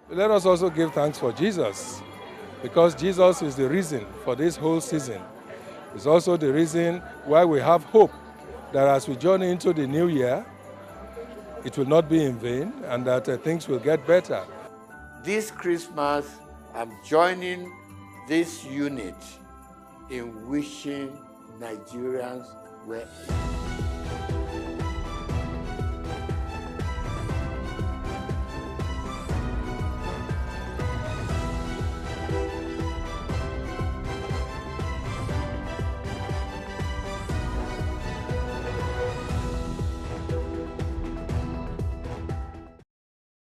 Let us also give thanks for Jesus, because Jesus is the reason for this whole season. It's also the reason why we have hope that as we journey into the new year, it will not be in vain and that things will get better. This Christmas, I'm joining this unit in wishing Nigerians well.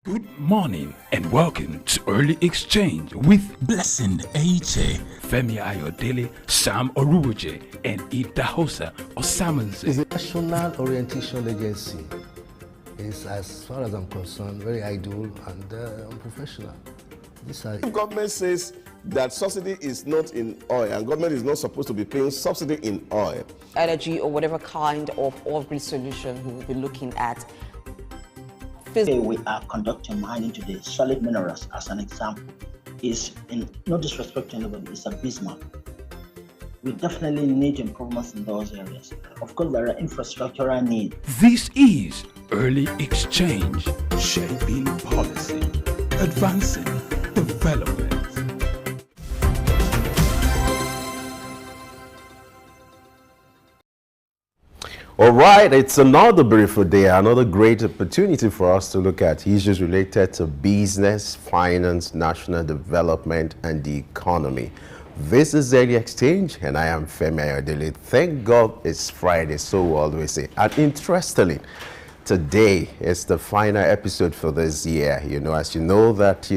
Good morning and welcome to Early Exchange with Blessing Eche, Femi Ayodele, Sam Oruwoje, and Ida Hosa Osamanze. It's a national orientation agency. It's, as far as I'm concerned, very idle and unprofessional. Government says that subsidy is not in oil, and government is not supposed to be paying subsidy in oil. Energy or whatever kind of off-grid solution we will be looking at. Today we are conducting mining today. Solid minerals, as an example, is, in no disrespect to anybody, is abysmal. We definitely need improvements in those areas. Of course, there are infrastructural needs. This is Early Exchange, shaping policy, advancing development. All right, it's another beautiful day, another great opportunity for us to look at issues related to business, finance, national development, and the economy. This is Early Exchange, and I am Femi Ayodele. Thank God it's Friday, so we always say. And interestingly, today is the final episode for this year. As you know that,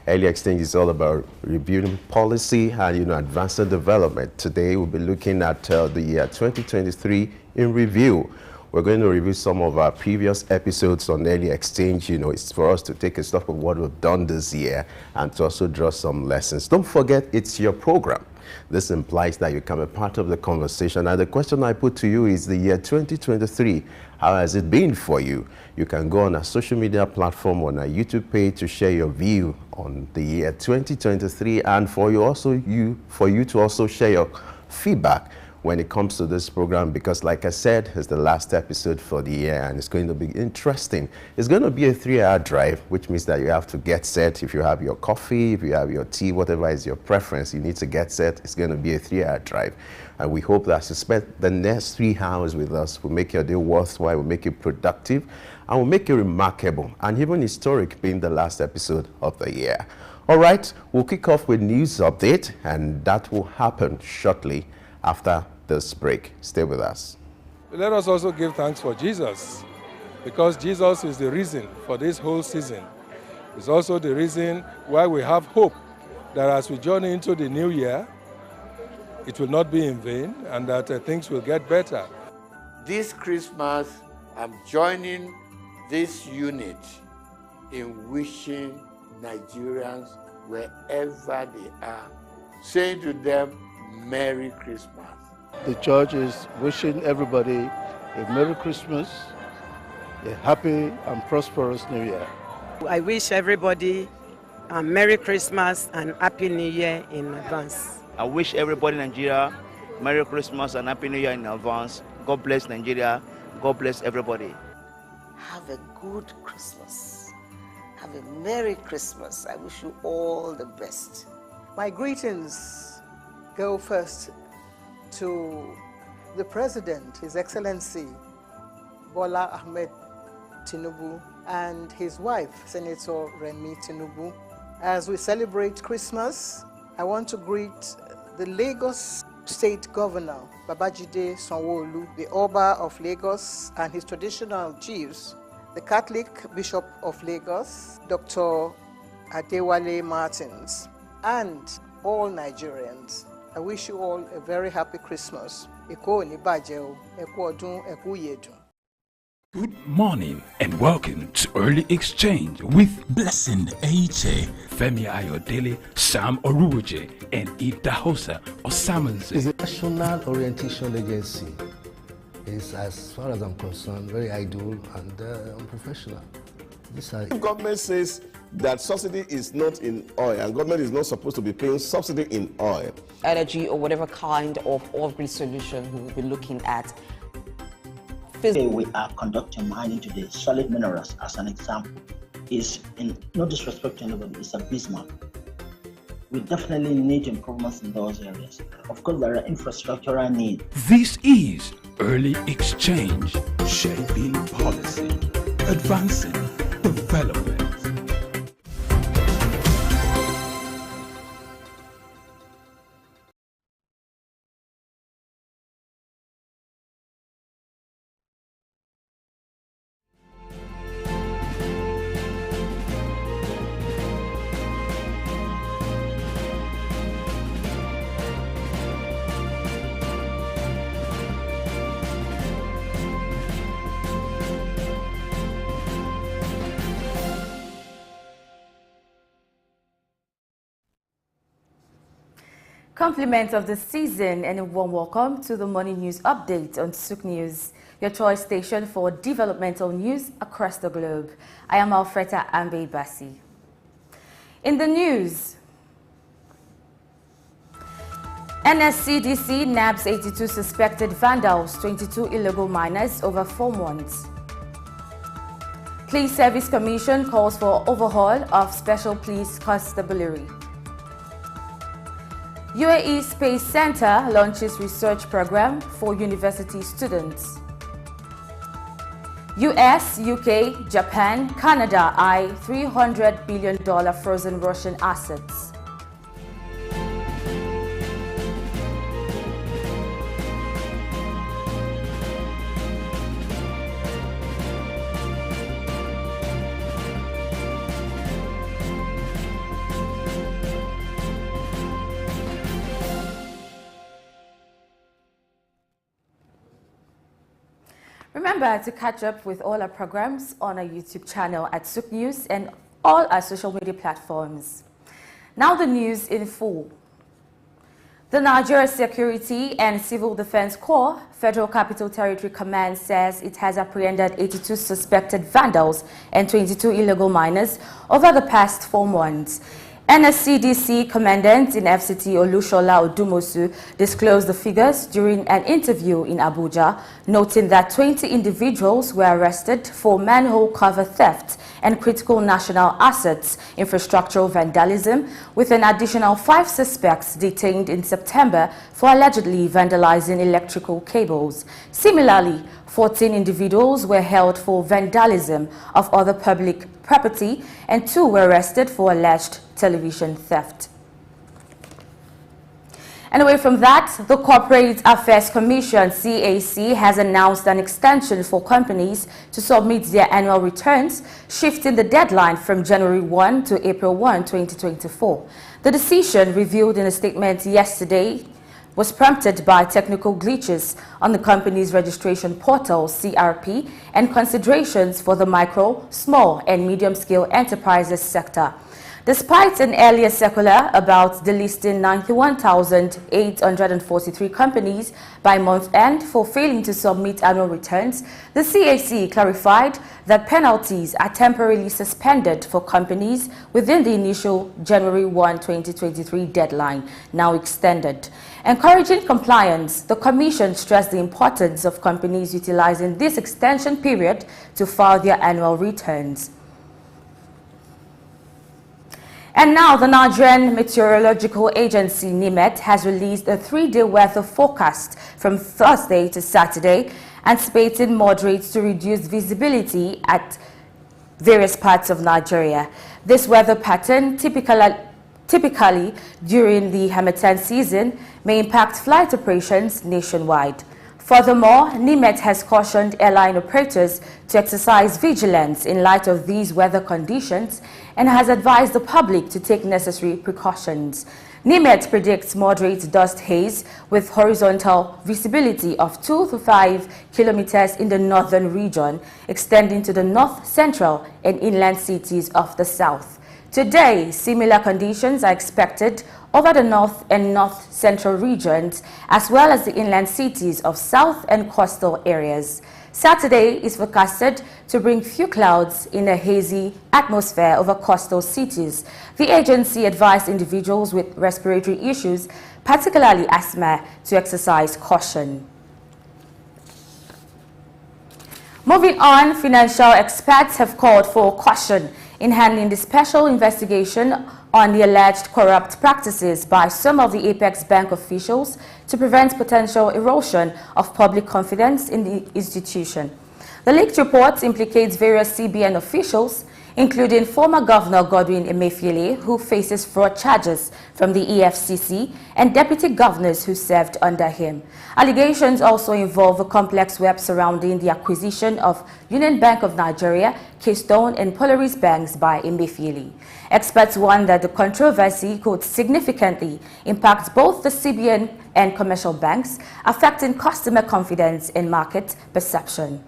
Early Exchange is all about reviewing policy and, advancing development. Today, we'll be looking at the year 2023 in review. We're going to review some of our previous episodes on Early Exchange. It's for us to take a stock of what we've done this year and to also draw some lessons. Don't forget, it's your program. This implies that you become a part of the conversation. And the question I put to you is the year 2023. How has it been for you? You can go on our social media platform, on our YouTube page, to share your view on the year 2023, and for you to also share your feedback when it comes to this program, because like I said, it's the last episode for the year and it's going to be interesting. It's going to be a 3-hour drive, which means that you have to get set. If you have your coffee, if you have your tea, whatever is your preference, you need to get set. It's going to be a 3-hour drive. And we hope that you spend the next 3 hours with us will make your day worthwhile, will make you productive, and will make you remarkable and even historic, being the last episode of the year. All right, we'll kick off with news update, and that will happen shortly after this break. Stay with us. Let us also give thanks for Jesus, because Jesus is the reason for this whole season. It's also the reason why we have hope that as we journey into the new year, it will not be in vain and that things will get better. This Christmas, I'm joining this unit in wishing Nigerians wherever they are, saying to them, Merry Christmas. The church is wishing everybody a Merry Christmas, a happy and prosperous New Year. I wish everybody a Merry Christmas and Happy New Year in advance. I wish everybody in Nigeria Merry Christmas and Happy New Year in advance. God bless Nigeria. God bless everybody. Have a good Christmas. Have a Merry Christmas. I wish you all the best. My greetings go first to the President, His Excellency Bola Ahmed Tinubu, and his wife, Senator Remi Tinubu. As we celebrate Christmas, I want to greet the Lagos State Governor, Babajide Sanwo-Olu, the Oba of Lagos and his traditional chiefs, the Catholic Bishop of Lagos, Dr. Adewale Martins, and all Nigerians. I wish you all a very happy Christmas. Good morning and welcome to Early Exchange with Blessing Eche, Femi Ayodele, Sam Oruwoje, and Ida Hosa Osamanze. It's a national orientation agency. It's, as far as I'm concerned, very idle and unprofessional. Government says that subsidy is not in oil, and government is not supposed to be paying subsidy in oil. Energy or whatever kind of off-grid solution we will be looking at. Today we are conducting mining today. Solid minerals, as an example, is, in no disrespect to anybody, it's abysmal. We definitely need improvements in those areas. Of course, there are infrastructural needs. This is Early Exchange, shaping policy, advancing development. Compliments of the season and a warm welcome to the Morning News Update on Souq News, your choice station for developmental news across the globe. I am Alfreda Ambe Bassi. In the news, NSCDC nabs 82 suspected vandals, 22 illegal miners over 4 months. Police Service Commission calls for overhaul of Special Police Constabulary. UAE Space Center launches research program for university students. US, UK, Japan, Canada eye $300 billion frozen Russian assets. Remember to catch up with all our programs on our YouTube channel at Souq News and all our social media platforms. Now the news in full. The Nigeria Security and Civil Defense Corps, Federal Capital Territory Command, says it has apprehended 82 suspected vandals and 22 illegal miners over the past 4 months. NSCDC Commandant in FCT Olushola Odumosu disclosed the figures during an interview in Abuja, noting that 20 individuals were arrested for manhole cover theft and critical national assets infrastructural vandalism, with an additional 5 suspects detained in September for allegedly vandalizing electrical cables. Similarly, 14 individuals were held for vandalism of other public property and 2 were arrested for alleged television theft. And away from that, the Corporate Affairs Commission, CAC, has announced an extension for companies to submit their annual returns, shifting the deadline from January 1 to April 1, 2024. The decision, revealed in a statement yesterday, was prompted by technical glitches on the company's registration portal, CRP, and considerations for the micro, small, and medium-scale enterprises sector. Despite an earlier circular about delisting 91,843 companies by month end for failing to submit annual returns, the CAC clarified that penalties are temporarily suspended for companies within the initial January 1, 2023 deadline, now extended. Encouraging compliance, the Commission stressed the importance of companies utilizing this extension period to file their annual returns. And now the Nigerian Meteorological Agency, NIMET, has released a 3-day weather forecast from Thursday to Saturday, anticipating moderate to reduced visibility at various parts of Nigeria. This weather pattern, typically during the Harmattan season, may impact flight operations nationwide. Furthermore, NIMET has cautioned airline operators to exercise vigilance in light of these weather conditions and has advised the public to take necessary precautions. NIMET predicts moderate dust haze with horizontal visibility of 2 to 5 kilometers in the northern region, extending to the north, central, and inland cities of the south. Today, similar conditions are expected over the north and north-central regions, as well as the inland cities of south and coastal areas. Saturday is forecasted to bring few clouds in a hazy atmosphere over coastal cities. The agency advised individuals with respiratory issues, particularly asthma, to exercise caution. Moving on, financial experts have called for caution in handling the special investigation on the alleged corrupt practices by some of the Apex Bank officials to prevent potential erosion of public confidence in the institution. The leaked report implicates various CBN officials, including former Governor Godwin Emefiele, who faces fraud charges from the EFCC, and deputy governors who served under him. Allegations also involve a complex web surrounding the acquisition of Union Bank of Nigeria, Keystone, and Polaris banks by Emefiele. Experts warn that the controversy could significantly impact both the CBN and commercial banks, affecting customer confidence and market perception.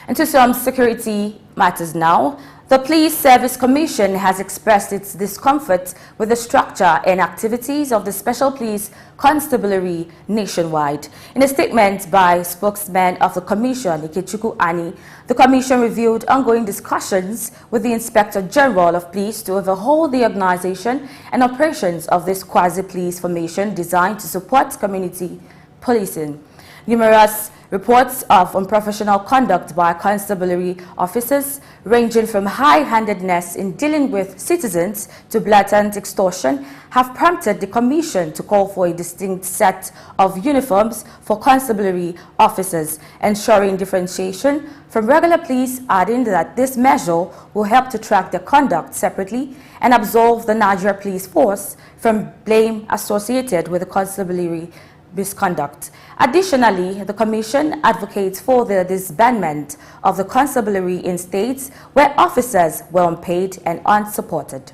And to some security matters now, the Police Service Commission has expressed its discomfort with the structure and activities of the Special Police Constabulary nationwide. In a statement by spokesman of the Commission, Ikechukwu Ani, the Commission reviewed ongoing discussions with the Inspector General of Police to overhaul the organization and operations of this quasi-police formation designed to support community policing. Numerous reports of unprofessional conduct by constabulary officers, ranging from high-handedness in dealing with citizens to blatant extortion, have prompted the Commission to call for a distinct set of uniforms for constabulary officers, ensuring differentiation from regular police, adding that this measure will help to track their conduct separately and absolve the Nigeria Police Force from blame associated with the constabulary misconduct. Additionally, the Commission advocates for the disbandment of the constabulary in states where officers were unpaid and unsupported.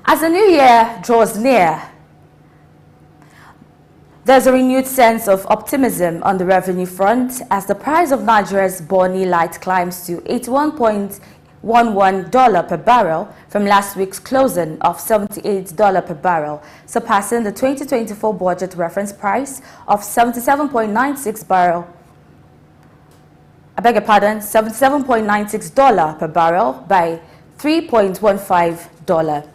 As the new year draws near, there's a renewed sense of optimism on the revenue front as the price of Nigeria's Bonny Light climbs to $81.11 per barrel from last week's closing of $78 per barrel, surpassing the 2024 budget reference price of $77.96 per barrel by $3.15.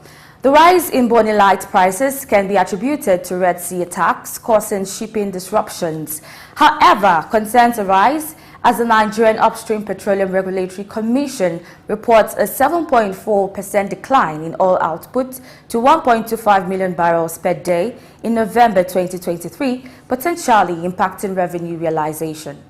The rise in Bonny Light prices can be attributed to Red Sea attacks causing shipping disruptions. However, concerns arise as the Nigerian Upstream Petroleum Regulatory Commission reports a 7.4% decline in oil output to 1.25 million barrels per day in November 2023, potentially impacting revenue realization.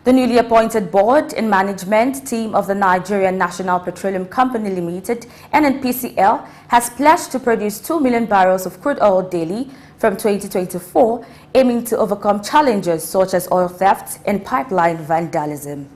The newly appointed board and management team of the Nigerian National Petroleum Company Limited, NNPCL, has pledged to produce 2 million barrels of crude oil daily from 2024, aiming to overcome challenges such as oil theft and pipeline vandalism.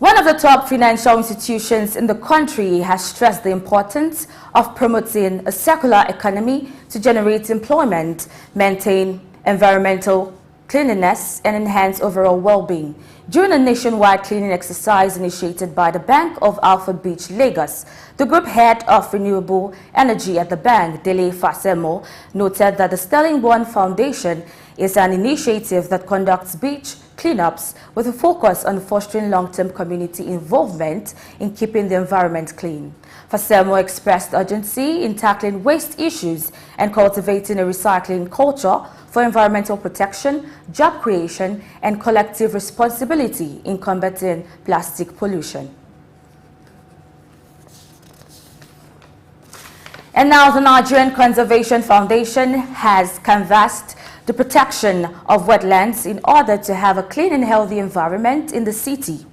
One of the top financial institutions in the country has stressed the importance of promoting a circular economy to generate employment, maintain environmental cleanliness, and enhance overall well-being. During a nationwide cleaning exercise initiated by the Bank of Alpha Beach, Lagos, the group head of renewable energy at the bank, Dele Fasemo, noted that the Sterling One Foundation is an initiative that conducts beach cleanups with a focus on fostering long-term community involvement in keeping the environment clean. Fasemo expressed urgency in tackling waste issues and cultivating a recycling culture for environmental protection, job creation, and collective responsibility in combating plastic pollution. And now the Nigerian Conservation Foundation has canvassed the protection of wetlands in order to have a clean and healthy environment in the city.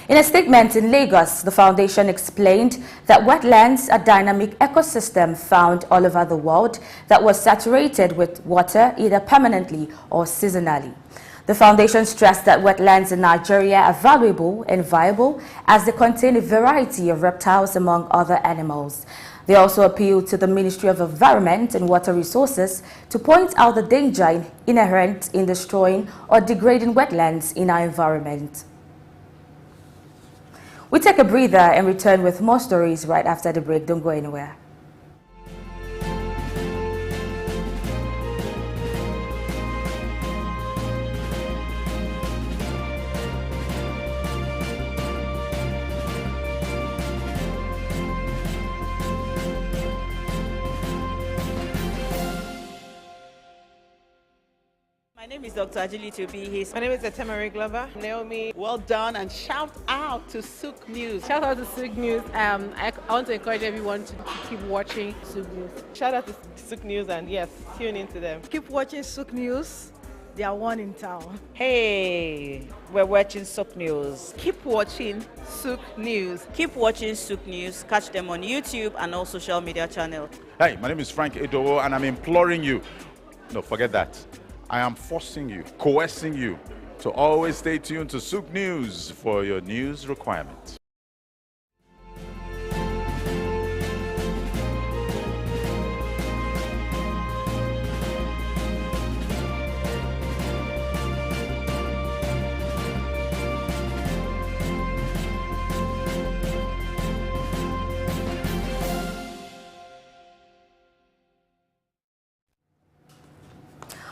In a statement in Lagos, the foundation explained that wetlands are dynamic ecosystem found all over the world that was saturated with water either permanently or seasonally. The foundation stressed that wetlands in Nigeria are valuable and viable as they contain a variety of reptiles among other animals. They also appealed to the Ministry of Environment and Water Resources to point out the danger inherent in destroying or degrading wetlands in our environment. We take a breather and return with more stories right after the break. Don't go anywhere. My name is Dr. Ajili Tobi. My name is Etemere Glover. Naomi, well done, and shout out to Souq News. Shout out to Souq News. I want to encourage everyone to keep watching Souq News. Shout out to Souq News, and yes, tune into them. Keep watching Souq News. They are one in town. Hey, we're watching Souq News. Keep watching Souq News. Keep watching Souq News. Catch them on YouTube and all social media channels. Hey, my name is Frank Edowo, and I'm imploring you. No, forget that. I am forcing you, coercing you to always stay tuned to Souq News for your news requirements.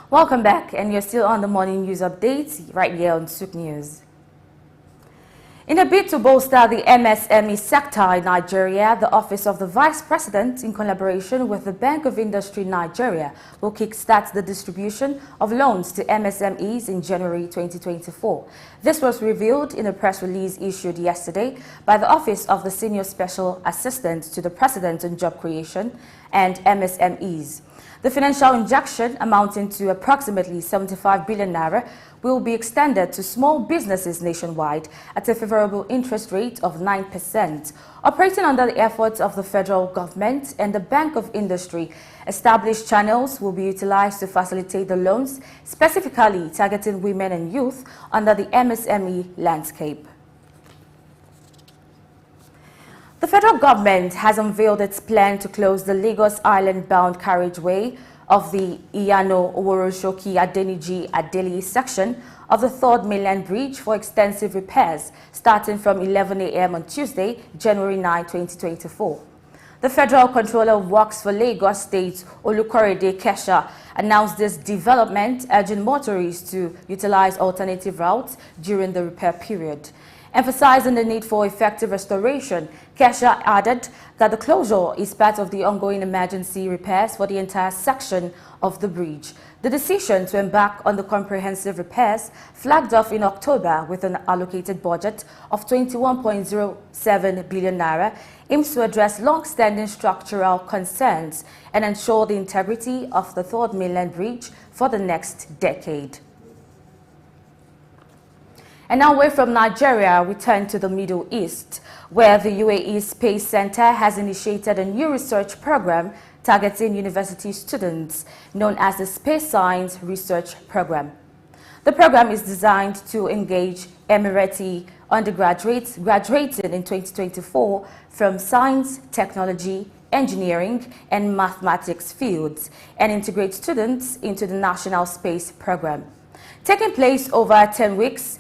Welcome back, and you're still on the morning news updates right here on Souq News. In a bid to bolster the MSME sector in Nigeria, the Office of the Vice President, in collaboration with the Bank of Industry Nigeria, will kickstart the distribution of loans to MSMEs in January 2024. This was revealed in a press release issued yesterday by the Office of the Senior Special Assistant to the President on Job Creation and MSMEs. The financial injection, amounting to approximately 75 billion naira, will be extended to small businesses nationwide at a favorable interest rate of 9%. Operating under the efforts of the federal government and the Bank of Industry, established channels will be utilized to facilitate the loans, specifically targeting women and youth under the MSME landscape. The federal government has unveiled its plan to close the Lagos Island-bound carriageway of the Iyano-Oworoshoki-Adeniji-Adeli section of the 3rd Mainland Bridge for extensive repairs starting from 11 a.m. on Tuesday, January 9, 2024. The Federal Controller of Works for Lagos State, Olukorede Kesha, announced this development, urging motorists to utilize alternative routes during the repair period. Emphasizing the need for effective restoration, Kesha added that the closure is part of the ongoing emergency repairs for the entire section of the bridge. The decision to embark on the comprehensive repairs, flagged off in October with an allocated budget of 21.07 billion naira, aims to address long-standing structural concerns and ensure the integrity of the 3rd Mainland Bridge for the next decade. And now away from Nigeria, we turn to the Middle East, where the UAE Space Center has initiated a new research program targeting university students known as the Space Science Research Program. The program is designed to engage Emirati undergraduates graduating in 2024 from science, technology, engineering, and mathematics fields and integrate students into the National Space Program. Taking place over 10 weeks,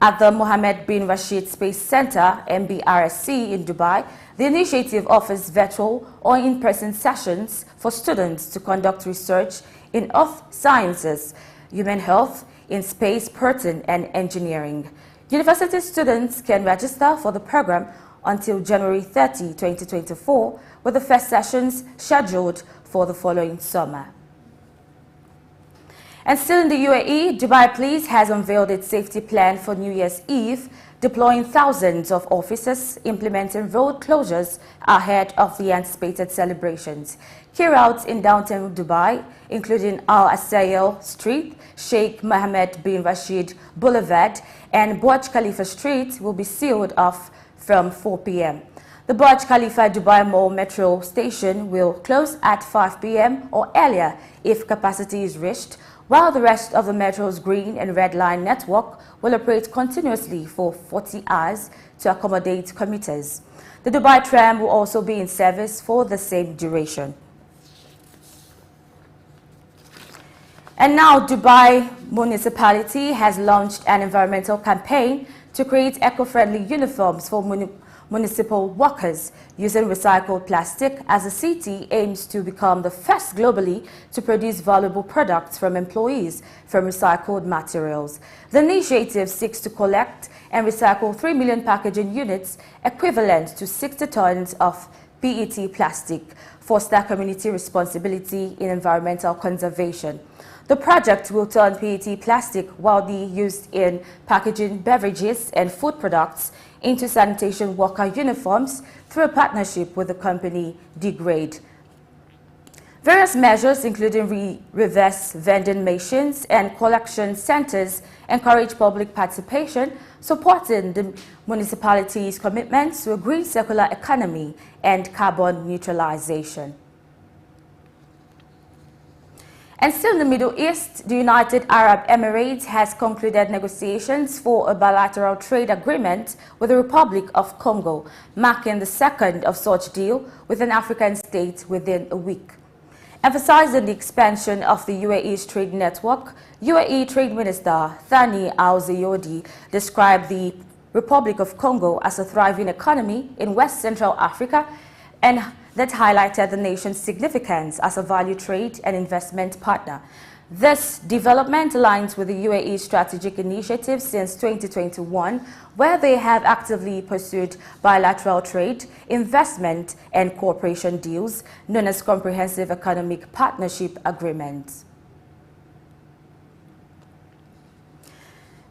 at the Mohammed bin Rashid Space Center, MBRSC, in Dubai, the initiative offers virtual or in-person sessions for students to conduct research in earth sciences, human health, in space, protein, and engineering. University students can register for the program until January 30, 2024, with the first sessions scheduled for the following summer. And still in the UAE, Dubai Police has unveiled its safety plan for New Year's Eve, deploying thousands of officers, implementing road closures ahead of the anticipated celebrations. Key routes in downtown Dubai, including Al Asayel Street, Sheikh Mohammed bin Rashid Boulevard, and Burj Khalifa Street, will be sealed off from 4 p.m. The Burj Khalifa Dubai Mall metro station will close at 5 p.m. or earlier if capacity is reached, while the rest of the metro's green and red line network will operate continuously for 40 hours to accommodate commuters. The Dubai tram will also be in service for the same duration. And now Dubai municipality has launched an environmental campaign to create eco-friendly uniforms for municipal workers using recycled plastic, as the city aims to become the first globally to produce valuable products from employees from recycled materials. The initiative seeks to collect and recycle 3 million packaging units, equivalent to 60 tons of PET plastic, foster community responsibility in environmental conservation. The project will turn PET plastic, widely used in packaging beverages and food products, into sanitation worker uniforms through a partnership with the company Degrade. Various measures, including reverse vending machines and collection centers, encourage public participation, supporting the municipality's commitment to a green circular economy and carbon neutralization. And still in the Middle East, the United Arab Emirates has concluded negotiations for a bilateral trade agreement with the Republic of Congo, marking the second of such deal with an African state within a week. Emphasizing the expansion of the UAE's trade network, UAE Trade Minister Thani Al-Zayodi described the Republic of Congo as a thriving economy in West Central Africa, and that highlighted the nation's significance as a value trade and investment partner. This development aligns with the UAE's strategic initiatives since 2021, where they have actively pursued bilateral trade, investment, and cooperation deals known as Comprehensive Economic Partnership Agreements.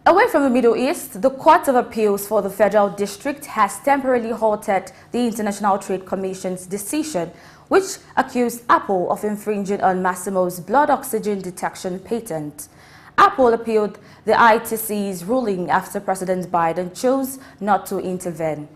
Away from the Middle East, the Court of Appeals for the Federal District has temporarily halted the International Trade Commission's decision, which accused Apple of infringing on Massimo's blood oxygen detection patent. Apple appealed the ITC's ruling after President Biden chose not to intervene.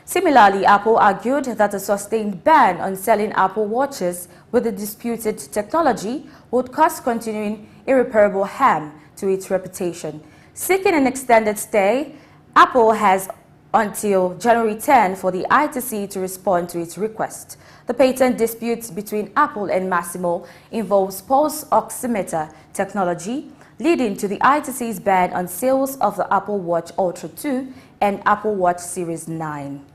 Similarly, Apple argued that a sustained ban on selling Apple Watches with the disputed technology would cause continuing irreparable harm to its reputation. Seeking an extended stay, Apple has until January 10 for the ITC to respond to its request. The patent dispute between Apple and Massimo involves pulse oximeter technology, leading to the ITC's ban on sales of the Apple Watch Ultra 2 and Apple Watch Series 9.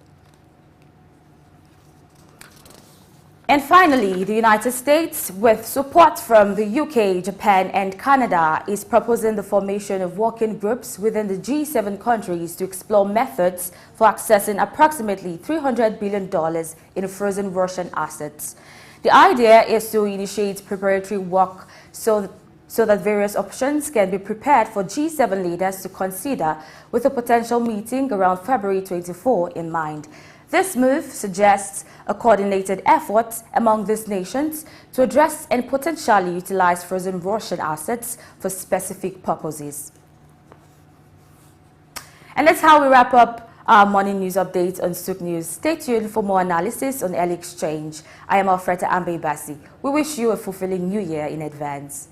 And finally, the United States, with support from the UK, Japan and Canada, is proposing the formation of working groups within the G7 countries to explore methods for accessing approximately $300 billion in frozen Russian assets. The idea is to initiate preparatory work so that various options can be prepared for G7 leaders to consider, with a potential meeting around February 24 in mind. This move suggests a coordinated effort among these nations to address and potentially utilize frozen Russian assets for specific purposes. And that's how we wrap up our morning news update on Souq News. Stay tuned for more analysis on early exchange. I am Alfreda Ambe Basi. We wish you a fulfilling new year in advance.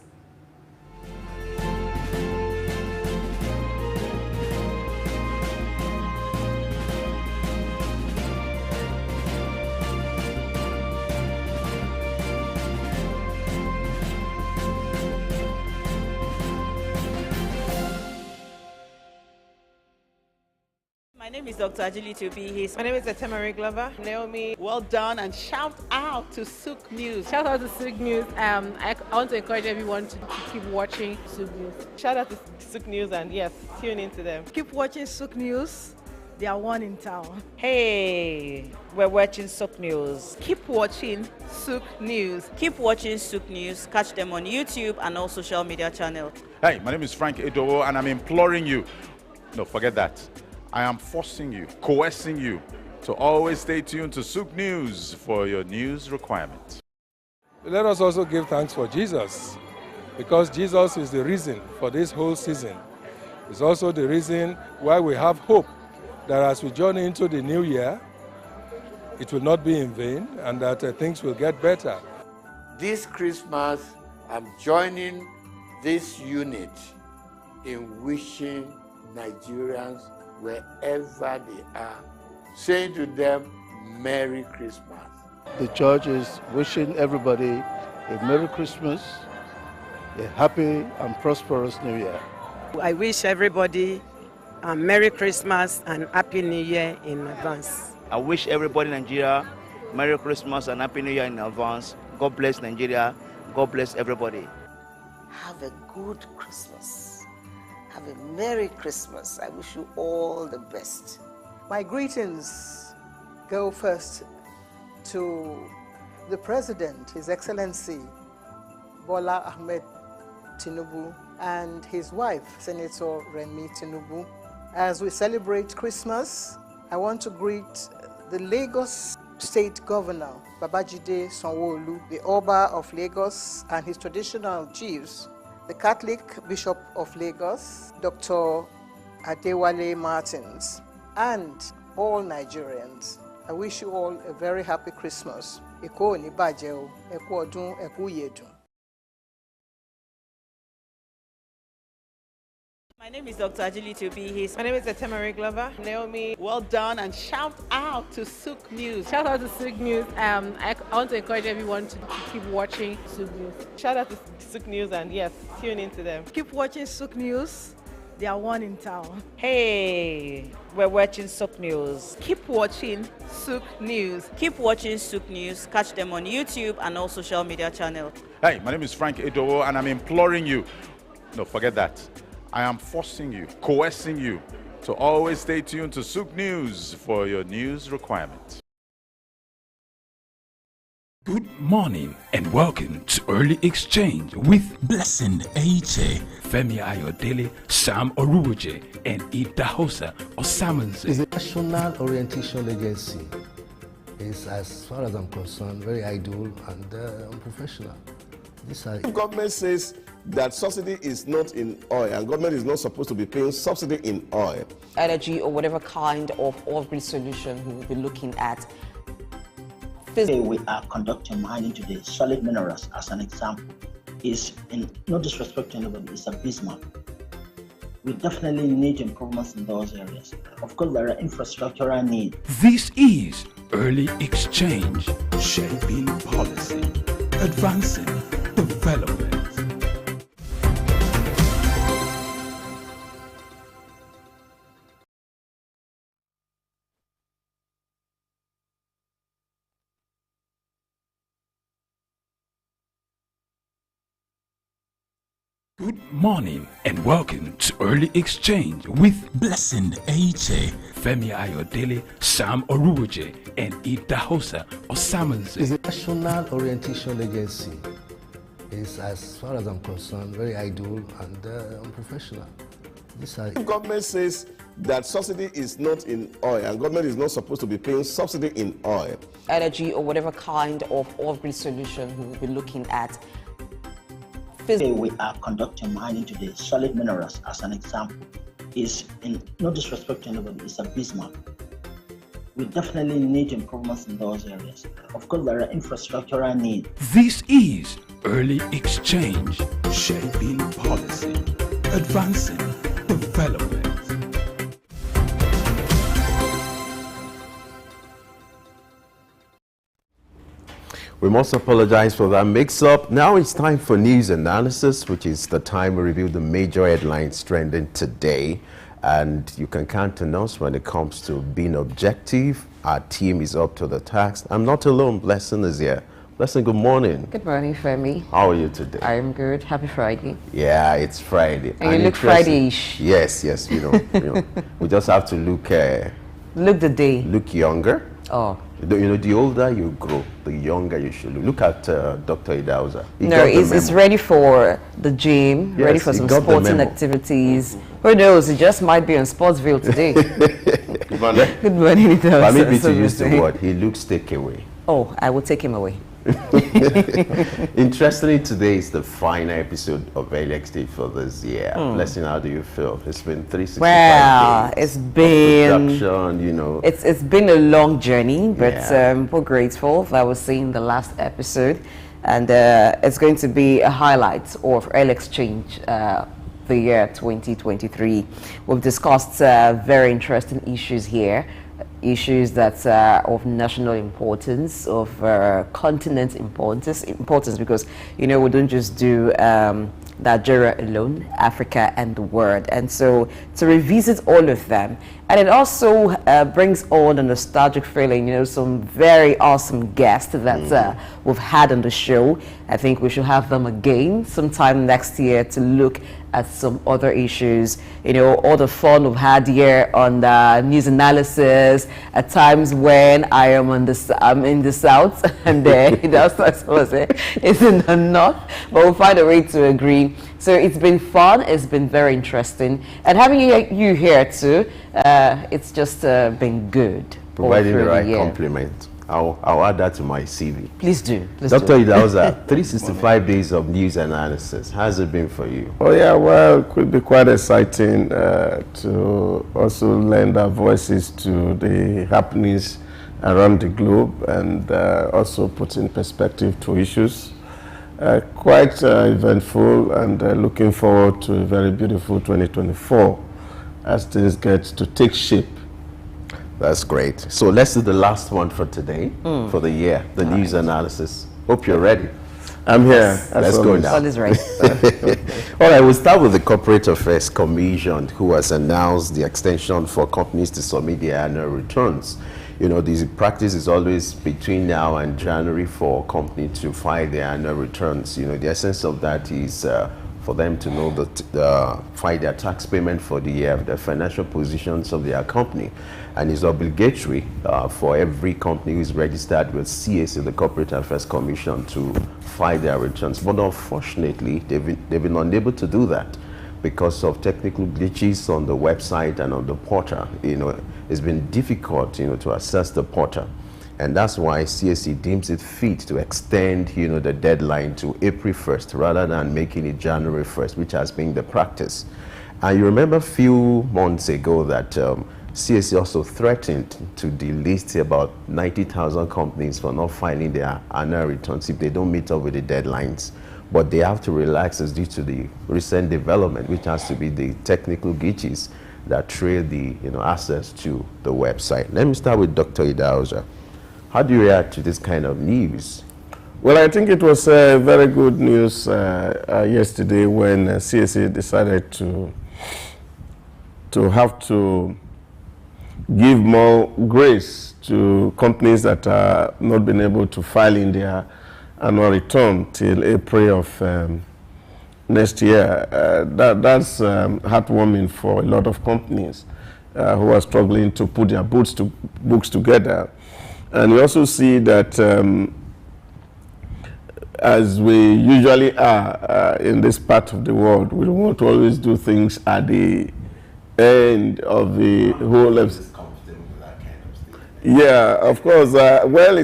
My name is Dr. Ajili Tubi. My name is Etemari Glover. Naomi, well done, and shout out to Souq News. Shout out to Souq News. I want to encourage everyone to keep watching Souq News. Shout out to Souq News, and yes, tune into them. Keep watching Souq News. They are one in town. Hey, we're watching Souq News. Keep watching Souq News. Keep watching Souq News. Catch them on YouTube and all social media channels. Hey, my name is Frank Edowo, and I'm imploring you, no, forget that. I am forcing you, coercing you to always stay tuned to Souq News for your news requirements. Let us also give thanks for Jesus, because Jesus is the reason for this whole season. It's also the reason why we have hope that as we journey into the new year, it will not be in vain and that things will get better. This Christmas, I'm joining this unit in wishing Nigerians, wherever they are, saying to them, Merry Christmas. The church is wishing everybody a Merry Christmas, a happy and prosperous New Year. I wish everybody a Merry Christmas and Happy New Year in advance. I wish everybody in Nigeria Merry Christmas and Happy New Year in advance. God bless Nigeria. God bless everybody. Have a good Christmas. Have a Merry Christmas. I wish you all the best. My greetings go first to the President, His Excellency Bola Ahmed Tinubu, and his wife, Senator Remi Tinubu. As we celebrate Christmas, I want to greet the Lagos State Governor, Babajide Sanwo-Olu, the Oba of Lagos, and his traditional chiefs, the Catholic Bishop of Lagos, Dr. Adewale Martins, and all Nigerians. I wish you all a very happy Christmas. Eko ni baje o, eku odun, eku yedun. My name is Dr. Agility Obi. My name is Etemere Glover. Naomi, well done, and shout out to Souq News. Shout out to Souq News. I want to encourage everyone to keep watching Souq News. Shout out to Souq News, and yes, tune into them. Keep watching Souq News. They are one in town. Hey, we're watching Souq News. Keep watching Souq News. Keep watching Souq News. Catch them on YouTube and all social media channels. Hey, my name is Frank Edowo, and I'm imploring you. No, forget that. I am forcing you, coercing you to always stay tuned to Souq News for your news requirements. Good morning and welcome to Early Exchange with Blessing H.A., Femi Ayodele, Sam Oruwoje, and Idahosa Osamanze. It's a national orientation agency. It's, as far as I'm concerned, very idle and unprofessional. If government says that subsidy is not in oil and government is not supposed to be paying subsidy in oil, energy or whatever kind of off-grid solution we will be looking at. Today we are conducting mining today. Solid minerals, as an example, is, in no disrespect to anybody, is abysmal. We definitely need improvements in those areas. Of course, there are infrastructural needs. This is Early Exchange, shaping policy, advancing development. Good morning and welcome to Early Exchange with Blessing H.A., Femi Ayodele, Sam Oruwoje, and Idahosa Osamanze. It's a national orientation agency. It's, as far as I'm concerned, very idle and unprofessional. if government says that subsidy is not in oil and government is not supposed to be paying subsidy in oil, energy or whatever kind of off-grid solution we will be looking at. Today we are conducting mining today. Solid minerals, as an example, is, in no disrespect to anybody, is abysmal. We definitely need improvements in those areas. Of course, there are infrastructural needs. This is Early Exchange, shaping policy, advancing development. We must apologize for that mix-up. Now it's time for news analysis, which is the time we review the major headlines trending today. And you can count on us when it comes to being objective. Our team is up to the task. I'm not alone. Blessing is here. Blessing, good morning. Good morning, Femi. How are you today? I'm good. Happy Friday. Yeah, it's Friday. And you look Friday-ish. Yes, you know, we just have to look the day. Look younger. Oh. You know, the older you grow, the younger you should look. Look at Dr. Idahosa. No, it's ready for the gym, ready for some sporting activities. Who knows? It just might be on Sportsville today. Good morning. Good morning, Idahosa. Permit me to use the word. He looks takeaway. Oh, I will take him away. Interestingly, today is the final episode of LXD for this year. Blessing, how do you feel? It's been 365 days. It's been production, you know. It's been a long journey, but we're grateful that we're seeing the last episode, and it's going to be a highlight of Early Exchange. The year 2023. We've discussed very interesting issues here. Issues that are of national importance, of continent importance, because, you know, we don't just do Nigeria alone, Africa and the world. And so to revisit all of them, and it also brings on a nostalgic feeling, you know, some very awesome guests that we've had on the show. I think we should have them again sometime next year to look at some other issues. You know, all the fun we've had here on the news analysis, at times when I'm in the south and it's in the north, but we'll find a way to agree. So it's been fun, it's been very interesting, and having you here too, it's just been good. Providing the right compliment. I'll add that to my CV. Please do. Dr. Idahosa, 365 days of news analysis. How's it been for you? Oh yeah, well, it could be quite exciting to also lend our voices to the happenings around the globe and also put in perspective to issues. Quite eventful, and looking forward to a very beautiful 2024 as things get to take shape. That's great. So let's do the last one for today, for the year, the news analysis. Hope you're ready. I'm here. Let's go now. All is right. All right, we'll start with the Corporate Affairs Commission, who has announced the extension for companies to submit their annual returns. You know, the practice is always between now and January for a company to file their annual returns. You know, the essence of that is for them to know that file their tax payment for the year, the financial positions of their company. And it's obligatory for every company who is registered with CAC, the Corporate Affairs Commission, to file their returns. But unfortunately, they've been unable to do that because of technical glitches on the website and on the portal. You know, it's been difficult, you know, to access the portal. And that's why CAC deems it fit to extend, you know, the deadline to April 1st rather than making it January 1st, which has been the practice. And you remember a few months ago that CAC also threatened to delist about 90,000 companies for not filing their annual returns if they don't meet up with the deadlines. But they have to relax as due to the recent development, which has to be the technical glitches that trail the access to the website. Let me start with Dr. Idahosa. How do you react to this kind of news? Well, I think it was very good news yesterday when CAC decided to have to give more grace to companies that are not been able to file in their annual return till April of next year. That's heartwarming for a lot of companies who are struggling to put their books together. And we also see that as we usually are in this part of the world, we want to always do things at the end of the whole life. Yeah, of course. Well,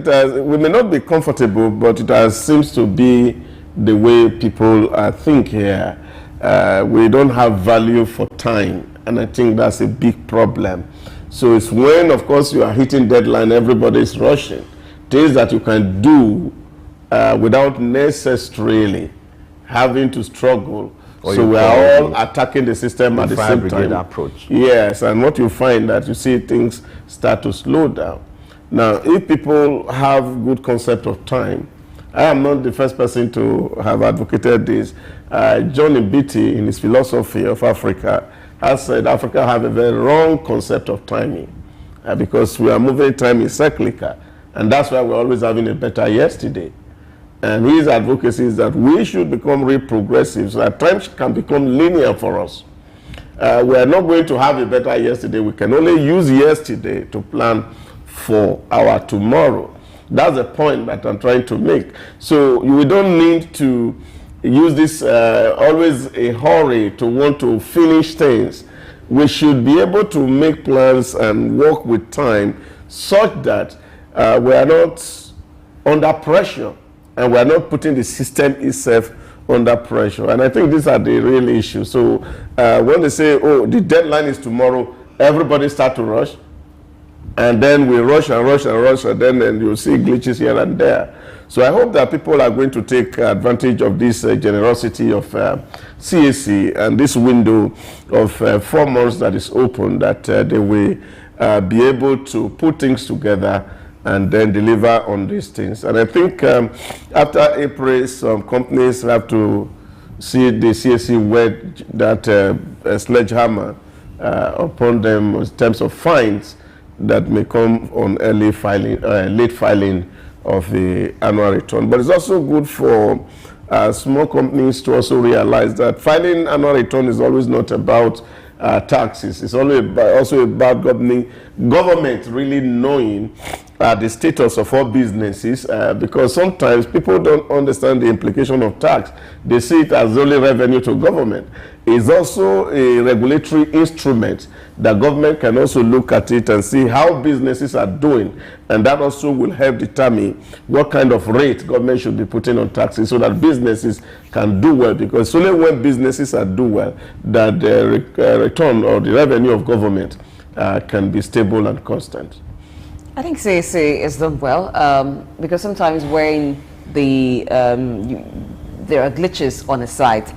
we may not be comfortable, but it seems to be the way people think here. We don't have value for time, and I think that's a big problem. So it's when, of course, you are hitting deadline, everybody is rushing. Things that you can do without necessarily having to struggle. So we are all attacking the system at the same time. Approach. Yes, and what you find that you see things start to slow down. Now, if people have good concept of time, I am not the first person to have advocated this. John Mbiti, in his philosophy of Africa, has said Africa have a very wrong concept of timing because we are moving time in cyclical, and that's why we're always having a better yesterday. And his advocacy is that we should become real progressive so that time can become linear for us. We are not going to have a better yesterday. We can only use yesterday to plan for our tomorrow. That's the point that I'm trying to make. So we don't need to use this always a hurry to want to finish things. We should be able to make plans and work with time such that we are not under pressure and we are not putting the system itself under pressure. And I think these are the real issues. So when they say, oh, the deadline is tomorrow, everybody start to rush. And then we rush and rush and rush, and then you'll see glitches here and there. So I hope that people are going to take advantage of this generosity of CAC and this window of 4 months that is open, that they will be able to put things together and then deliver on these things. And I think after April, some companies have to see the CAC wedge that sledgehammer upon them in terms of fines that may come on early filing, late filing of the annual return. But it's also good for small companies to also realize that filing annual return is always not about taxes. It's also about government really knowing the status of all businesses, because sometimes people don't understand the implication of tax. They see it as only revenue to government. It's also a regulatory instrument that government can also look at it and see how businesses are doing, and that also will help determine what kind of rate government should be putting on taxes so that businesses can do well, because only when businesses are do well that the return or the revenue of government can be stable and constant. I think CAC is done well, because sometimes when there are glitches on a site,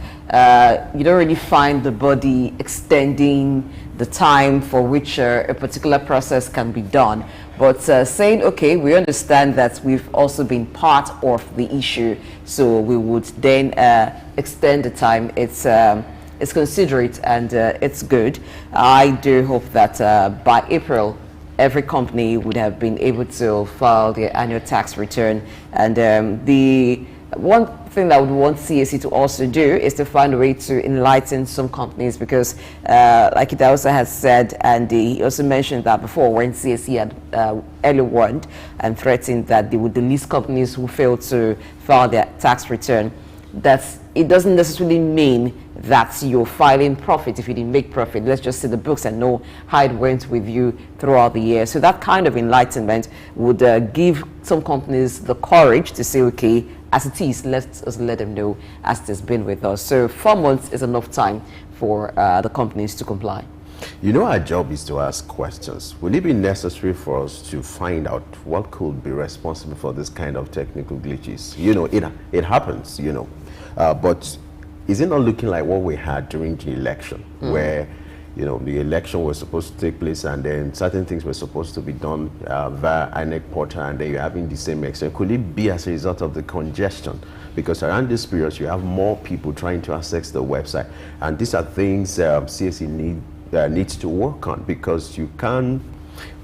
you don't really find the body extending the time for which a particular process can be done. But saying, okay, we understand that we've also been part of the issue, so we would then extend the time. It's considerate and it's good. I do hope that by April, every company would have been able to file their annual tax return. And the one thing that I would want CAC to also do is to find a way to enlighten some companies, because like Idausa has said, and he also mentioned that before when CAC had early warned and threatened that they would delist companies who fail to file their tax return, that it doesn't necessarily mean that you're filing profit if you didn't make profit. Let's just see the books and know how it went with you throughout the year. So that kind of enlightenment would give some companies the courage to say, okay, as it is, let's let them know as it has been with us. So 4 months is enough time for the companies to comply. You know, our job is to ask questions. Will it be necessary for us to find out what could be responsible for this kind of technical glitches? You know, it happens, you know. But is it not looking like what we had during the election, where, you know, the election was supposed to take place and then certain things were supposed to be done via INEC portal, and then you're having the same extent? Could it be as a result of the congestion? Because around this period, you have more people trying to access the website. And these are things CAC needs to work on, because you can't,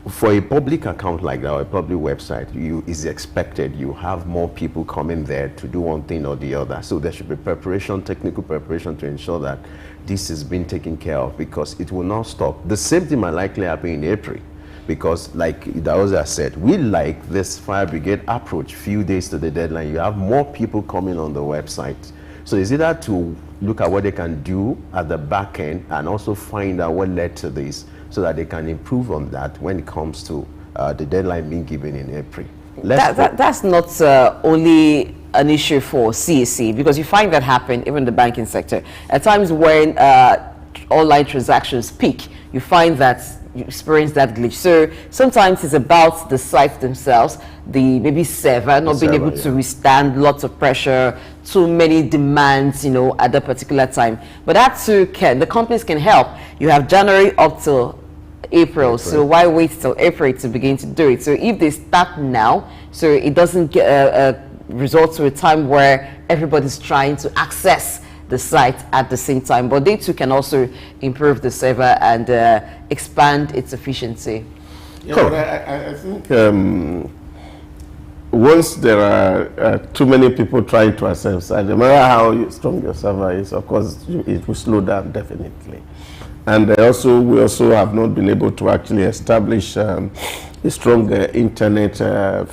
for a public account like that, or a public website, is expected you have more people coming there to do one thing or the other. So there should be preparation, technical preparation, to ensure that this is being taken care of, because it will not stop. The same thing might likely happen in April, because like Idaoza said, we like this fire brigade approach. Few days to the deadline, you have more people coming on the website. So is it that to look at what they can do at the back end and also find out what led to this, so that they can improve on that when it comes to the deadline being given in April? That's not only an issue for CAC, because you find that happen even in the banking sector. At times when online transactions peak, you find that you experience that glitch. So sometimes it's about the sites themselves, the maybe server not being able to withstand lots of pressure, too many demands, you know, at a particular time. But that too the companies can help. You have January up till April, so why wait till April to begin to do it? So if they start now, so it doesn't get result to a time where everybody's trying to access the site at the same time, but they too can also improve the server and expand its efficiency. Yeah, cool. But I think once there are too many people trying to access, no matter how strong your server is, of course, it will slow down definitely. And we also have not been able to actually establish a strong internet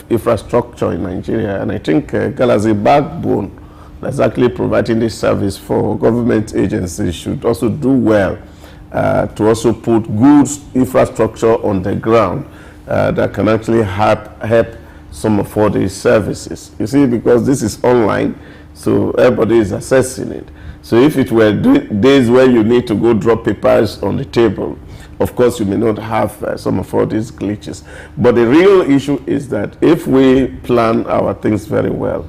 infrastructure in Nigeria. And I think Galaxy backbone that's actually providing this service for government agencies should also do well to also put good infrastructure on the ground that can actually help some of all these services. You see, because this is online, so everybody is accessing it. So if it were days where you need to go drop papers on the table, of course you may not have some of all these glitches. But the real issue is that if we plan our things very well,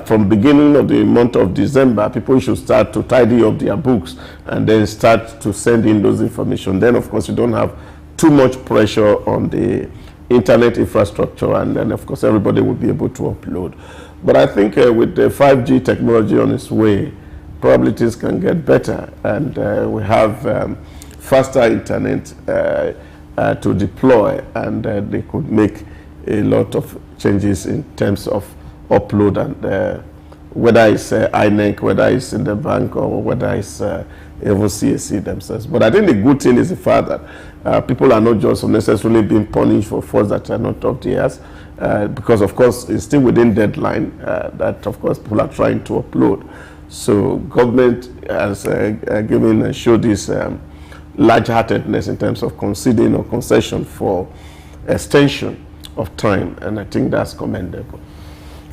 from beginning of the month of December, people should start to tidy up their books and then start to send in those information. Then, of course, you don't have too much pressure on the internet infrastructure, and then, of course, everybody will be able to upload. But I think with the 5G technology on its way, probabilities can get better, and we have faster internet to deploy, and they could make a lot of changes in terms of upload and whether it's INEC, whether it's in the bank, or whether it's even CAC themselves. But I think the good thing is the fact that people are not just unnecessarily being punished for faults that are not up to theirs, because of course it's still within deadline that of course people are trying to upload. So government has given and showed this large-heartedness in terms of conceding or concession for extension of time, and I think that's commendable.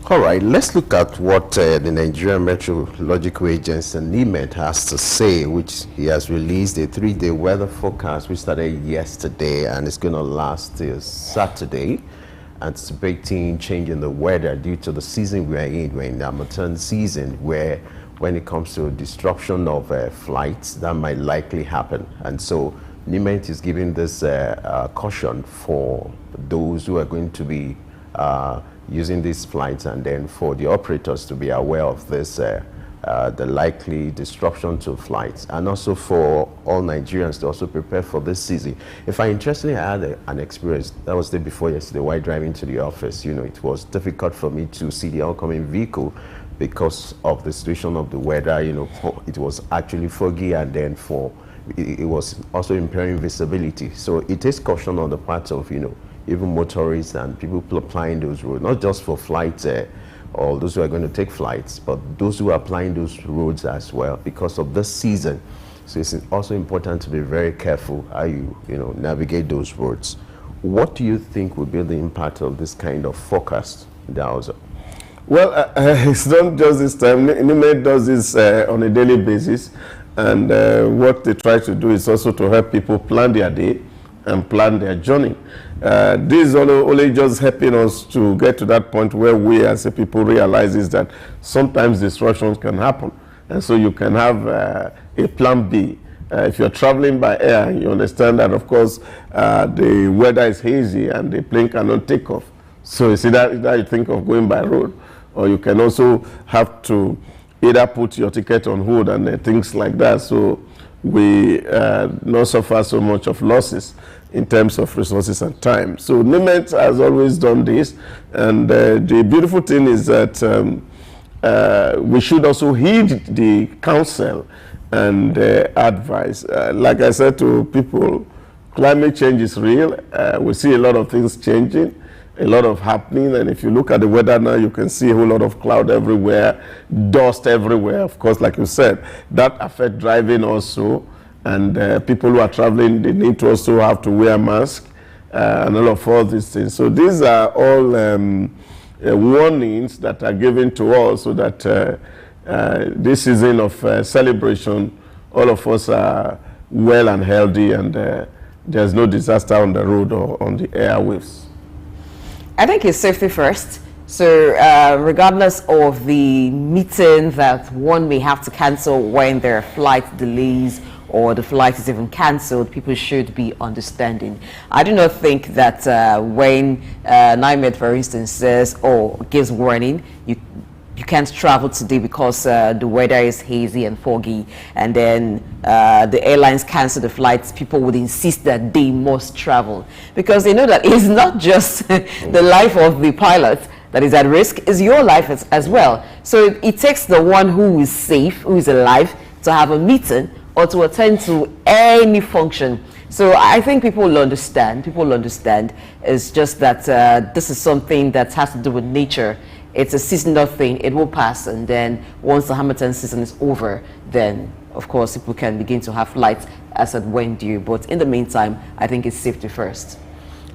All right, let's look at what the Nigerian Meteorological Agency, NIMET, has to say, which he has released a 3-day weather forecast, which started yesterday and it's going to last till Saturday, anticipating change in the weather due to the season we are in. We're in the Hamilton season, where when it comes to disruption of flights, that might likely happen. And so NIMET is giving this caution for those who are going to be using these flights, and then for the operators to be aware of this, the likely disruption to flights, and also for all Nigerians to also prepare for this season. If I interestingly had an experience, that was the day before yesterday, while driving to the office, you know, it was difficult for me to see the oncoming vehicle because of the situation of the weather. You know, it was actually foggy, and then it was also impairing visibility. So it takes caution on the part of, you know, even motorists and people applying those roads, not just for flights or those who are going to take flights, but those who are applying those roads as well because of this season. So it's also important to be very careful how you navigate those roads. What do you think will be the impact of this kind of forecast, Dowser? Well, it's not just this time. NIMET does this on a daily basis, and what they try to do is also to help people plan their day and plan their journey. This is only just helping us to get to that point where we as a people realizes that sometimes disruptions can happen, and so you can have a plan B. If you're traveling by air, you understand that of course the weather is hazy and the plane cannot take off. So you see that you think of going by road, or you can also have to either put your ticket on hold and things like that. So we not suffer so much of losses in terms of resources and time. So NIMET has always done this, and the beautiful thing is that we should also heed the counsel and advice. Like I said to people, climate change is real. We see a lot of things changing, a lot of happening, and if you look at the weather now, you can see a whole lot of cloud everywhere, dust everywhere. Of course, like you said, that affects driving also, and people who are traveling, they need to also have to wear masks and all these things. So these are all warnings that are given to us, so that this season of celebration, all of us are well and healthy, and there's no disaster on the road or on the airwaves. I think it's safety first. So regardless of the meeting that one may have to cancel when there are flight delays or the flight is even cancelled, people should be understanding. I do not think that when NIMET, for instance, says or gives warning, you can't travel today because the weather is hazy and foggy, and then the airlines cancel the flights, people would insist that they must travel, because they know that it's not just the life of the pilot that is at risk, is your life as well. So it takes the one who is safe, who is alive, to have a meeting or to attend to any function. So I think people will understand. It's just that this is something that has to do with nature. It's a seasonal thing. It will pass, and then once the Hamilton season is over, then of course people can begin to have flights as at when due. But in the meantime, I think it's safety first.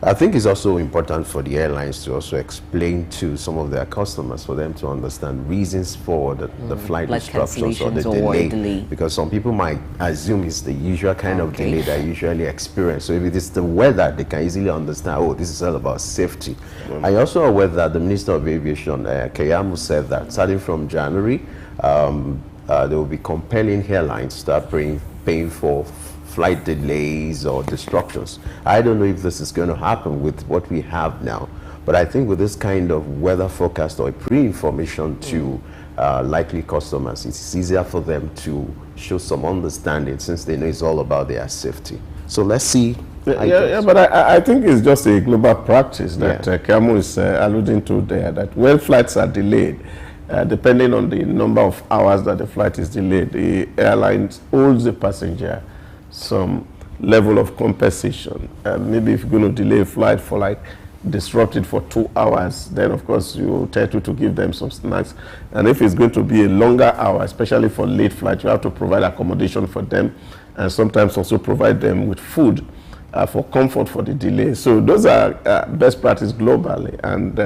I think it's also important for the airlines to also explain to some of their customers, for them to understand reasons for the flight disruptions or the delay. Because some people might assume it's the usual kind of delay that you usually experience. So if it is the weather, they can easily understand, oh, this is all about safety. I also aware that the Minister of Aviation, Keyamu, said that starting from January, they will be compelling airlines to start paying for flight delays or disruptions. I don't know if this is going to happen with what we have now, but I think with this kind of weather forecast or pre-information to likely customers, it's easier for them to show some understanding, since they know it's all about their safety. So let's see But I think it's just a global practice that Kamo is alluding to there, that when flights are delayed, depending on the number of hours that the flight is delayed, the airline owes the passenger some level of compensation. Maybe if you're going to delay a flight for like disrupt it for 2 hours, then of course you try to give them some snacks. And if it's going to be a longer hour, especially for late flight, you have to provide accommodation for them and sometimes also provide them with food for comfort for the delay. So those are best practice globally, and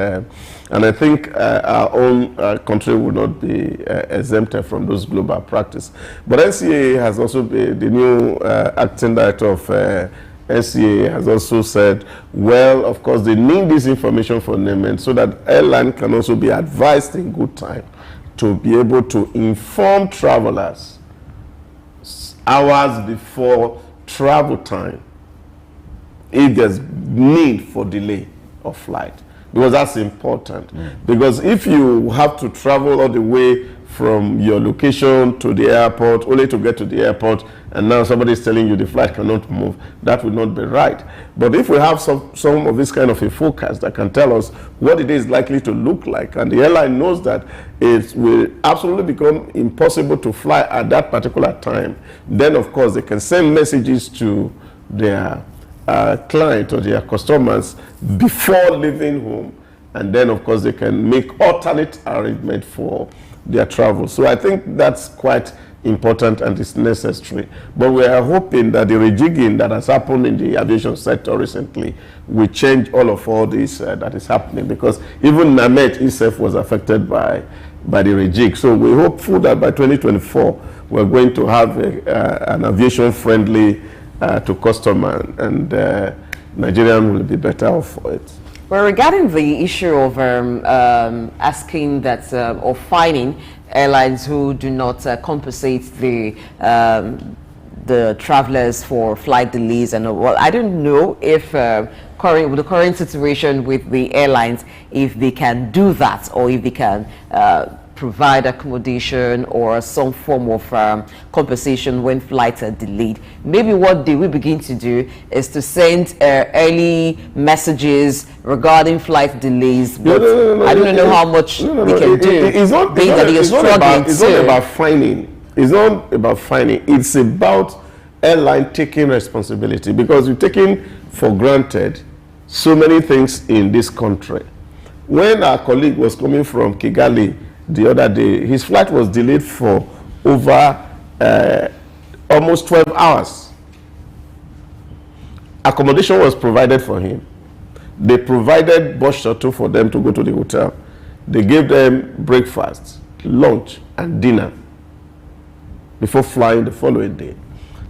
I think our own country will not be exempted from those global practices. But NCAA has also been, the new acting director of NCAA has also said, well, of course, they need this information for them, so that airline can also be advised in good time to be able to inform travelers hours before travel time if there's need for delay of flight, because that's important. Because if you have to travel all the way from your location to the airport only to get to the airport, and now somebody is telling you the flight cannot move, that would not be right. But if we have some of this kind of a forecast that can tell us what it is likely to look like, and the airline knows that it will absolutely become impossible to fly at that particular time, then of course they can send messages to their client or their customers before leaving home, and then of course they can make alternate arrangement for their travel. So I think that's quite important and it's necessary. But we are hoping that the rejigging that has happened in the aviation sector recently will change all this that is happening, because even Namet itself was affected by the rejig. So we hope that by 2024 we're going to have an aviation friendly to customer, and Nigerian will be better off for it. Well, regarding the issue of asking that or fining airlines who do not compensate the travelers for flight delays and well, I don't know if with the current situation with the airlines, if they can do that, or if they can provide accommodation or some form of compensation when flights are delayed. Maybe what they will begin to do is to send early messages regarding flight delays. But I don't know how much they can do. It's not about fining. It's not about fining. It's about airline taking responsibility, because we've taken for granted so many things in this country. When our colleague was coming from Kigali the other day, his flight was delayed for over almost 12 hours. Accommodation was provided for him. They provided bus shuttle for them to go to the hotel. They gave them breakfast, lunch, and dinner before flying the following day.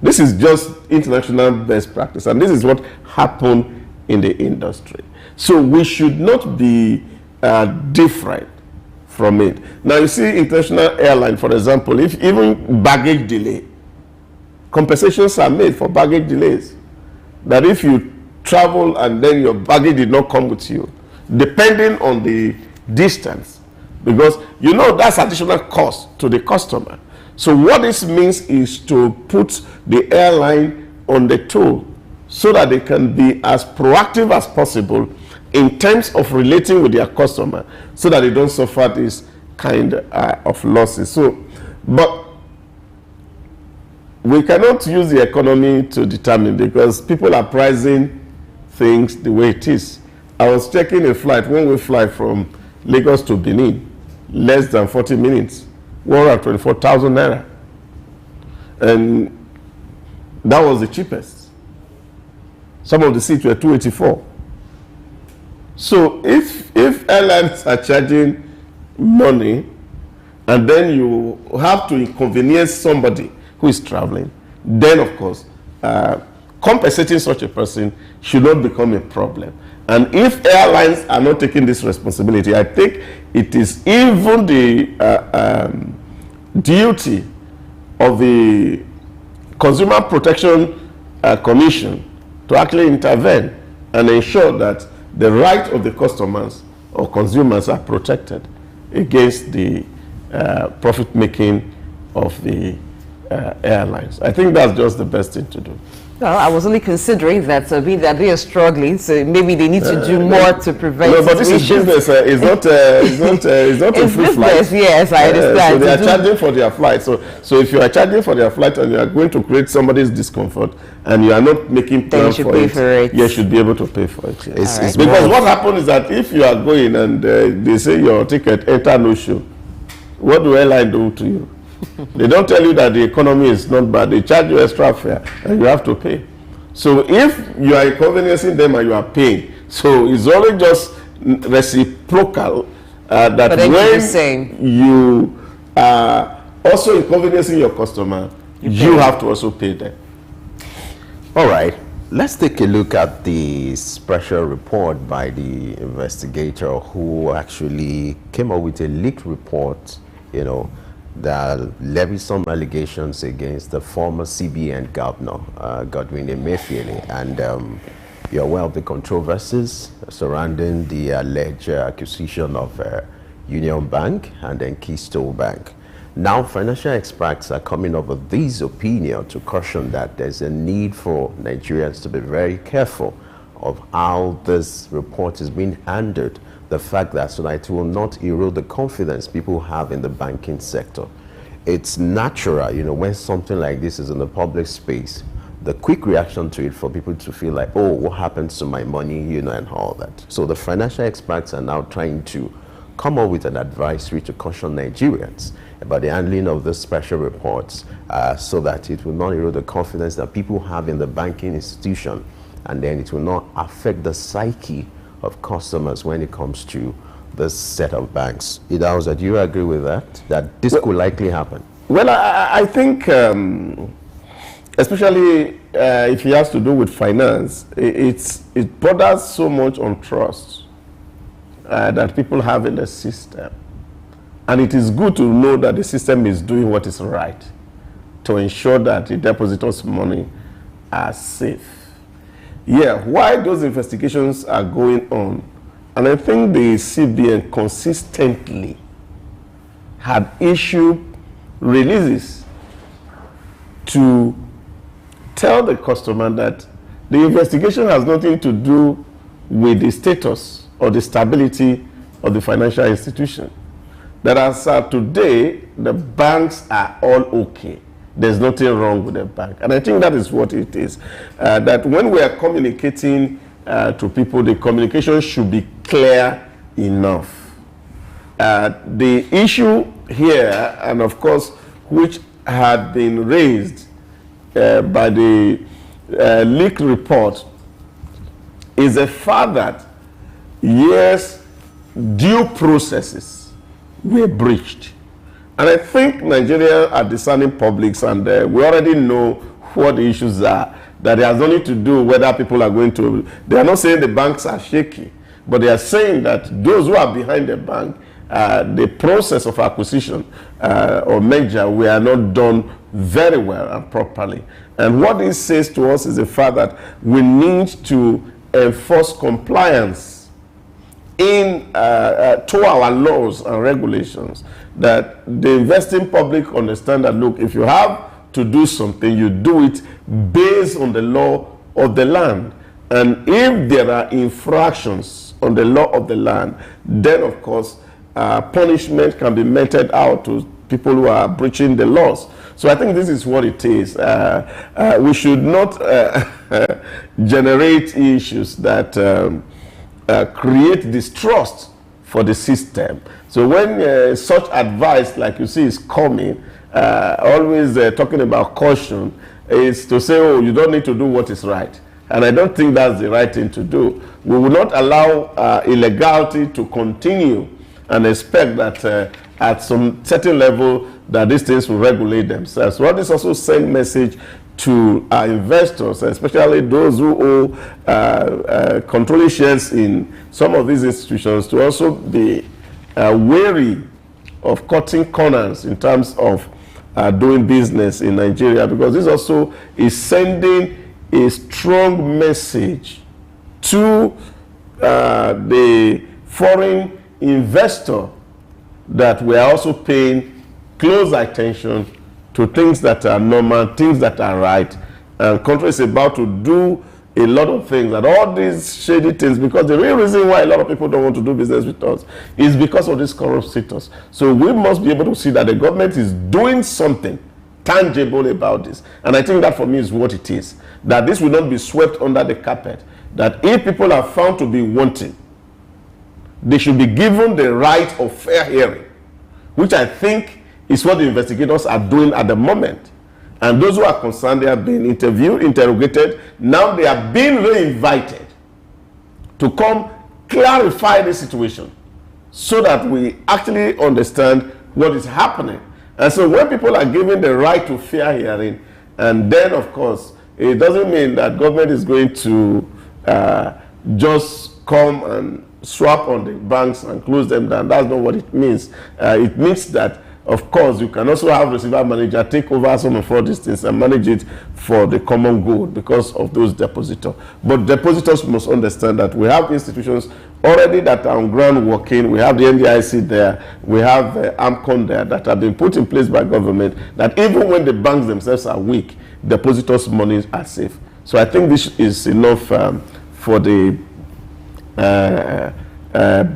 This is just international best practice, and this is what happened in the industry. So we should not be different from it. Now you see, international airline, for example, if even baggage delay, compensations are made for baggage delays. That if you travel and then your baggage did not come with you, depending on the distance, because you know that's additional cost to the customer. So what this means is to put the airline on the tool so that they can be as proactive as possible in terms of relating with their customer, so that they don't suffer this kind of losses. So, but we cannot use the economy to determine, because people are pricing things the way it is. I was checking a flight, one-way flight from Lagos to Benin, less than 40 minutes, 124,000 naira. And that was the cheapest. Some of the seats were 284. So if airlines are charging money, and then you have to inconvenience somebody who is traveling, then of course compensating such a person should not become a problem. And if airlines are not taking this responsibility, I think it is even the duty of the Consumer Protection Commission to actually intervene and ensure that the right of the customers or consumers are protected against the profit making of the airlines. I think that's just the best thing to do. Well, I was only considering that that they are struggling, so maybe they need to do more to prevent. No, but this is business. It's not a free flight. Yes, I understand. So they are charging for their flight. So if you are charging for their flight and you are going to create somebody's discomfort and you are not making plans for it, you should be able to pay for it. Yes. It's because what happens is that if you are going and they say your ticket enter no show, what do airline do to you? They don't tell you that the economy is not bad. They charge you extra fare and you have to pay. So if you are inconveniencing them and you are paying, so it's only just reciprocal that when you are also inconveniencing your customer, you have to also pay them. All right. Let's take a look at the special report by the investigator who actually came up with a leaked report, that levied some allegations against the former CBN governor, Godwin Emefiele, and you're aware of the controversies surrounding the alleged acquisition of Union Bank and then Keystone Bank. Now, financial experts are coming up with this opinion to caution that there's a need for Nigerians to be very careful of how this report is being handled. The fact that so that it will not erode the confidence people have in the banking sector. It's natural, when something like this is in the public space, the quick reaction to it for people to feel like, oh, what happens to my money, and all that. So the financial experts are now trying to come up with an advisory to caution Nigerians about the handling of this special reports so that it will not erode the confidence that people have in the banking institution, and then it will not affect the psyche of customers when it comes to this set of banks. Idauza, do you agree with that this could likely happen? Well, I think, especially if it has to do with finance, it borders so much on trust that people have in the system. And it is good to know that the system is doing what is right to ensure that the depositors' money are safe. Yeah, why those investigations are going on, and I think the CBN consistently had issued releases to tell the customer that the investigation has nothing to do with the status or the stability of the financial institution. That as of today, the banks are all okay. There's nothing wrong with the bank. And I think that is what it is. That when we are communicating to people, the communication should be clear enough. The issue here, and of course, which had been raised by the leaked report, is the fact that, yes, due processes were breached. And I think Nigeria are discerning publics, and we already know what the issues are. That it has nothing to do whether people are going to... They are not saying the banks are shaky, but they are saying that those who are behind the bank, the process of acquisition or merger were not done very well and properly. And what this says to us is the fact that we need to enforce compliance to our laws and regulations, that the investing public understand that, look, if you have to do something, you do it based on the law of the land. And if there are infractions on the law of the land, then of course punishment can be meted out to people who are breaching the laws. So I think this is what it is. We should not generate issues that create distrust for the system. So when such advice, like you see, is coming, always talking about caution, is to say, oh, you don't need to do what is right. And I don't think that's the right thing to do. We will not allow illegality to continue and expect that at some certain level that these things will regulate themselves. So this also send message to our investors, especially those who owe controlling shares in some of these institutions, to also be wary of cutting corners in terms of doing business in Nigeria, because this also is sending a strong message to the foreign investor that we are also paying close attention to things that are normal, things that are right, and country is about to do a lot of things, and all these shady things, because the real reason why a lot of people don't want to do business with us is because of this corrupt status. So we must be able to see that the government is doing something tangible about this. And I think that for me is what it is. That this will not be swept under the carpet. That if people are found to be wanting, they should be given the right of fair hearing, which I think is what the investigators are doing at the moment. And those who are concerned, they have been interviewed, interrogated. Now they are being re-invited to come clarify the situation so that we actually understand what is happening. And so when people are given the right to fair hearing, and then of course, it doesn't mean that government is going to just come and swap on the banks and close them down. That's not what it means. It means that, of course, you can also have receiver manager take over some of all these things and manage it for the common good because of those depositors. But depositors must understand that we have institutions already that are on ground working. We have the NDIC there. We have AMCON there that have been put in place by government, that even when the banks themselves are weak, depositors' monies are safe. So I think this is enough for the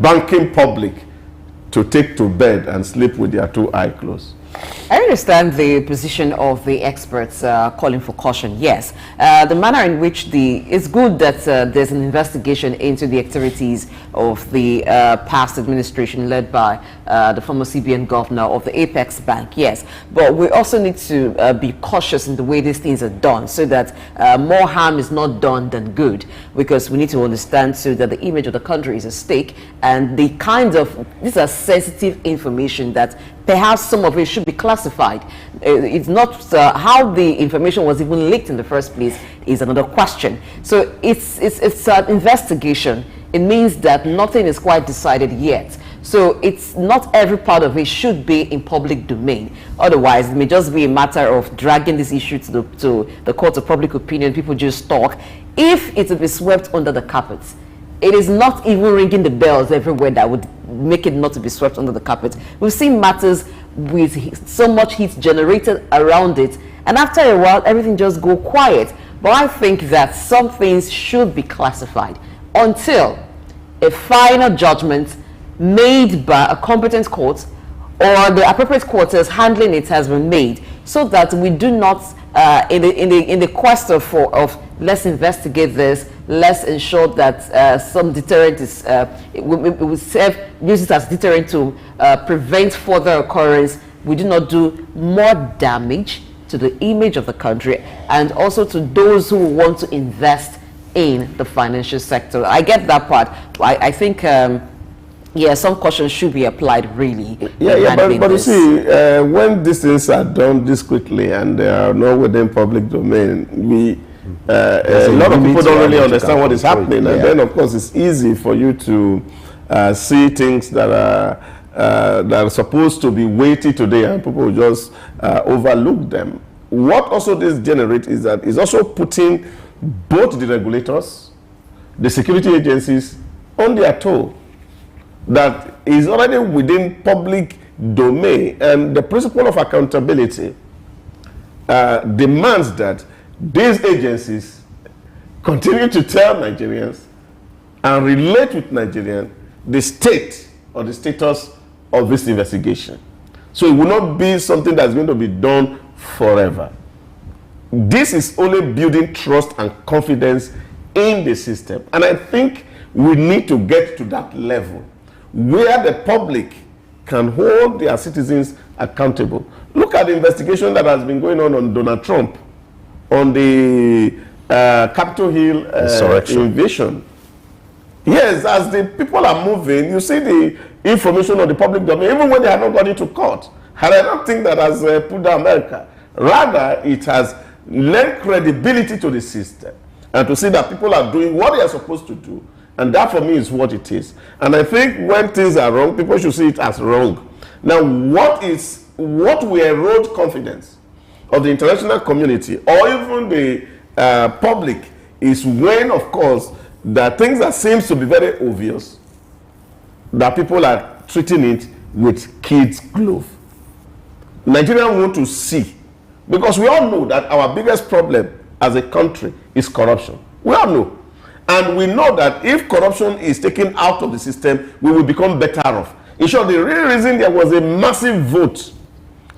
banking public to take to bed and sleep with their two eyes closed. I understand the position of the experts calling for caution. Yes, the manner in which it's good that there's an investigation into the activities of the past administration led by the former CBN governor of the Apex Bank. Yes, but we also need to be cautious in the way these things are done so that more harm is not done than good, because we need to understand too that the image of the country is at stake, and the kind of, these are sensitive information that perhaps some of it should be classified. It's not how the information was even leaked in the first place is another question. So it's an investigation. It means that nothing is quite decided yet. So it's not every part of it should be in public domain. Otherwise, it may just be a matter of dragging this issue to the court of public opinion. People just talk. If it will be swept under the carpet, it is not even ringing the bells everywhere that would make it not to be swept under the carpet. We've seen matters with so much heat generated around it, and after a while, everything just go quiet. But I think that some things should be classified until a final judgment made by a competent court or the appropriate quarters handling it has been made, so that we do not, in the quest of let's investigate this, let's ensure that some deterrent is, we serve, use it as deterrent to prevent further occurrence. We do not do more damage to the image of the country and also to those who want to invest in the financial sector. I get that part. I think, yeah, some caution should be applied, really. Yeah, but you see, when these things are done this quickly and they are not within public domain, a lot of people don't really understand what is happening. And then, of course, it's easy for you to see things that are supposed to be weighty today, and people will just overlook them. What also this generates is that it's also putting both the regulators, the security agencies on their toe. That is already within public domain, and the principle of accountability demands that these agencies continue to tell Nigerians and relate with Nigerians the state or the status of this investigation. So it will not be something that's going to be done forever. This is only building trust and confidence in the system. And I think we need to get to that level where the public can hold their citizens accountable. Look at the investigation that has been going on Donald Trump, on the Capitol Hill invasion. Yes, as the people are moving, you see the information on the public domain, even when they have not gone into court. And I don't think that has put down America. Rather, it has lent credibility to the system and to see that people are doing what they are supposed to do. And that for me is what it is. And I think when things are wrong, people should see it as wrong. Now, what will erode confidence of the international community or even the public is when, of course, that things that seems to be very obvious, that people are treating it with kids' glove. Nigerians want to see, because we all know that our biggest problem as a country is corruption. We all know. And we know that if corruption is taken out of the system, we will become better off. In short, the real reason there was a massive vote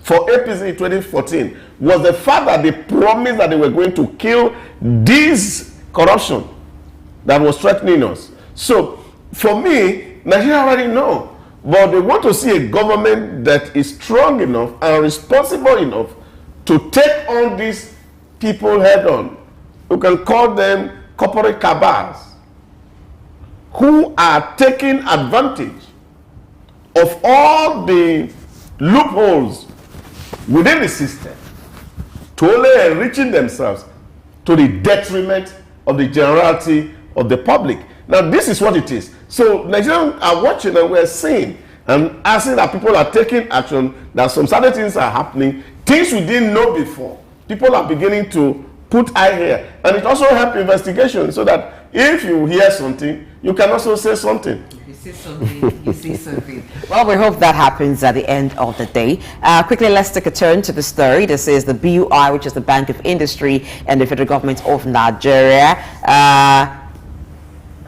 for APC in 2014 was the fact that they promised that they were going to kill this corruption that was threatening us. So, for me, Nigeria already know, but they want to see a government that is strong enough and responsible enough to take on these people head on. You can call them corporate cabals who are taking advantage of all the loopholes within the system to only enriching themselves to the detriment of the generality of the public. Now, this is what it is. So, Nigerians are watching and we're seeing and asking that people are taking action, that some certain things are happening, things we didn't know before. People are beginning to put eye here. And it also helps investigation so that if you hear something, you can also say something. You say something, you say something. Well, we hope that happens at the end of the day. Quickly, let's take a turn to the story. This is the BUI, which is the Bank of Industry and the Federal Government of Nigeria,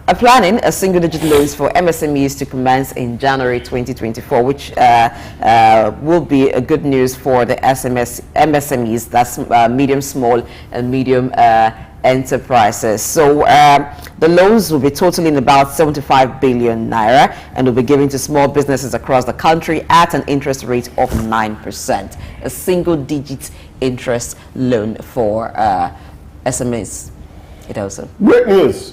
are planning a single-digit loans for MSMEs to commence in January 2024, which will be a good news for the MSMEs, that's medium, small, and medium enterprises. So the loans will be totaling about 75 billion naira and will be given to small businesses across the country at an interest rate of 9%, a single-digit interest loan for SMEs. It also. Great news.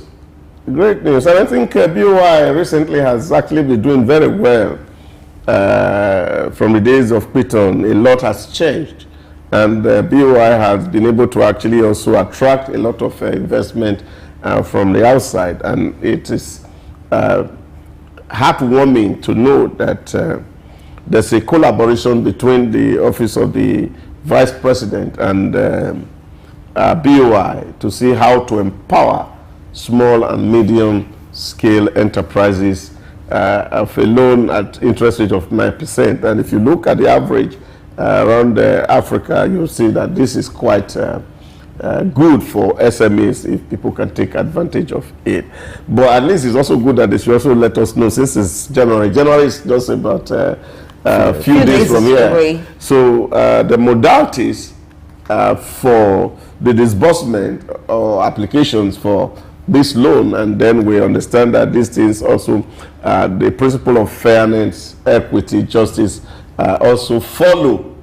Great news. And I think BUI recently has actually been doing very well. From the days of Quiton, a lot has changed. And BUI has been able to actually also attract a lot of investment from the outside. And it is heartwarming to know that there's a collaboration between the Office of the Vice President and BUI to see how to empower small and medium scale enterprises of a loan at interest rate of 9%. And if you look at the average around Africa, you'll see that this is quite good for SMEs if people can take advantage of it. But at least it's also good that they should also let us know, since it's January. January is just about a few days from here. So the modalities for the disbursement or applications for this loan, and then we understand that these things also, the principle of fairness, equity, justice, also follow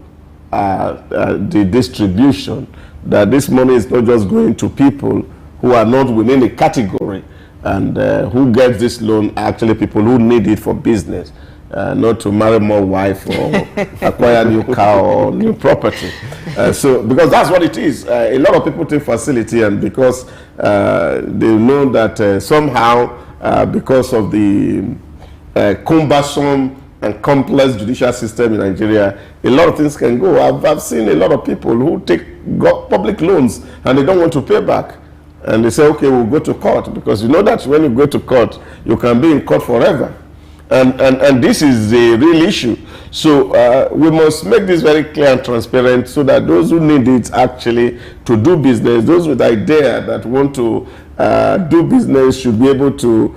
the distribution, that this money is not just going to people who are not within a category, and who gets this loan are actually people who need it for business, not to marry more wife or acquire new car or new property. So, because that's what it is. A lot of people take facility, and because they know that somehow, because of the cumbersome and complex judicial system in Nigeria, a lot of things can go. I've seen a lot of people who got public loans and they don't want to pay back. And they say, okay, we'll go to court, because you know that when you go to court, you can be in court forever. And this is a real issue. So we must make this very clear and transparent so that those who need it actually to do business, those with idea that want to do business should be able to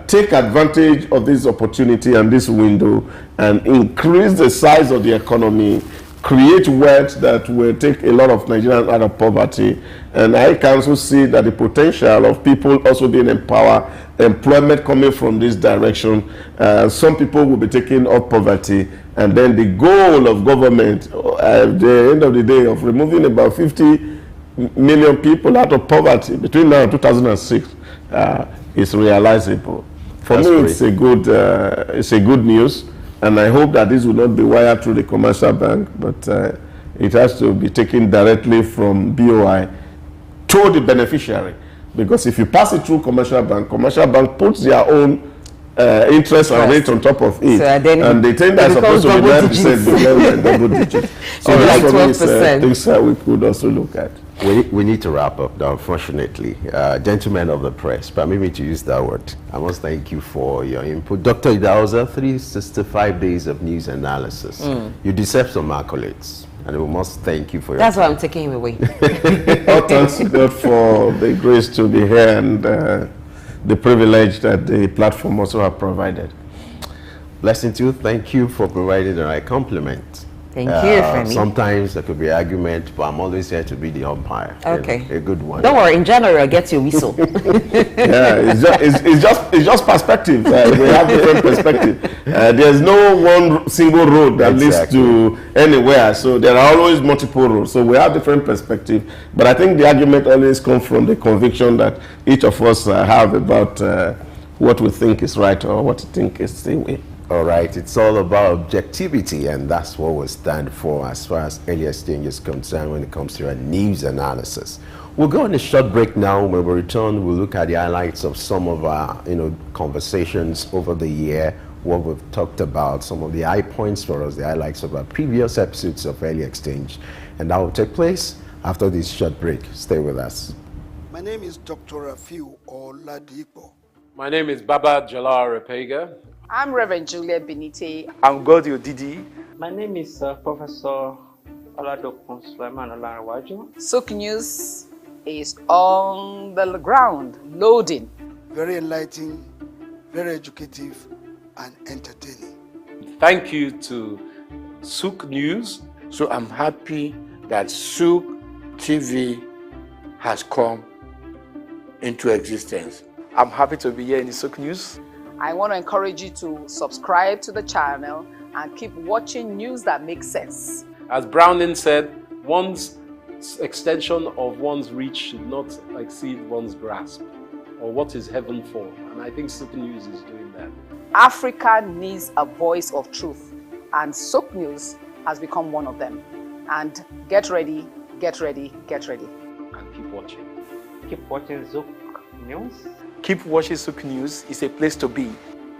take advantage of this opportunity and this window and increase the size of the economy, create wealth that will take a lot of Nigerians out of poverty. And I can also see that the potential of people also being empowered, employment coming from this direction. Some people will be taking up poverty, and then the goal of government at the end of the day of removing about 50 million people out of poverty between now and 2006 is realizable. For me, it's a good news, and I hope that this will not be wired through the commercial bank, but it has to be taken directly from BOI to the beneficiary. Because if you pass it through commercial bank puts their own interest and rate on top of it, so and they think that's supposed to be 9% double digit. So that's like 12%. Things that we could also look at. We need to wrap up now, unfortunately. Gentlemen of the press, permit me to use that word. I must thank you for your input. Dr. Idahosa, 365 days of news analysis. You deserve some accolades. and we must thank you for your That's time. why I'm taking him away. All thanks to God for the grace to be here and the privilege that the platform also have provided. Blessing to you. Thank you for providing the right compliment. Thank you, Femi. Sometimes there could be argument, but I'm always here to be the umpire. Okay. You know, a good one. Don't worry, in January I'll get your whistle. Yeah, it's just perspective. We have different perspective. There's no one single road that leads to anywhere, so there are always multiple roads. So we have different perspective. But I think the argument always comes from the conviction that each of us have about what we think is right or what we think is the way. All right, it's all about objectivity, and that's what we stand for as far as Early Exchange is concerned when it comes to our news analysis. We'll go on a short break now. When we return, we'll look at the highlights of some of our conversations over the year, what we've talked about, some of the high points for us, the highlights of our previous episodes of Early Exchange. And that will take place after this short break. Stay with us. My name is Dr. Rafiu Oladipo. My name is Baba Jalal Repega. I'm Reverend Julia Benite. I'm Godio Didi. My name is Professor Oladokun Sulaiman Olarawaju. Souq News is on the ground, loading. Very enlightening, very educative, and entertaining. Thank you to Souq News. So I'm happy that Souq TV has come into existence. I'm happy to be here in the Souq News. I want to encourage you to subscribe to the channel and keep watching news that makes sense. As Browning said, one's extension of one's reach should not exceed one's grasp, or what is heaven for. And I think Souq News is doing that. Africa needs a voice of truth, and Souq News has become one of them. And get ready, get ready, get ready. And keep watching. Keep watching Souq News. Keep watching Souq News. It's a place to be.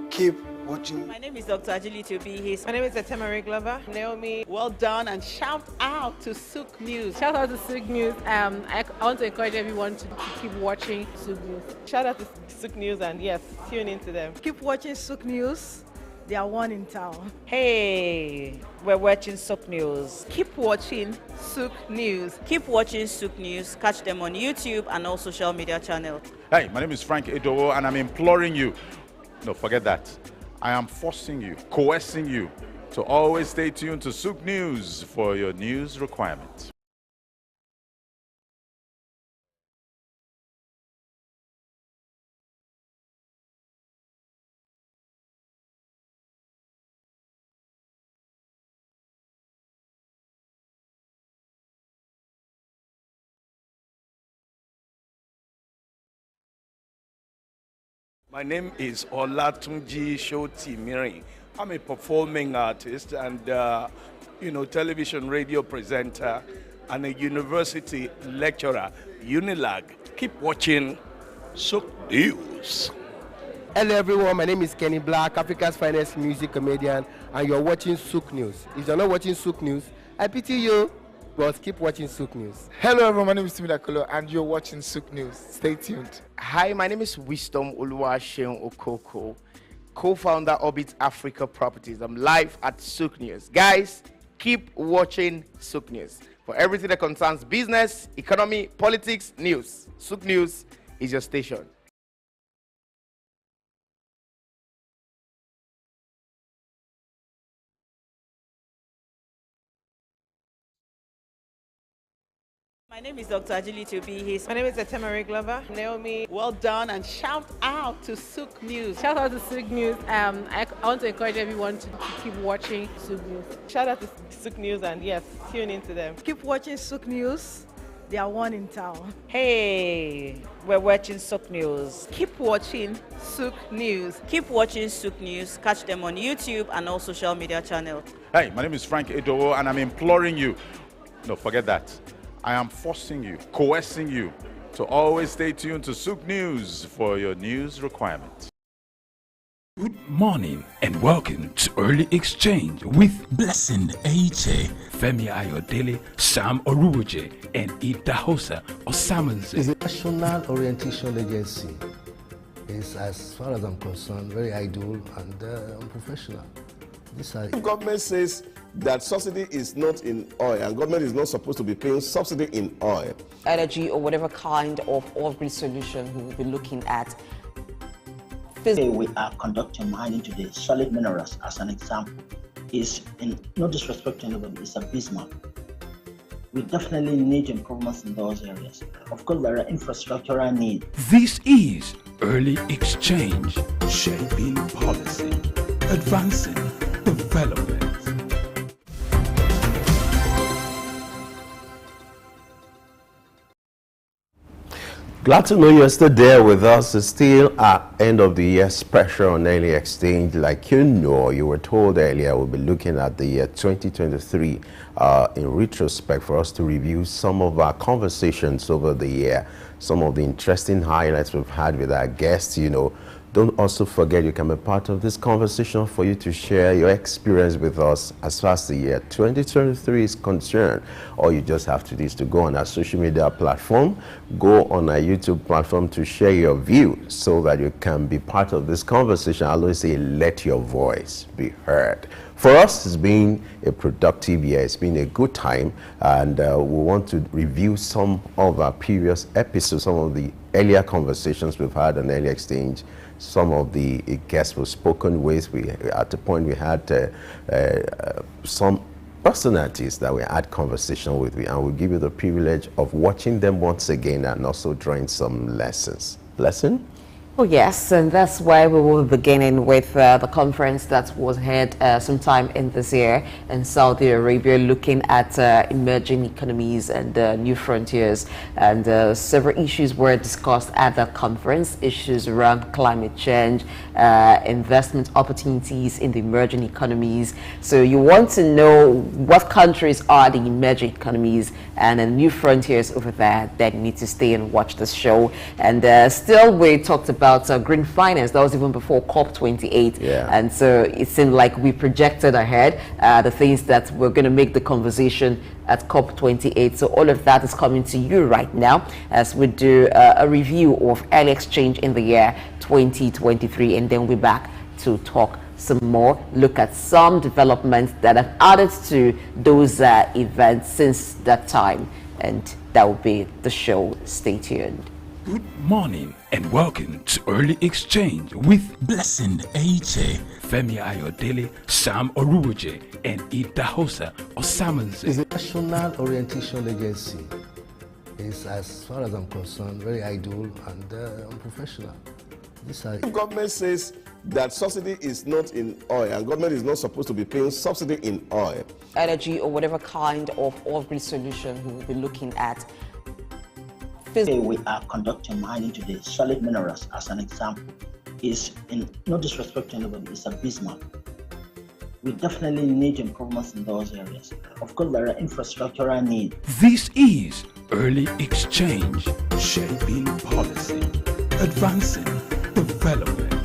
Keep watching. My name is Dr. Ajili Tobi. My name is Etemari Glover. Naomi, well done, and shout out to Souq News. Shout out to Souq News. I want to encourage everyone to keep watching Souq News. Shout out to Souq News, and yes, tune into them. Keep watching Souq News. They are one in town. Hey, we're watching Souq News. Keep watching Souq News. Keep watching Souq News. Catch them on YouTube and all social media channels. Hey, my name is Frank Edowo, and I'm imploring you. No, forget that. I am forcing you, coercing you to always stay tuned to Souq News for your news requirements. My name is Olatunji Shoti Miri. I'm a performing artist and, television radio presenter and a university lecturer, Unilag. Keep watching Souq News. Hello everyone, my name is Kenny Black, Africa's finest music comedian, and you're watching Souq News. If you're not watching Souq News, I pity you, but keep watching Souq News. Hello everyone, my name is Timmy Dakolo, and you're watching Souq News. Stay tuned. Hi, my name is Wisdom Oluwaseun Okoko, co-founder Orbit Africa Properties. I'm live at Souq News. Guys, keep watching Souq News for everything that concerns business, economy, politics, news. Souq News is your station. My name is Dr. Ajili Tobi. My name is Etemari Glover. Naomi, well done, and shout out to Souq News. Shout out to Souq News. I want to encourage everyone to keep watching Souq News. Shout out to Souq News, and yes, tune into them. Keep watching Souq News. They are one in town. Hey, we're watching Souq News. Keep watching Souq News. Keep watching Souq News. Catch them on YouTube and all social media channels. Hey, my name is Frank Edowo, and I'm imploring you. No, forget that. I am forcing you, coercing you to always stay tuned to Souq News for your news requirements. Good morning and welcome to Early Exchange with Blessing Aiche, Femi Ayodele, Sam Oruoje, and Idahosa Osamanze. It's a national orientation agency. It's, as far as I'm concerned, very idle and unprofessional. Government says that subsidy is not in oil, and government is not supposed to be paying subsidy in oil. Energy or whatever kind of oil-grid solution we will be looking at. Today we are conducting mining today. Solid minerals, as an example, is, in no disrespect to anybody, is abysmal. We definitely need improvements in those areas. Of course, there are infrastructural needs. This is Early Exchange, shaping policy, advancing development. Glad to know you're still there with us. It's still at end of the year special on Early Exchange. Like you know, you were told earlier, we'll be looking at the year 2023 in retrospect for us to review some of our conversations over the year, some of the interesting highlights we've had with our guests. You know, don't also forget you can be part of this conversation for you to share your experience with us as far as the year 2023 is concerned. All you just have to do is to go on our social media platform, go on our YouTube platform to share your view so that you can be part of this conversation. I always say, let your voice be heard. For us, it's been a productive year. It's been a good time, and we want to review some of our previous episodes, some of the earlier conversations we've had on Early Exchange, some of the guests we've spoken with. At the point we had some personalities that we had conversation with, and we'll give you the privilege of watching them once again and also drawing some lessons. Lesson? Oh yes, and that's why we will be beginning with the conference that was held sometime in this year in Saudi Arabia, looking at emerging economies and new frontiers. And several issues were discussed at that conference, issues around climate change, investment opportunities in the emerging economies. So you want to know what countries are the emerging economies and the new frontiers over there, then you need to stay and watch this show. And still we talked about green finance. That was even before COP28. Yeah. And so it seemed like we projected ahead the things that were going to make the conversation at COP28. So all of that is coming to you right now as we do a review of Early Exchange in the year 2023, and then we're back to talk some more, look at some developments that have added to those events since that time, and that will be the show. Stay tuned. Good morning and welcome to Early Exchange with Blessing Ache, Femi Ayodele, Sam Oruoje, and Idahosa Osamanze. It's a national orientation agency. It's, as far as I'm concerned, very idle and unprofessional. If government says that subsidy is not in oil, and government is not supposed to be paying subsidy in oil. Energy or whatever kind of oil-grid solution we will be looking at. Today we are conducting mining today. Solid minerals, as an example, is, in no disrespect to anybody, is abysmal. We definitely need improvements in those areas. Of course, there are infrastructural needs. This is Early Exchange, shaping policy, advancing development.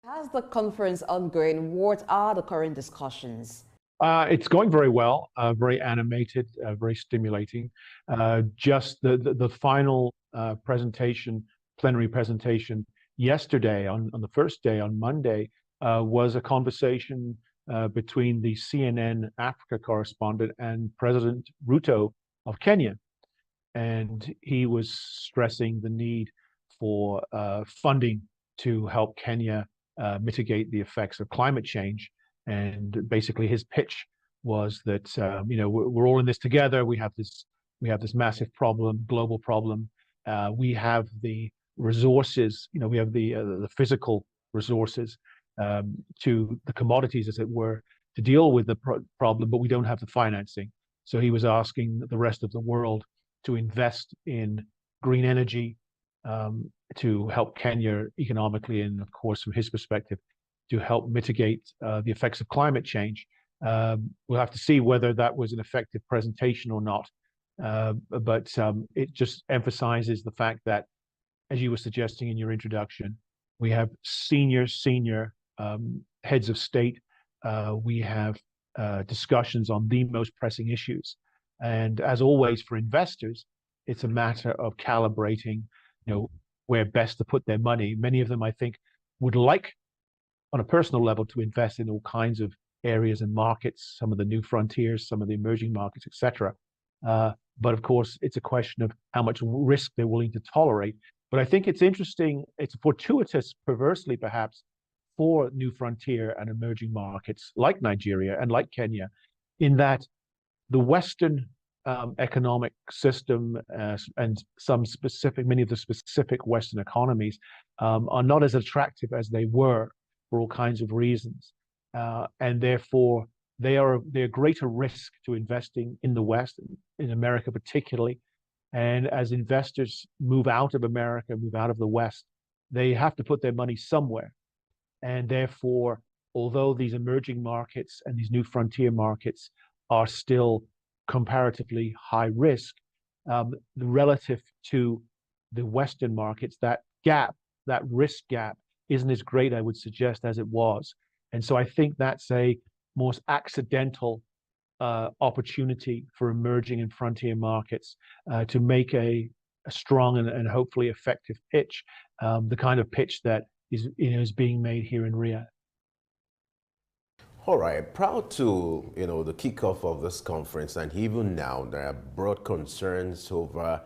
As the conference ongoing, what are the current discussions? It's going very well, very animated, very stimulating. Just the final presentation, plenary presentation yesterday on the first day, on Monday, was a conversation between the CNN Africa correspondent and President Ruto of Kenya. And he was stressing the need for funding to help Kenya mitigate the effects of climate change. And basically his pitch was that you know, we're all in this together. We have this massive problem, global problem. We have the resources, you know, we have the physical resources to the commodities, as it were, to deal with the problem, but we don't have the financing. So he was asking the rest of the world to invest in green energy to help Kenya economically, and of course, from his perspective, to help mitigate the effects of climate change. We'll have to see whether that was an effective presentation or not. But it just emphasizes the fact that, as you were suggesting in your introduction, we have senior heads of state. We have discussions on the most pressing issues. And as always for investors, it's a matter of calibrating, you know, where best to put their money. Many of them, I think, would like, on a personal level, to invest in all kinds of areas and markets, some of the new frontiers, some of the emerging markets, etc. But of course, it's a question of how much risk they're willing to tolerate. But I think it's interesting, it's fortuitous, perversely perhaps, for new frontier and emerging markets like Nigeria and like Kenya, in that the Western economic system and many of the specific Western economies are not as attractive as they were for all kinds of reasons. And therefore, they're greater risk to investing in the West, in America particularly. And as investors move out of America, move out of the West, they have to put their money somewhere. And therefore, although these emerging markets and these new frontier markets are still comparatively high risk, relative to the Western markets, that gap, that risk gap, isn't as great, I would suggest, as it was. And so I think that's a most accidental opportunity for emerging and frontier markets to make a strong and hopefully effective pitch, the kind of pitch that is being made here in Riyadh. All right, proud to, the kickoff of this conference, and even now there are broad concerns over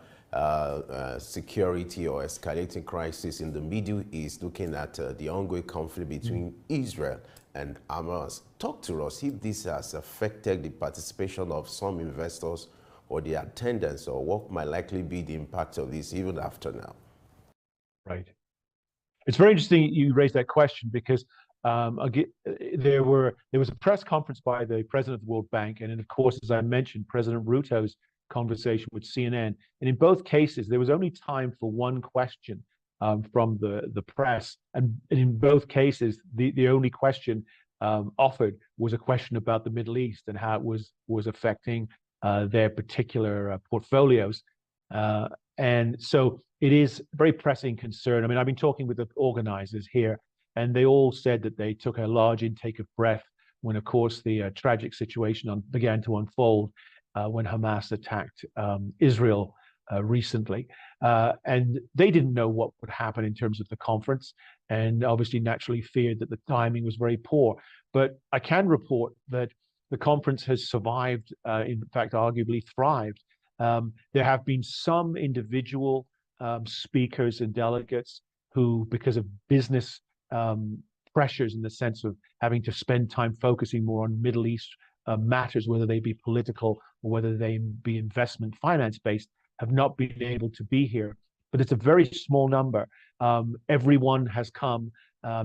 security or escalating crisis in the Middle East, looking at the ongoing conflict between Israel and Hamas. Talk to us if this has affected the participation of some investors or the attendance, or what might likely be the impact of this even after now. Right. It's very interesting you raised that question, because there was a press conference by the president of the World Bank, and then, of course, as I mentioned, President Ruto's conversation with CNN. And in both cases, there was only time for one question from the press, and in both cases, the only question offered was a question about the Middle East and how it was affecting their particular portfolios. And so it is a very pressing concern. I mean, I've been talking with the organizers here, and they all said that they took a large intake of breath when, of course, the tragic situation began to unfold when Hamas attacked Israel recently. And they didn't know what would happen in terms of the conference, and obviously naturally feared that the timing was very poor. But I can report that the conference has survived, in fact, arguably thrived. There have been some individual speakers and delegates who, because of business pressures, in the sense of having to spend time focusing more on Middle East matters, whether they be political or whether they be investment finance based, have not been able to be here. But it's a very small number. Everyone has come.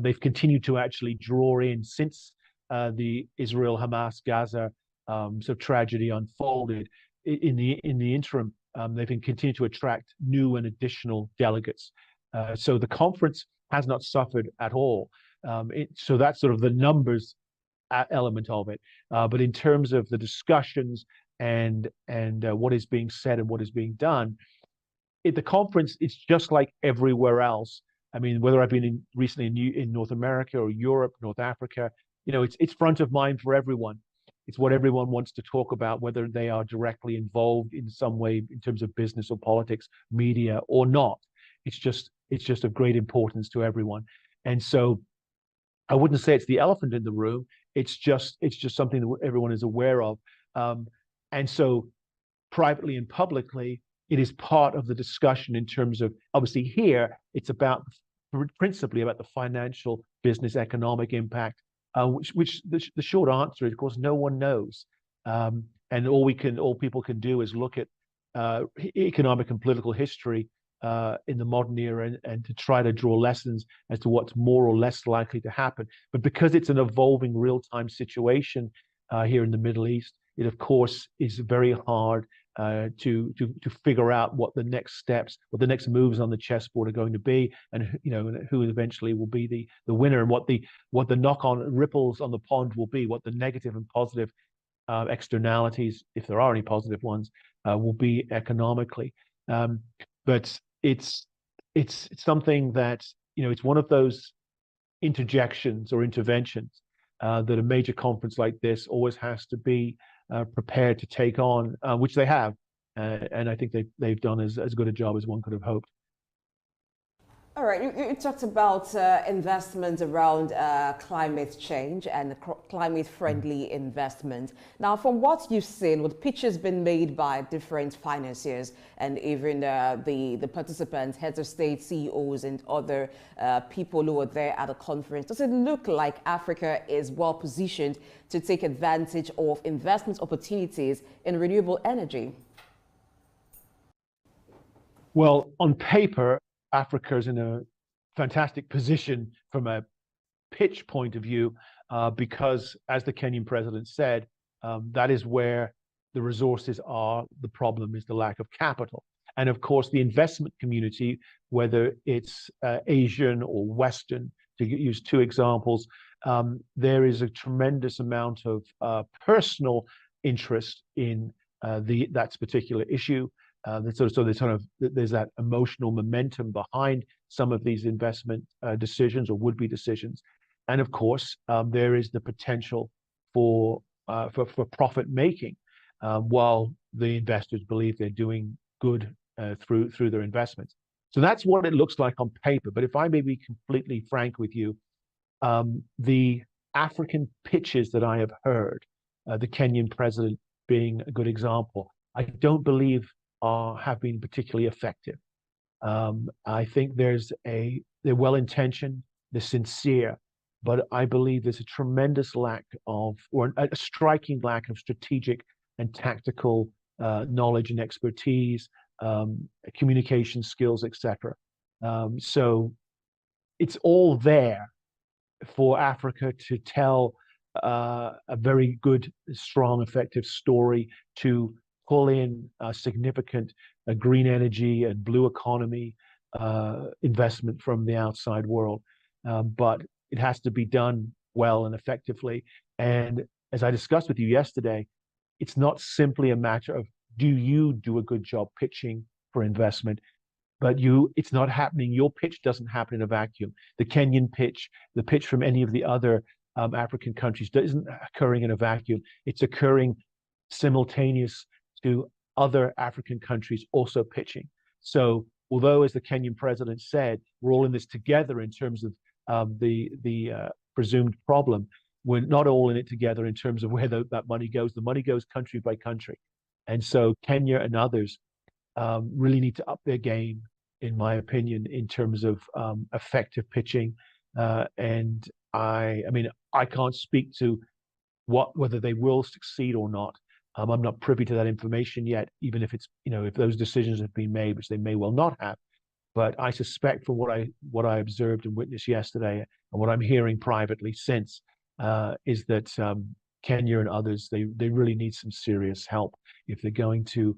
They've continued to actually draw in since the Israel-Hamas-Gaza sort of tragedy unfolded. In the interim, they've continued to attract new and additional delegates. So the conference has not suffered at all. So that's sort of the numbers element of it. But in terms of the discussions and what is being said and what is being done, at the conference, it's just like everywhere else. I mean, whether I've been recently in North America or Europe, North Africa, it's front of mind for everyone. It's what everyone wants to talk about, whether they are directly involved in some way in terms of business or politics, media or not. It's just of great importance to everyone. And so I wouldn't say it's the elephant in the room. It's just something that everyone is aware of. And so privately and publicly, it is part of the discussion in terms of, obviously here, it's principally about the financial, business, economic impact, which the short answer is, of course, no one knows. And all people can do is look at economic and political history in the modern era and to try to draw lessons as to what's more or less likely to happen. But because it's an evolving real-time situation here in the Middle East, it of course is very hard to figure out what the next steps, what the next moves on the chessboard are going to be, and who eventually will be the winner, and what the knock-on ripples on the pond will be, what the negative and positive externalities, if there are any positive ones, will be economically. But it's something that it's one of those interjections or interventions that a major conference like this always has to be prepared to take on, which they have, and I think they've done as good a job as one could have hoped. All right, you talked about investment around climate change and climate-friendly investment. Now, from what you've seen, with pitches been made by different financiers and even the participants, heads of state, CEOs, and other people who were there at the conference, does it look like Africa is well positioned to take advantage of investment opportunities in renewable energy? Well, on paper, Africa is in a fantastic position from a pitch point of view because, as the Kenyan president said, that is where the resources are. The problem is the lack of capital. And of course, the investment community, whether it's Asian or Western, to use two examples, there is a tremendous amount of personal interest in that particular issue. There's that emotional momentum behind some of these investment decisions or would-be decisions, and of course there is the potential for profit making, while the investors believe they're doing good through their investments. So that's what it looks like on paper. But if I may be completely frank with you, the African pitches that I have heard, the Kenyan president being a good example, I don't believe have been particularly effective. I think they're well-intentioned, they're sincere, but I believe there's a tremendous lack of, or a striking lack of strategic and tactical knowledge and expertise, communication skills, etc. So it's all there for Africa to tell a very good, strong, effective story, to pull in significant green energy and blue economy investment from the outside world. But it has to be done well and effectively. And as I discussed with you yesterday, it's not simply a matter of do you do a good job pitching for investment, but it's not happening. Your pitch doesn't happen in a vacuum. The Kenyan pitch, the pitch from any of the other African countries isn't occurring in a vacuum. It's occurring simultaneous to other African countries also pitching. So although, as the Kenyan president said, we're all in this together in terms of the presumed problem, we're not all in it together in terms of where that money goes. The money goes country by country. And so Kenya and others really need to up their game, in my opinion, in terms of effective pitching. And I mean, I can't speak to whether they will succeed or not. I'm not privy to that information yet, even if it's, if those decisions have been made, which they may well not have. But I suspect from what I observed and witnessed yesterday, and what I'm hearing privately since, is that Kenya and others, they really need some serious help if they're going to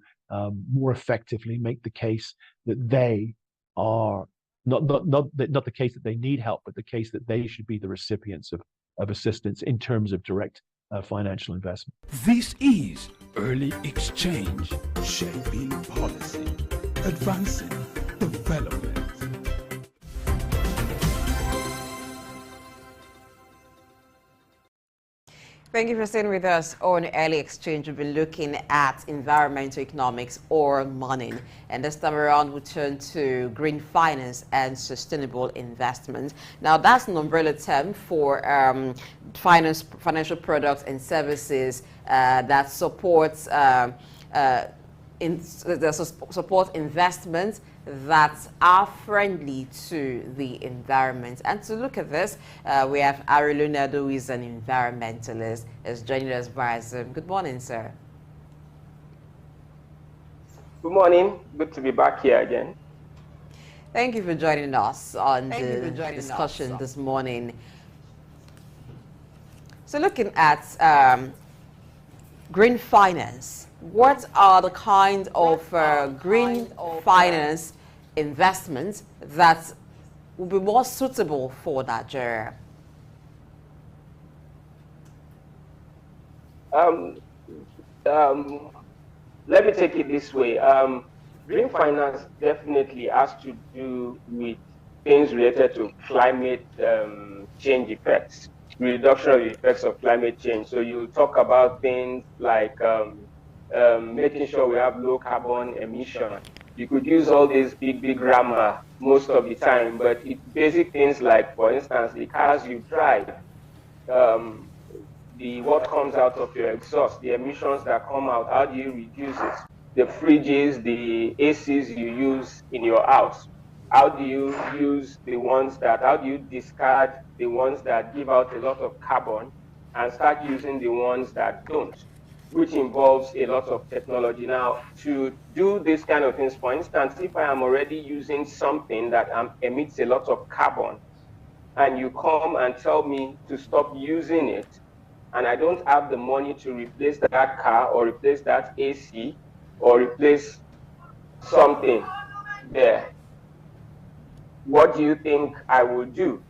more effectively make the case that they are not the case that they need help, but the case that they should be the recipients of assistance in terms of direct financial investment. This is Early Exchange, shaping policy, advancing development. Thank you for staying with us on Early Exchange. We've been looking at environmental economics or money. And this time around, we turn to green finance and sustainable investment. Now, that's an umbrella term for financial products and services that supports support investments that are friendly to the environment. And to look at this, we have Ari Leonardo, who is an environmentalist, is joining us via Zoom. Good morning, sir. Good morning. Good to be back here again. Thank you for joining us on the discussion this morning. So looking at green finance, what are the kind of green finance investments that will be more suitable for Nigeria? Let me take it this way. Green finance definitely has to do with things related to climate change effects, reduction of the effects of climate change. So you talk about things like making sure we have low carbon emission, You could use all these big grammar most of the time, but it's basic things like, for instance, the cars you drive, um, the what comes out of your exhaust, the emissions that come out, how do you reduce it? The fridges, the ACs you use in your house, how do you use the ones that, how do you discard the ones that give out a lot of carbon and start using the ones that don't, which involves a lot of technology. Now, to do this kind of things, for instance, if I am already using something that emits a lot of carbon, and you come and tell me to stop using it, and I don't have the money to replace that car or replace that AC or replace something there, what do you think I would do?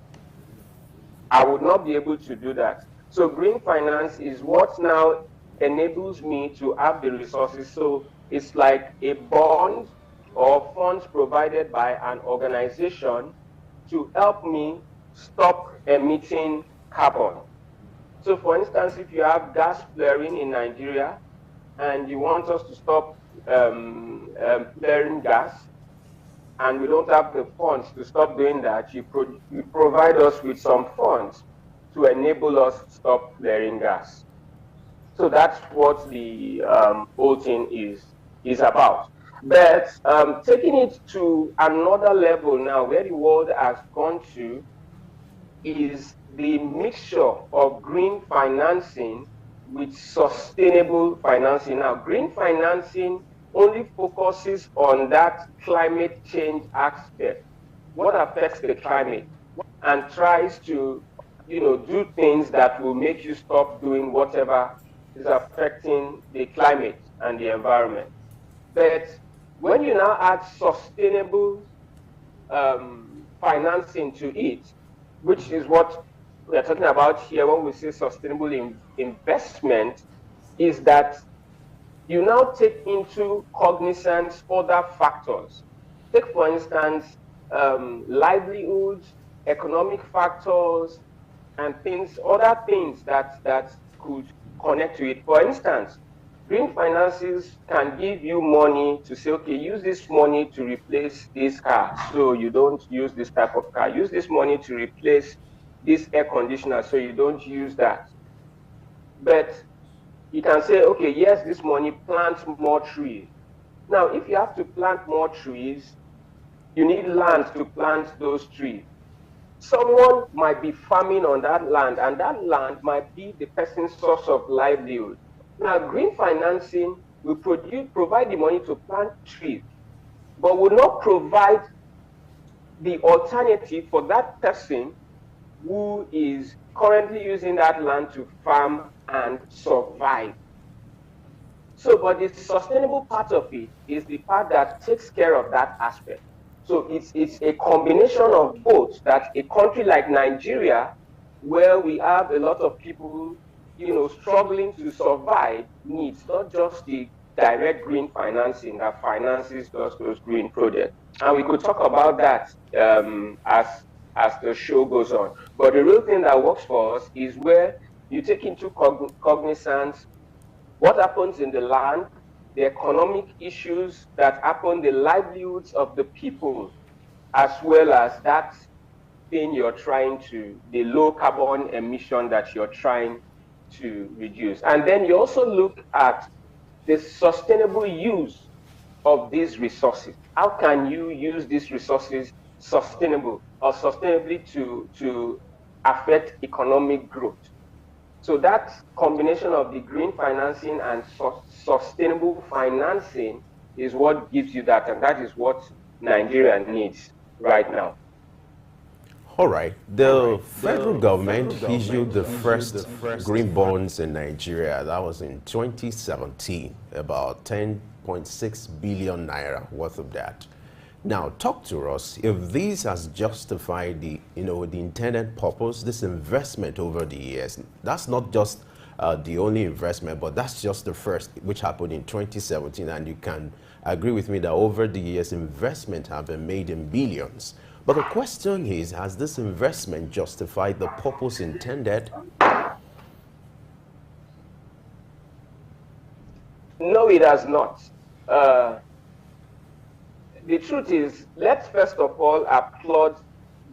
I would not be able to do that. So green finance is what now enables me to have the resources. So it's like a bond or funds provided by an organization to help me stop emitting carbon. So for instance, if you have gas flaring in Nigeria and you want us to stop flaring gas, and we don't have the funds to stop doing that, you provide us with some funds to enable us to stop flaring gas. So that's what the whole thing is about. But taking it to another level now, where the world has gone to, is the mixture of green financing with sustainable financing. Now, green financing only focuses on that climate change aspect, what affects the climate, and tries to, do things that will make you stop doing whatever is affecting the climate and the environment. But when you now add sustainable financing to it, which is what we're talking about here when we say sustainable investment, is that you now take into cognizance other factors. Take, for instance, livelihoods, economic factors, and other things that could connect to it. For instance, green finances can give you money to say, okay, use this money to replace this car, so you don't use this type of car. Use this money to replace this air conditioner, so you don't use that. But you can say, okay, yes, this money, plant more trees. Now, if you have to plant more trees, you need land to plant those trees. Someone might be farming on that land, and that land might be the person's source of livelihood. Now, green financing will provide the money to plant trees, but will not provide the alternative for that person who is currently using that land to farm and survive. So, but the sustainable part of it is the part that takes care of that aspect. So it's a combination of both, that a country like Nigeria, where we have a lot of people, struggling to survive, needs not just the direct green financing that finances those green projects. And we could talk about that as the show goes on. But the real thing that works for us is where you take into cognizance what happens in the land, the economic issues that happen, the livelihoods of the people, as well as that thing you're trying to, the low carbon emission that you're trying to reduce. And then you also look at the sustainable use of these resources. How can you use these resources sustainably to affect economic growth? So that combination of the green financing and sustainable financing is what gives you that, and that is what Nigeria needs right now. All right. The federal government issued the first green bonds in Nigeria. That was in 2017, about 10.6 billion naira worth of that. Now, talk to us if this has justified the intended purpose, this investment over the years. That's not just the only investment, but that's just the first, which happened in 2017. And you can agree with me that over the years, investment have been made in billions. But the question is, has this investment justified the purpose intended? No, it has not. the truth is, let's first of all applaud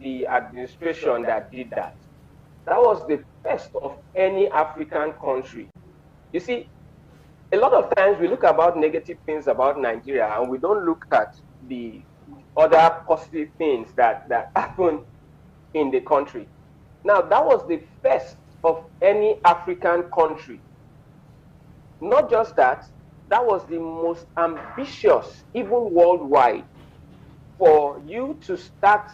the administration that did that. That was the first of any African country. You see, a lot of times we look about negative things about Nigeria and we don't look at the other positive things that happen in the country. Now, that was the first of any African country. Not just that, that was the most ambitious, even worldwide, for you to start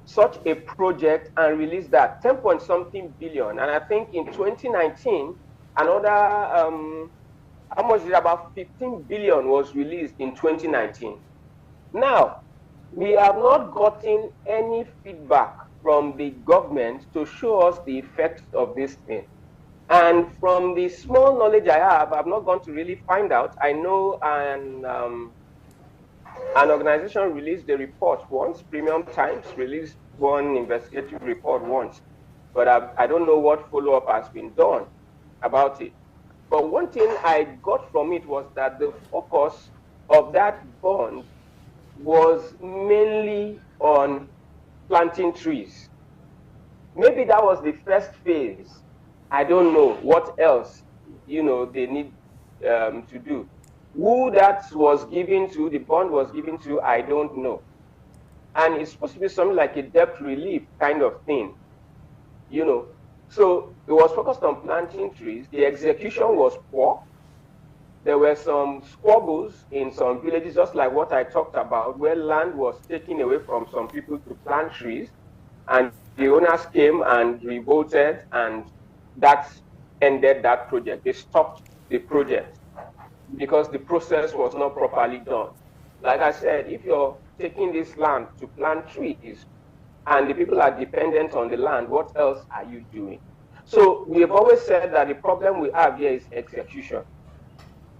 such a project and release that 10 point something billion. And I think in 2019, another, how much is it? About 15 billion was released in 2019. Now, we have not gotten any feedback from the government to show us the effects of this thing. And from the small knowledge I have, I've not gone to really find out. I know an organization released a report once, Premium Times released one investigative report once, but I don't know what follow-up has been done about it. But one thing I got from it was that the focus of that bond was mainly on planting trees. Maybe that was the first phase. I don't know what else, they need to do. Who that was given to, the bond was given to, I don't know. And it's supposed to be something like a debt relief kind of thing, So it was focused on planting trees. The execution was poor. There were some squabbles in some villages, just like what I talked about, where land was taken away from some people to plant trees. And the owners came and revolted, and that ended that project. They stopped the project because the process was not properly done. Like I said, if you're taking this land to plant trees and the people are dependent on the land, what else are you doing? So we have always said that the problem we have here is execution.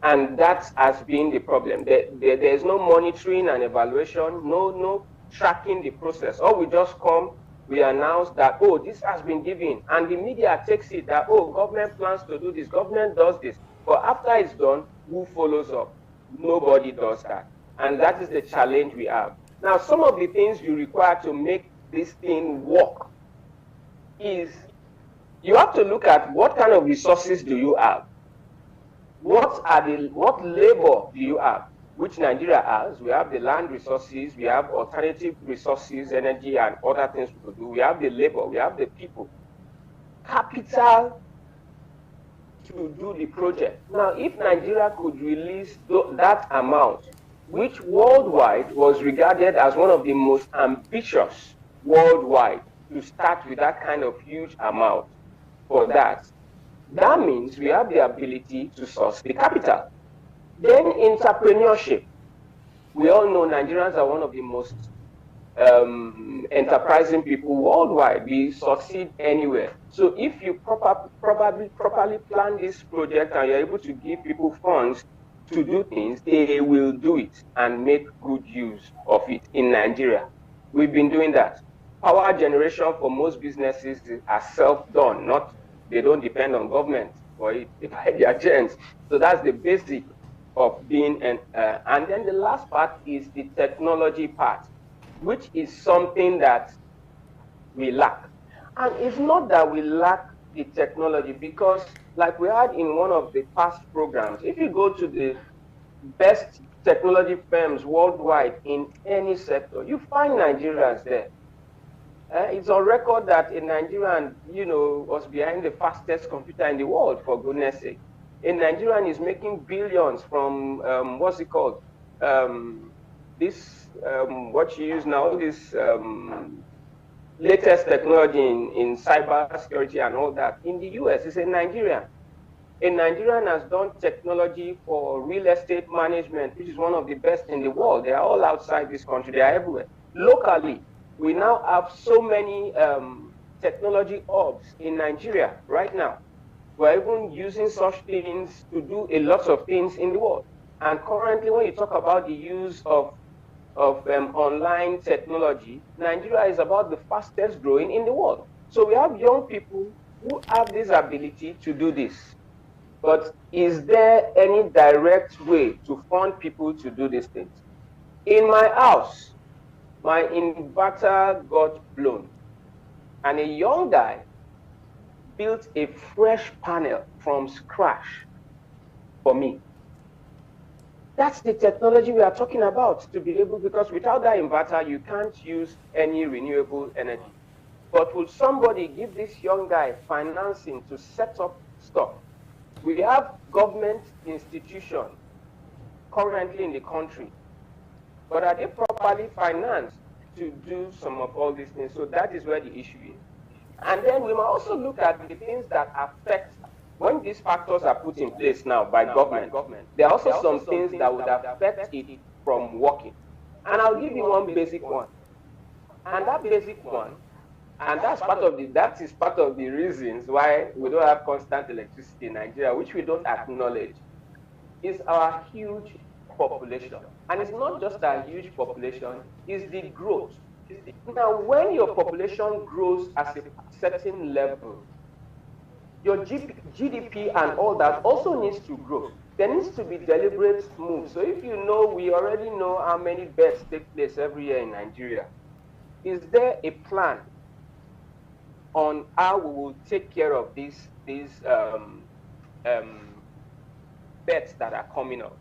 And that has been the problem. There's no monitoring and evaluation, no tracking the process. Or we just come, we announce that, oh, this has been given. And the media takes it that, oh, government plans to do this, government does this. But after it's done, who follows up? Nobody does that. And that is the challenge we have. Now, some of the things you require to make this thing work is you have to look at what kind of resources do you have? What labor do you have? Which Nigeria has. We have the land resources, we have alternative resources, energy, and other things we could do. We have the labor, we have the people. Capital to do the project. Now, if Nigeria could release that amount, which worldwide was regarded as one of the most ambitious worldwide, to start with that kind of huge amount for that, that means we have the ability to source the capital. Then entrepreneurship. We all know Nigerians are one of the most enterprising people worldwide. We succeed anywhere. So if you properly plan this project and you're able to give people funds to do things, they will do it and make good use of it in Nigeria. We've been doing that. Power generation for most businesses are self-done, they don't depend on government for it. They buy their gens. So that's the basic of being and then the last part is the technology part, which is something that we lack. And it's not that we lack the technology, because like we had in one of the past programs, if you go to the best technology firms worldwide in any sector, you find Nigerians there. It's on record that a Nigerian, was behind the fastest computer in the world, for goodness sake. A Nigerian is making billions from, what's it called? What you use now, this latest technology in cyber security and all that. In the US, it's a Nigerian. A Nigerian has done technology for real estate management, which is one of the best in the world. They are all outside this country. They are everywhere. Locally, we now have so many technology hubs in Nigeria right now. We're even using such things to do a lot of things in the world. And currently, when you talk about the use of online technology, Nigeria is about the fastest growing in the world. So we have young people who have this ability to do this. But is there any direct way to fund people to do these things? In my house, my inverter got blown, and a young guy built a fresh panel from scratch for me. That's the technology we are talking about to be able, because without that inverter, you can't use any renewable energy. But will somebody give this young guy financing to set up stuff? We have government institutions currently in the country, but are they properly financed to do some of all these things? So that is where the issue is. And then we must also look at the things that affect, when these factors are put in place now by government, there are also some things that would affect it from working. And I'll give you one basic one. And that basic one, and that is part of the reasons why we don't have constant electricity in Nigeria, which we don't acknowledge, is our huge population. And it's not just a huge population, it's the growth. Now, when your population grows at a certain level, your GDP and all that also needs to grow. There needs to be deliberate moves. So if you know, we already know how many births take place every year in Nigeria. Is there a plan on how we will take care of these births that are coming up?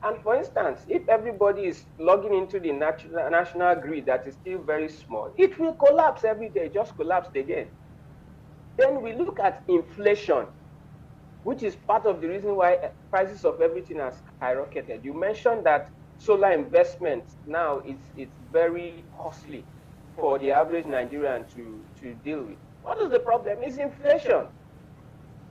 And for instance, if everybody is logging into the national grid that is still very small, it will collapse every day, just collapsed again. Then we look at inflation, which is part of the reason why prices of everything has skyrocketed. You mentioned that solar investment now it's very costly for the average Nigerian to deal with. What is the problem? It's inflation.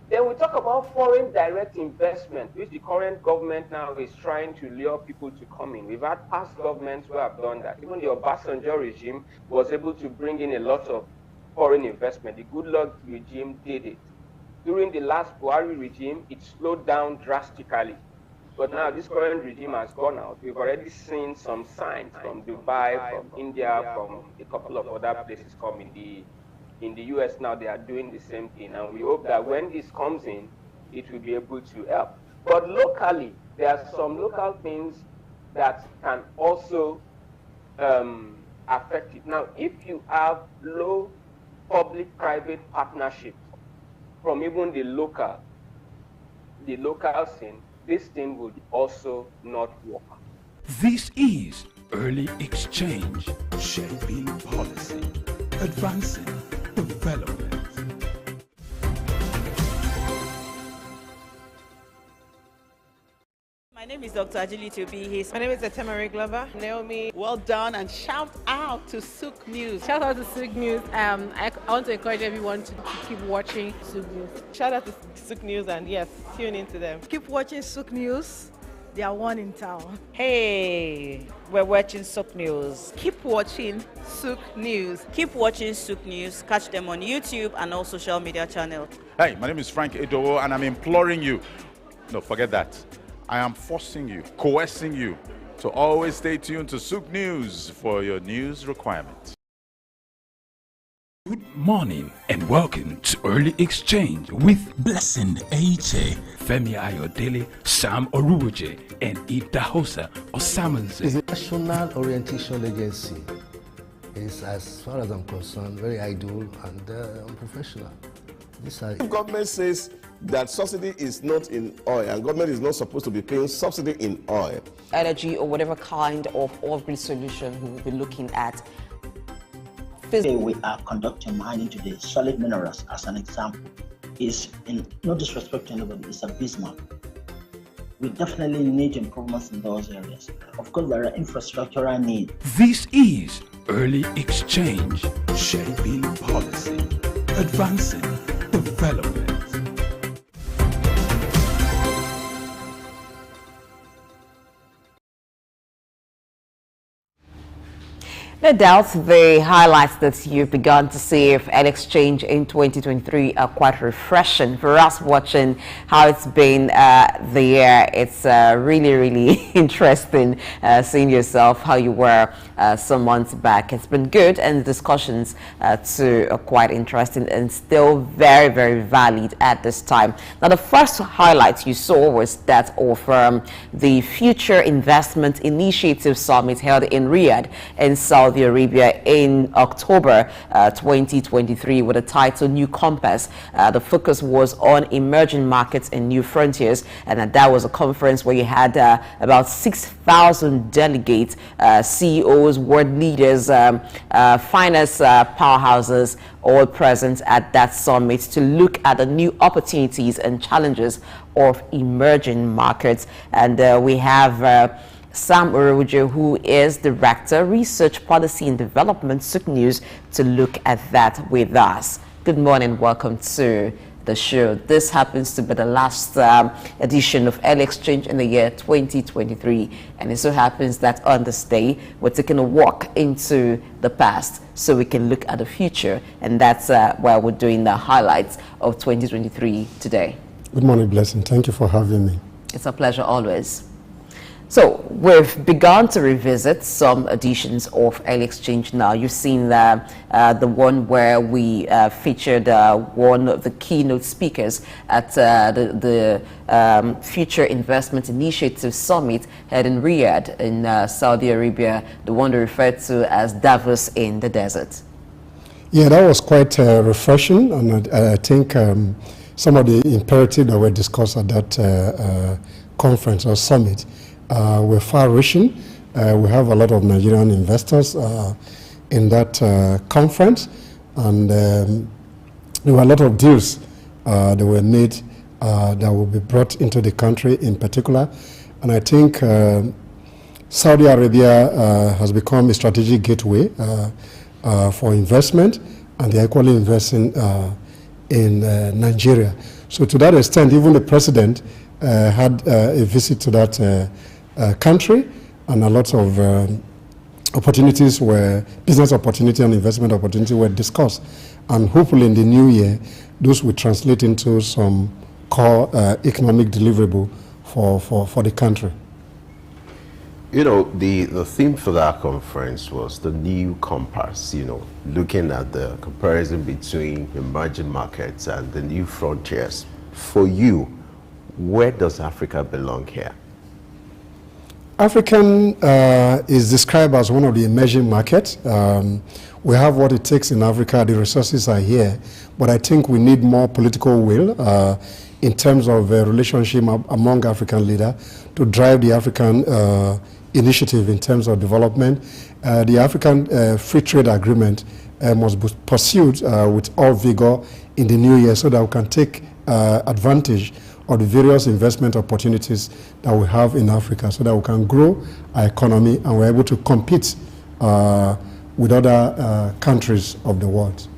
Then we talk about foreign direct investment, which the current government now is trying to lure people to come in. We've had past governments who have done that. Even the Obasanjo regime was able to bring in a lot of foreign investment. The Goodluck regime did it. During the last Buhari regime, it slowed down drastically. But now this current regime has gone out. We've already seen some signs from Dubai, from India, from a couple of other places coming. In the US now, they are doing the same thing. And we hope that when this comes in, it will be able to help. But locally, there are some local things that can also affect it. Now, if you have low public-private partnerships from even the local scene, this thing would also not work. This is Early Exchange, shaping policy, advancing development. My name is Dr. Agility Obi. My name is Etemere Glover. Naomi, well done, and shout out to Souq News. Shout out to Souq News. I want to encourage everyone to keep watching Souq News. Shout out to Souq News, and yes, tune into them. Keep watching Souq News. They are one in town. Hey, we're watching Souq News. Keep watching Souq News. Keep watching Souq News. Catch them on YouTube and all social media channels. Hey, my name is Frank Edowo, and I'm imploring you, no, forget that. I am forcing you, coercing you to always stay tuned to Souq News for your news requirements. Good morning and welcome to Early Exchange with Blessing H.A., Femi Ayodele, Sam Oruoje, and Idahosa Osamanze. It's a national orientation agency. It's, as far as I'm concerned, very idle and unprofessional. If government says that subsidy is not in oil and government is not supposed to be paying subsidy in oil, energy or whatever kind of oil-grid solution we will be looking at. Today we are conducting mining today. Solid minerals, as an example, is, in no disrespect to anybody, it's abysmal. We definitely need improvements in those areas. Of course, there are infrastructural needs. This is Early Exchange, shaping policy, advancing development. No doubt the highlights that you've begun to see of L Exchange in 2023 are quite refreshing for us watching how it's been the year. It's really, really interesting seeing yourself how you were some months back. It's been good, and the discussions too are quite interesting and still very, very valid at this time. Now, the first highlight you saw was that of the Future Investment Initiative Summit held in Riyadh in Saudi Arabia in October 2023 with the title New Compass. The focus was on emerging markets and new frontiers, and that was a conference where you had about 6,000 delegates, CEOs, world leaders, finance powerhouses, all present at that summit to look at the new opportunities and challenges of emerging markets. And we have Sam Oruoje, who is Director, Research Policy and Development, Souq News, to look at that with us. Good morning, welcome to the show. This happens to be the last edition of L Exchange in the year 2023, and it so happens that on this day, we're taking a walk into the past so we can look at the future, and that's why we're doing the highlights of 2023 today. Good morning, Blessing. Thank you for having me. It's a pleasure always. So we've begun to revisit some editions of L Exchange now. You've seen the one where we featured one of the keynote speakers at the Future Investment Initiative Summit held in Riyadh in Saudi Arabia, the one they refer to as Davos in the desert. Yeah, that was quite refreshing, and I think some of the imperatives that were discussed at that conference or summit were far-reaching. We have a lot of Nigerian investors in that conference, and there were a lot of deals that were made that will be brought into the country in particular. And I think Saudi Arabia has become a strategic gateway for investment, and they're equally investing in Nigeria. So to that extent, even the president had a visit to that country, and a lot of opportunities were, business opportunity and investment opportunity were discussed. And hopefully in the new year, those will translate into some core economic deliverable for the country. You know, the theme for that conference was the new compass, you know, looking at the comparison between emerging markets and the new frontiers. For you, where does Africa belong here? African is described as one of the emerging markets. We have what it takes in Africa, the resources are here, but I think we need more political will in terms of relationship among African leaders to drive the African initiative in terms of development. The African Free Trade Agreement must be pursued with all vigor in the new year so that we can take advantage of the various investment opportunities that we have in Africa so that we can grow our economy and we're able to compete with other countries of the world.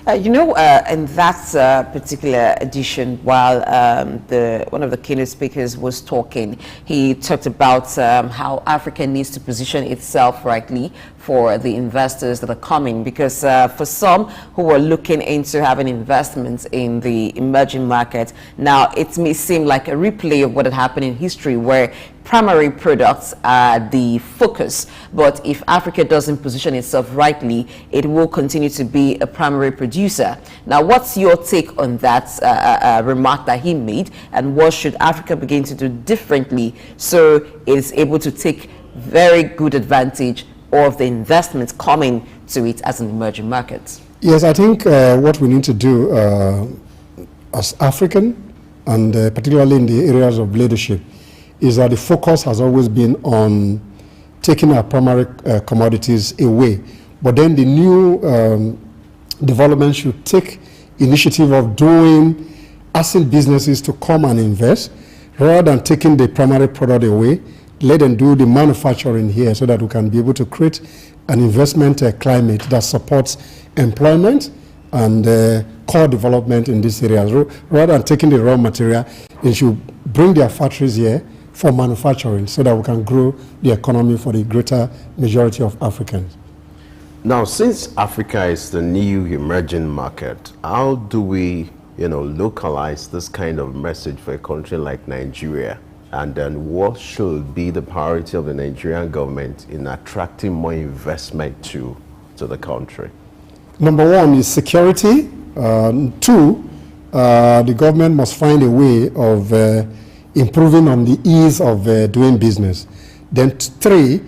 You know, in that particular edition, while one of the keynote speakers was talking, he talked about how Africa needs to position itself rightly for the investors that are coming, because for some who are looking into having investments in the emerging market, now it may seem like a replay of what had happened in history where primary products are the focus, but if Africa doesn't position itself rightly, it will continue to be a primary producer. Now, what's your take on that remark that he made, and what should Africa begin to do differently so it is able to take very good advantage of the investments coming to it as an emerging market? Yes, I think what we need to do as African, and particularly in the areas of leadership, is that the focus has always been on taking our primary commodities away. But then the new development should take initiative of asking businesses to come and invest, rather than taking the primary product away. Let them do the manufacturing here so that we can be able to create an investment climate that supports employment and core development in this area. Rather than taking the raw material, they should bring their factories here for manufacturing so that we can grow the economy for the greater majority of Africans. Now, since Africa is the new emerging market, how do we, localize this kind of message for a country like Nigeria? And then what should be the priority of the Nigerian government in attracting more investment to the country? Number one is security. Two, the government must find a way of improving on the ease of doing business. Then three,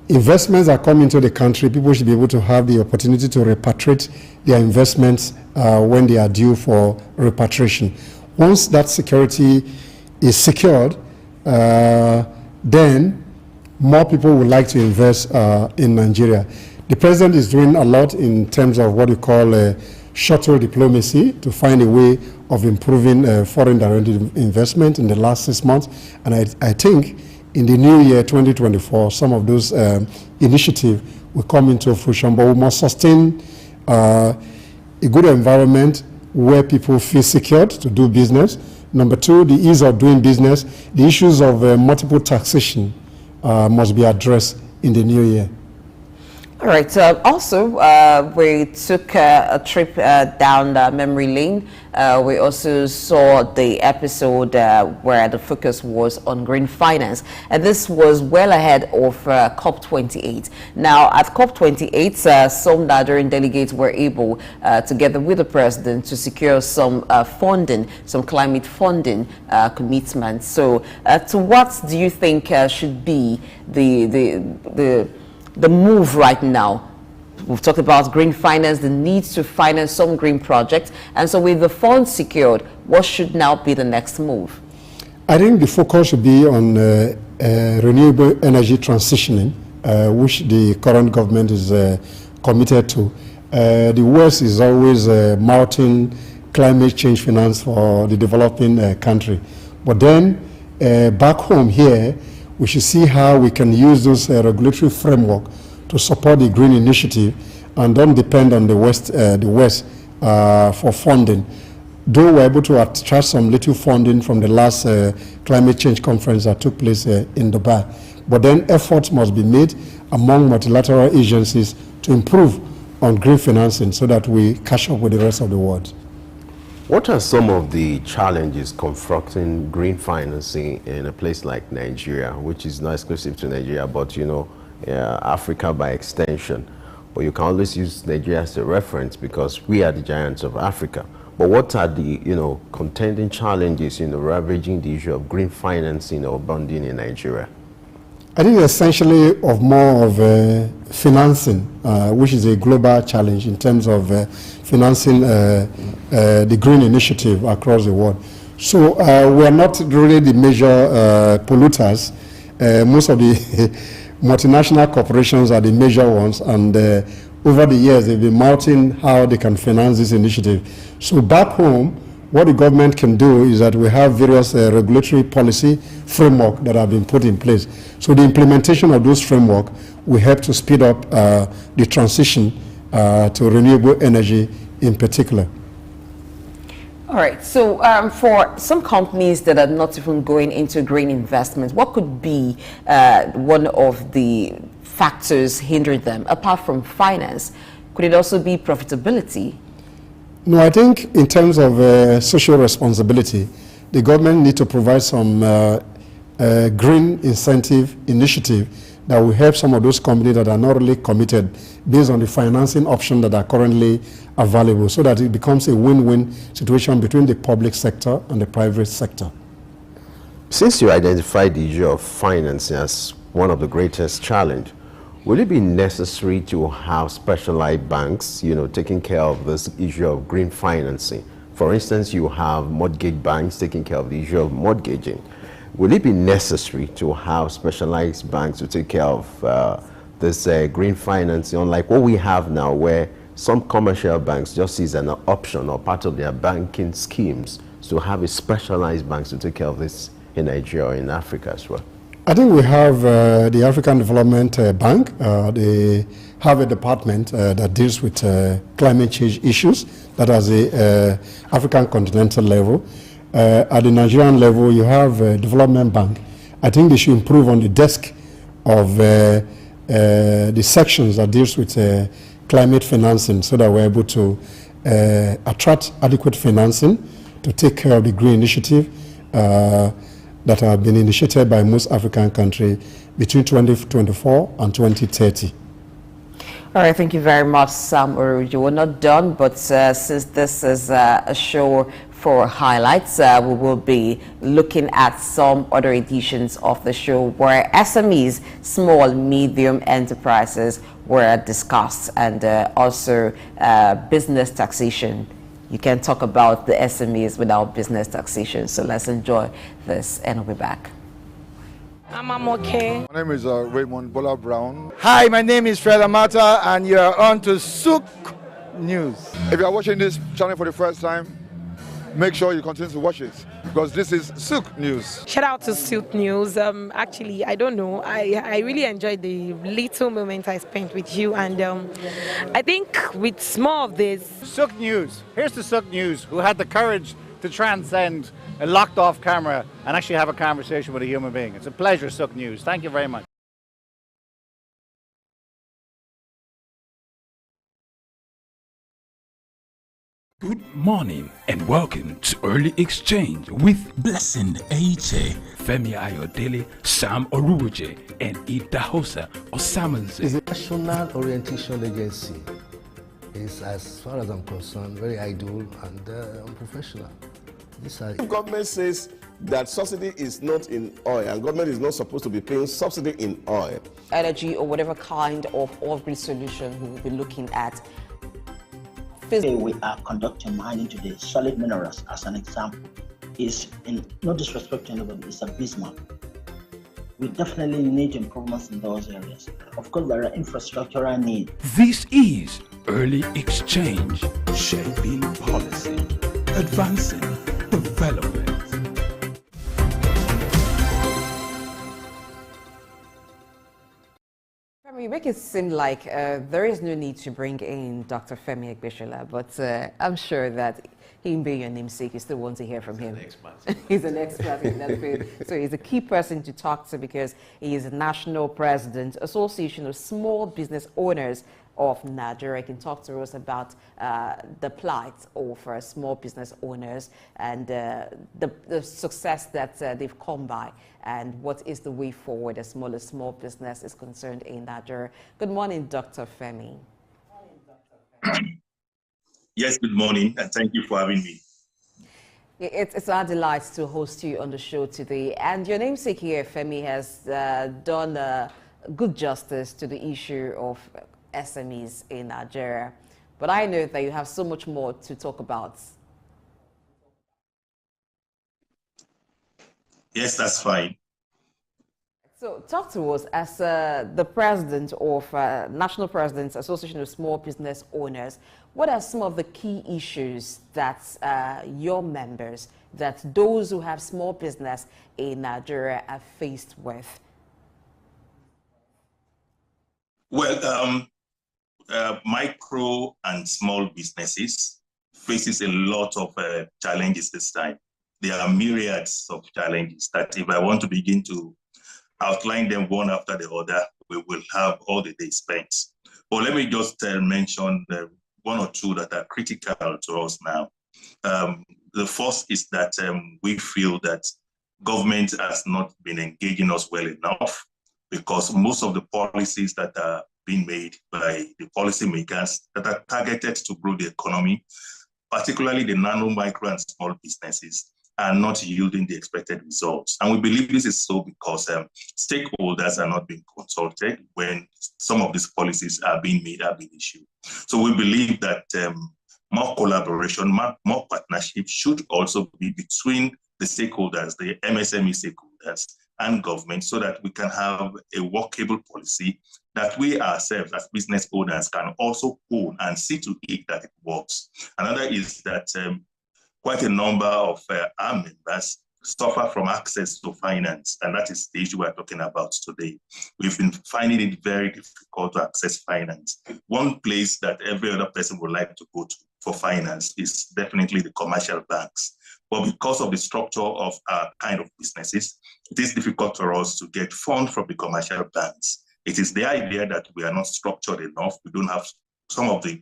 investments are coming to the country. People should be able to have the opportunity to repatriate their investments when they are due for repatriation. Once that security is secured, then more people would like to invest in Nigeria. The president is doing a lot in terms of what we call shuttle diplomacy to find a way of improving foreign direct investment in the last 6 months. And I think in the new year 2024, some of those initiatives will come into fruition, but we must sustain a good environment where people feel secured to do business. Number two, the ease of doing business. The issues of multiple taxation must be addressed in the new year. All right. Also, we took a trip down memory lane. We also saw the episode where the focus was on green finance. And this was well ahead of COP28. Now, at COP28, some Nigerian delegates were able, together with the president, to secure some funding, some climate funding commitments. So, to what do you think should be the move right now? We've talked about green finance, the need to finance some green projects. And so with the funds secured, what should now be the next move? I think the focus should be on renewable energy transitioning, which the current government is committed to. The West is always mounting climate change finance for the developing country. But then back home here, we should see how we can use those regulatory framework to support the green initiative and don't depend on the West for funding. Though we're able to attract some little funding from the last climate change conference that took place in Dubai. But then efforts must be made among multilateral agencies to improve on green financing so that we catch up with the rest of the world. What are some of the challenges confronting green financing in a place like Nigeria, which is not exclusive to Nigeria, but Africa by extension? But you can always use Nigeria as a reference because we are the giants of Africa. But what are the contending challenges in ravaging the issue of green financing or bonding in Nigeria? I think essentially of more of financing, which is a global challenge in terms of financing the green initiative across the world. So we are not really the major polluters. Most of the multinational corporations are the major ones, and over the years they've been mounting how they can finance this initiative. So back home, what the government can do is that we have various regulatory policy framework that have been put in place. So the implementation of those framework will help to speed up the transition to renewable energy in particular. All right. So for some companies that are not even going into green investments, what could be one of the factors hindering them, apart from finance? Could it also be profitability? No, I think in terms of social responsibility, the government needs to provide some green incentive initiative that will help some of those companies that are not really committed based on the financing options that are currently available, so that it becomes a win-win situation between the public sector and the private sector. Since you identified the issue of financing as one of the greatest challenges, will it be necessary to have specialized banks, taking care of this issue of green financing? For instance, you have mortgage banks taking care of the issue of mortgaging. Will it be necessary to have specialized banks to take care of this green financing, unlike what we have now, where some commercial banks just see as an option or part of their banking schemes to have a specialized bank to take care of this in Nigeria or in Africa as well? I think we have the African Development Bank. They have a department that deals with climate change issues, that has a African continental level. At the Nigerian level, you have a development bank. I think they should improve on the desk of the sections that deals with climate financing, so that we're able to attract adequate financing to take care of the green initiative that have been initiated by most African countries between 2024 and 2030. All right, thank you very much, Sam Oruji. We're not done, but since this is a show for highlights, we will be looking at some other editions of the show where SMEs, small, medium enterprises, were discussed, and also business taxation. You can't talk about the SMEs without business taxation. So let's enjoy this, and we'll be back. I'm okay. My name is Raymond Bola Brown. Hi, my name is Fred Amata, and you are on to Souq News. If you are watching this channel for the first time, make sure you continue to watch it, because this is Souq News. Shout out to Souq News. Actually, I don't know. I really enjoyed the little moment I spent with you, and I think with more of this. Souq News. Here's the Souq News, who had the courage to transcend a locked off camera and actually have a conversation with a human being. It's a pleasure, Souq News. Thank you very much. Good morning and welcome to Early Exchange with Blessing H.A., Femi Ayodele, Sam Oruwoje, and Idahosa Osamanze. It's a national orientation agency. It's, as far as I'm concerned, very idle and unprofessional. If government says that subsidy is not in oil, and government is not supposed to be paying subsidy in oil, energy or whatever kind of off-grid solution we will be looking at. Today we are conducting mining today. Solid minerals, as an example, is, in no disrespect to anybody, it's abysmal. We definitely need improvements in those areas. Of course, there are infrastructural needs. This is Early Exchange, shaping policy, advancing development. You make it seem like there is no need to bring in Dr. Femi Egbeshola, but I'm sure that him being your namesake, you still want to hear from him. He's an expert in that field. So he's a key person to talk to because he is a national president, Association of Small Business Owners of Nigeria. He can talk to us about the plight of small business owners and the success that they've come by, and what is the way forward as small business is concerned in Nigeria. Good morning, Dr. Femi. Yes, good morning, and thank you for having me. It's our delight to host you on the show today. And your namesake here, Femi, has done good justice to the issue of SMEs in Nigeria. But I know that you have so much more to talk about. Yes, that's fine. So talk to us as the president of National Presidents Association of Small Business Owners. What are some of the key issues that your members, that those who have small business in Nigeria are faced with? Well, micro and small businesses faces a lot of challenges this time. There are myriads of challenges that if I want to begin to outline them one after the other, we will have all the day spent. But let me just mention one or two that are critical to us now. The first is that we feel that government has not been engaging us well enough, because most of the policies that are being made by the policymakers that are targeted to grow the economy, particularly the nano, micro, and small businesses, are not yielding the expected results. And we believe this is so because stakeholders are not being consulted when some of these policies are being made, are being issued. So we believe that more collaboration, more partnership should also be between the stakeholders, the MSME stakeholders, and government, so that we can have a workable policy that we ourselves as business owners can also own and see to it that it works. Another is that quite a number of our members suffer from access to finance, and that is the issue we're talking about today. We've been finding it very difficult to access finance. One place that every other person would like to go to for finance is definitely the commercial banks. But because of the structure of our kind of businesses, it is difficult for us to get funds from the commercial banks. It is the idea that we are not structured enough. We don't have some of the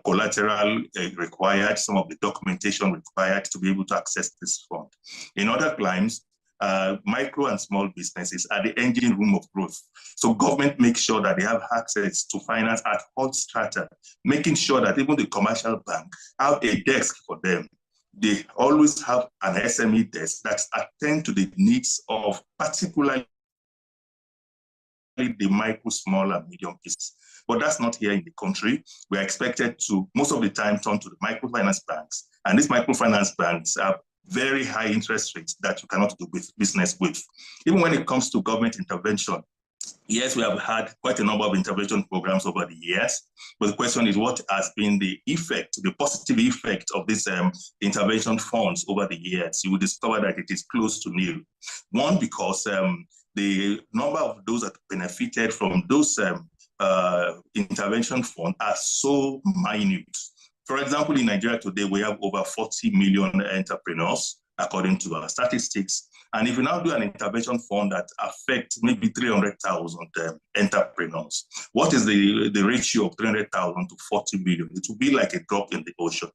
collateral required, some of the documentation required to be able to access this fund. In other climes, micro and small businesses are the engine room of growth. So government makes sure that they have access to finance at all strata, making sure that even the commercial bank have a desk for them. They always have an SME desk that attend to the needs of particularly the micro, small, and medium business. But that's not here in the country. We are expected to, most of the time, turn to the microfinance banks. And these microfinance banks have very high interest rates that you cannot do business with. Even when it comes to government intervention, yes, we have had quite a number of intervention programs over the years, but the question is what has been the effect, the positive effect of these intervention funds over the years? You will discover that it is close to nil. One, because the number of those that benefited from those intervention funds are so minute. For example, in Nigeria today, we have over 40 million entrepreneurs, according to our statistics. And if you now do an intervention fund that affects maybe 300,000 entrepreneurs, what is the ratio of 300,000 to 40 million? It will be like a drop in the ocean.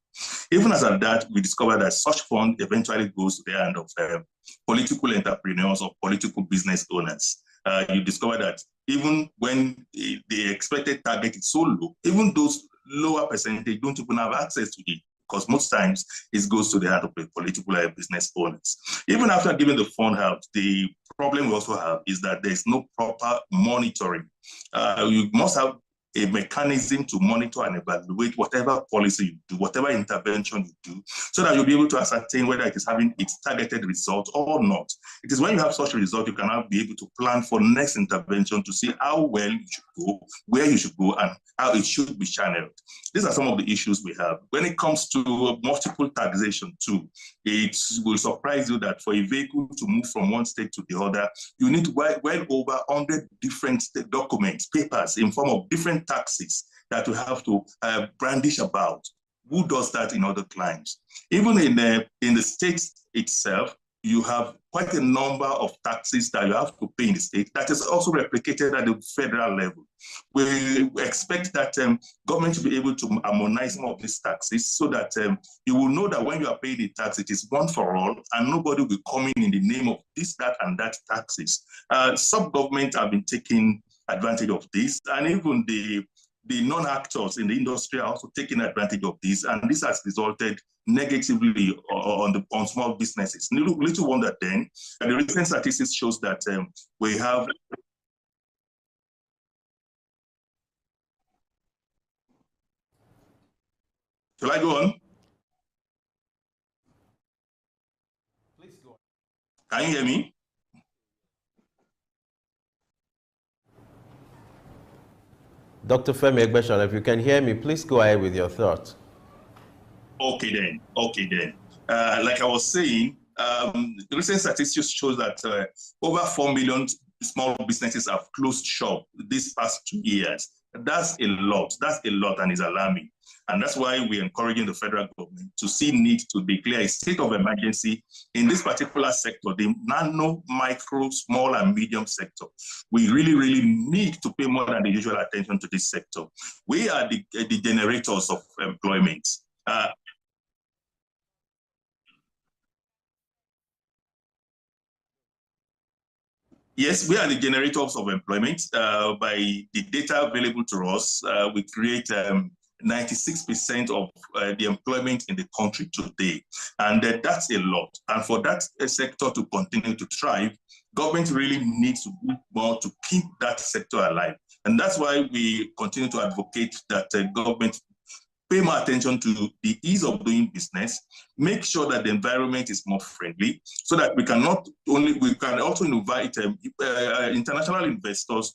Even as at that, we discover that such fund eventually goes to the hand of political entrepreneurs or political business owners. You discover that even when the expected target is so low, even those lower percentage don't even have access to it, because most times it goes to the hand of the political business owners. Even after giving the fund out, the problem we also have is that there's no proper monitoring. You must have a mechanism to monitor and evaluate whatever policy you do, whatever intervention you do, so that you'll be able to ascertain whether it is having its targeted result or not. It is when you have such a result, you can now be able to plan for next intervention to see how well you should go, where you should go, and how it should be channeled. These are some of the issues we have. When it comes to multiple taxation too, it will surprise you that for a vehicle to move from one state to the other, you need well over 100 different documents, papers in form of different taxes that you have to brandish about. Who does that in other climes? Even in the state itself, you have quite a number of taxes that you have to pay in the state that is also replicated at the federal level. We expect that government to be able to harmonize some of these taxes so that you will know that when you are paying the tax, it is one for all, and nobody will come in the name of this, that, and that taxes. Some governments have been taking advantage of this, and even the non-actors in the industry are also taking advantage of this, and this has resulted negatively on small businesses. Little wonder then, and the recent statistics shows that we have. Shall I go on? Please go on. Can you hear me? Dr. Femi Egbeshala, if you can hear me, please go ahead with your thoughts. Okay then. Like I was saying, the recent statistics shows that over 4 million small businesses have closed shop these past 2 years. That's a lot, and is alarming. And that's why we're encouraging the federal government to see need to declare a state of emergency in this particular sector, the nano, micro, small, and medium sector. We really need to pay more than the usual attention to this sector. We are the generators of employment. Yes, we are the generators of employment. By the data available to us, we create 96% of the employment in the country today. And that's a lot. And for that sector to continue to thrive, government really needs to do more to keep that sector alive. And that's why we continue to advocate that government pay more attention to the ease of doing business, make sure that the environment is more friendly, so that we can also invite international investors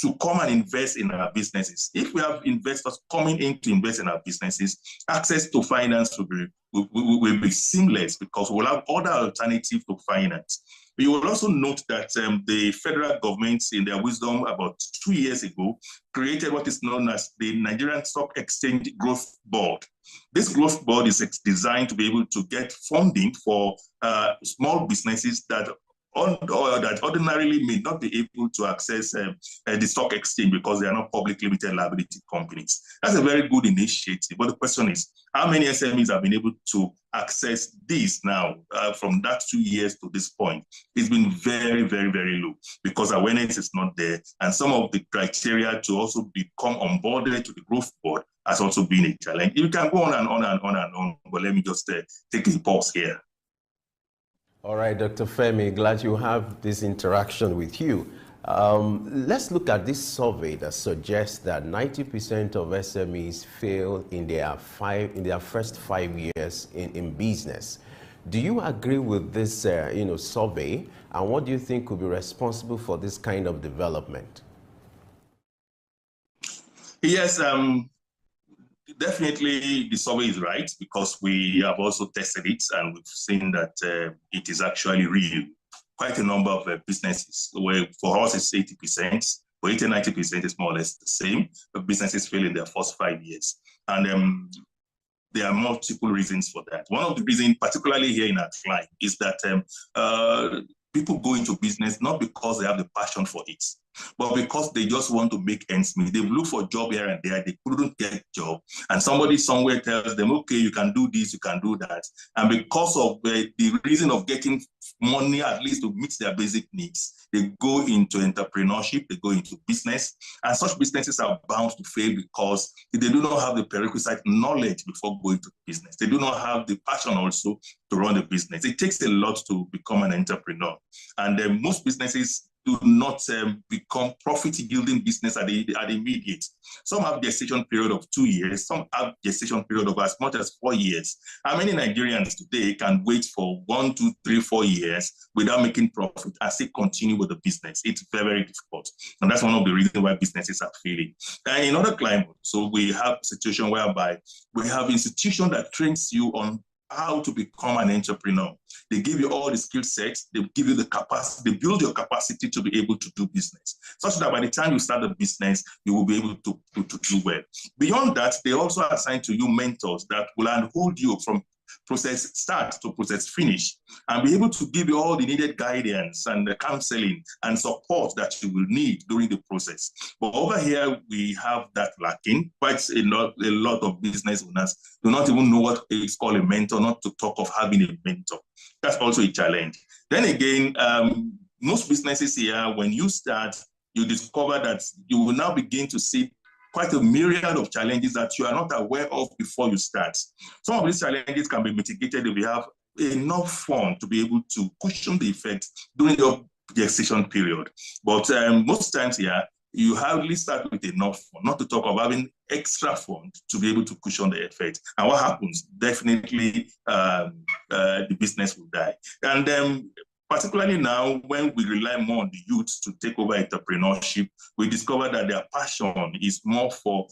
to come and invest in our businesses. If we have investors coming in to invest in our businesses, access to finance will be seamless, because we'll have other alternatives to finance. You will also note that the federal government, in their wisdom about 2 years ago, created what is known as the Nigerian Stock Exchange Growth Board. This growth board is designed to be able to get funding for small businesses that or that ordinarily may not be able to access the stock exchange because they are not public limited liability companies. That's a very good initiative. But the question is, how many SMEs have been able to access this now from that 2 years to this point? It's been very, very, very low because awareness is not there. And some of the criteria to also become onboarded to the growth board has also been a challenge. You can go on and on and on and on, but let me just take a pause here. All right, Dr. Femi, glad you have this interaction with you. Let's look at this survey that suggests that 90% of SMEs fail in their first 5 years in business. Do you agree with this survey, and what do you think could be responsible for this kind of development? Yes, definitely the survey is right because we have also tested it and we've seen that it is actually real. Quite a number of businesses, where for us it's 80%, for 80-90% is more or less the same. But businesses fail in their first 5 years. And there are multiple reasons for that. One of the reasons, particularly here in our client, is that people go into business not because they have the passion for it, but because they just want to make ends meet. They've looked for a job here and there, they couldn't get a job. And somebody somewhere tells them, okay, you can do this, you can do that. And because of the reason of getting money, at least to meet their basic needs, they go into entrepreneurship, they go into business. And such businesses are bound to fail because they do not have the prerequisite knowledge before going to business. They do not have the passion also to run the business. It takes a lot to become an entrepreneur. And most businesses do not become profit-yielding business at the immediate. Some have gestation period of 2 years. Some have gestation period of as much as 4 years. How many Nigerians today can wait for 1, 2, 3, 4 years without making profit and still continue with the business? It's very, very difficult. And that's one of the reasons why businesses are failing. And in other climates, so we have a situation whereby we have institutions that trains you on how to become an entrepreneur. They give you all the skill sets, they give you the capacity, they build your capacity to be able to do business, such that by the time you start the business, you will be able to do well. Beyond that, they also assign to you mentors that will hold you from process start to process finish and be able to give you all the needed guidance and the counseling and support that you will need during the process. But over here, we have that lacking. Quite a lot of business owners do not even know what it's called a mentor, not to talk of having a mentor. That's also a challenge. Then again, most businesses here, when you start, you discover that you will now begin to see quite a myriad of challenges that you are not aware of before you start. Some of these challenges can be mitigated if you have enough fund to be able to cushion the effect during your gestation period. But most times here, you hardly start with enough fund, not to talk of having extra fund to be able to cushion the effect. And what happens? Definitely the business will die. And particularly now, when we rely more on the youth to take over entrepreneurship, we discover that their passion is more for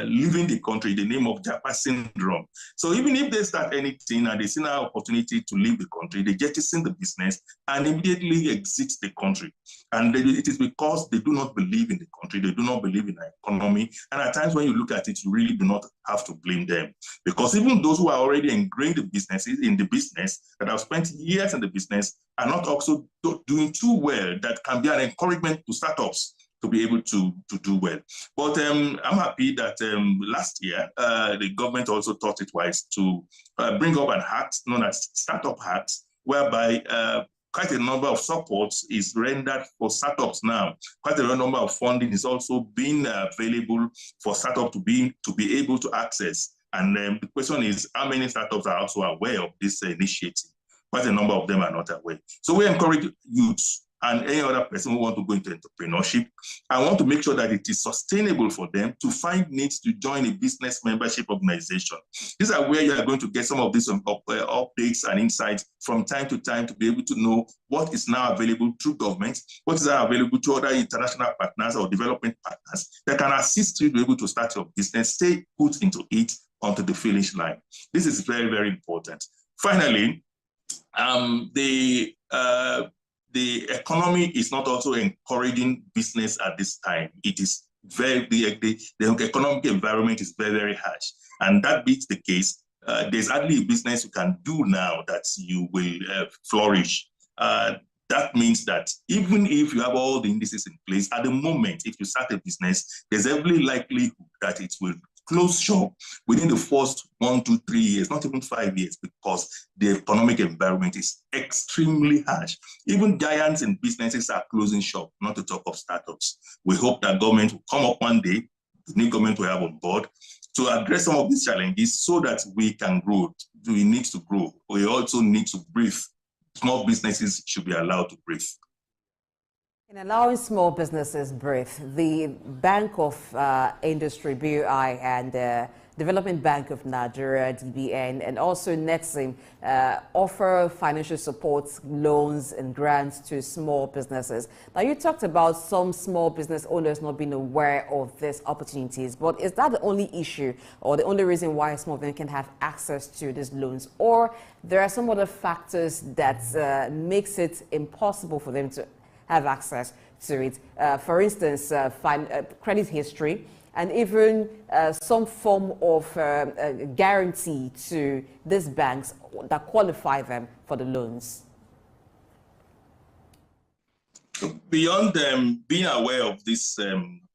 leaving the country, the name of Japa syndrome. So even if they start anything and they see an opportunity to leave the country, they jettison the business and immediately exit the country. And it is because they do not believe in the country, they do not believe in the economy. And at times when you look at it, you really do not have to blame them. Because even those who are already ingrained in the business, that have spent years in the business, are not also doing too well. That can be an encouragement to startups to be able to do well. But I'm happy that last year, the government also thought it wise to bring up an act known as Startup Act, whereby quite a number of supports is rendered for startups now. Quite a number of funding is also being available for startups to be able to access. And the question is, how many startups are also aware of this initiative? Quite a number of them are not aware. So we encourage youths and any other person who want to go into entrepreneurship, I want to make sure that it is sustainable for them to find needs to join a business membership organization. These are where you are going to get some of these updates and insights from time to time to be able to know what is now available through government, what is now available to other international partners or development partners that can assist you to be able to start your business, stay put into it onto the finish line. This is very, very important. Finally, the economy is not also encouraging business at this time. It is the economic environment is very, very harsh. And that beats the case. There's hardly a business you can do now that you will flourish. That means that even if you have all the indices in place, at the moment, if you start a business, there's every likelihood that it will close shop within the first 1 to 3 years, not even 5 years, because the economic environment is extremely harsh. Even giants in businesses are closing shop, not to talk of startups. We hope that government will come up one day, the new government will have on board, to address some of these challenges so that we can grow. We need to grow. We also need to breathe. Small businesses should be allowed to breathe. In allowing small businesses breathe, the Bank of Industry, BOI, and Development Bank of Nigeria, DBN, and also Nexim offer financial support, loans and grants to small businesses. Now, you talked about some small business owners not being aware of these opportunities, but is that the only issue or the only reason why a small business can have access to these loans? Or there are some other factors that makes it impossible for them to have access to it? For instance, credit history, and even some form of guarantee to these banks that qualify them for the loans. Beyond being aware of these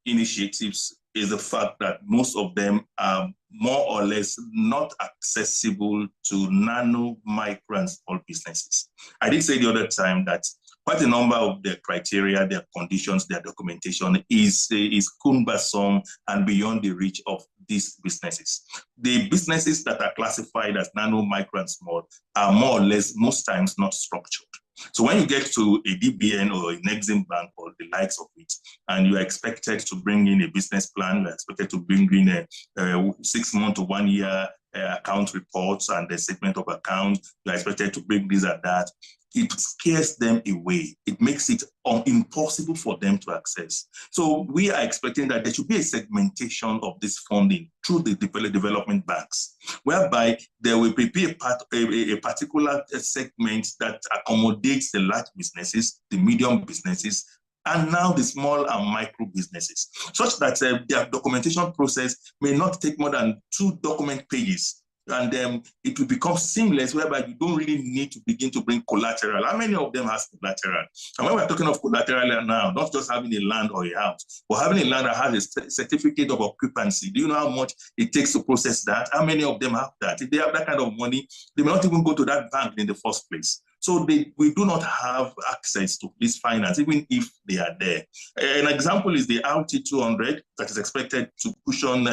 initiatives is the fact that most of them are more or less not accessible to nano, micro, and small businesses. I did say the other time that quite a number of their criteria, their conditions, their documentation is cumbersome and beyond the reach of these businesses. The businesses that are classified as nano, micro, and small are more or less, most times, not structured. So when you get to a DBN or an Exim Bank or the likes of it, and you are expected to bring in a business plan, you are expected to bring in a 6 month to 1 year account reports and a statement of account, you are expected to bring this and that, it scares them away. It makes it impossible for them to access. So we are expecting that there should be a segmentation of this funding through the development banks, whereby there will be a particular segment that accommodates the large businesses, the medium businesses, and now the small and micro businesses, such that their documentation process may not take more than 2 document pages. And it will become seamless, whereby you don't really need to begin to bring collateral. How many of them has collateral? And when we're talking of collateral now, not just having a land or a house, but having a land that has a certificate of occupancy. Do you know how much it takes to process that? How many of them have that? If they have that kind of money, they may not even go to that bank in the first place. So we do not have access to this finance, even if they are there. An example is the RT200 that is expected to push on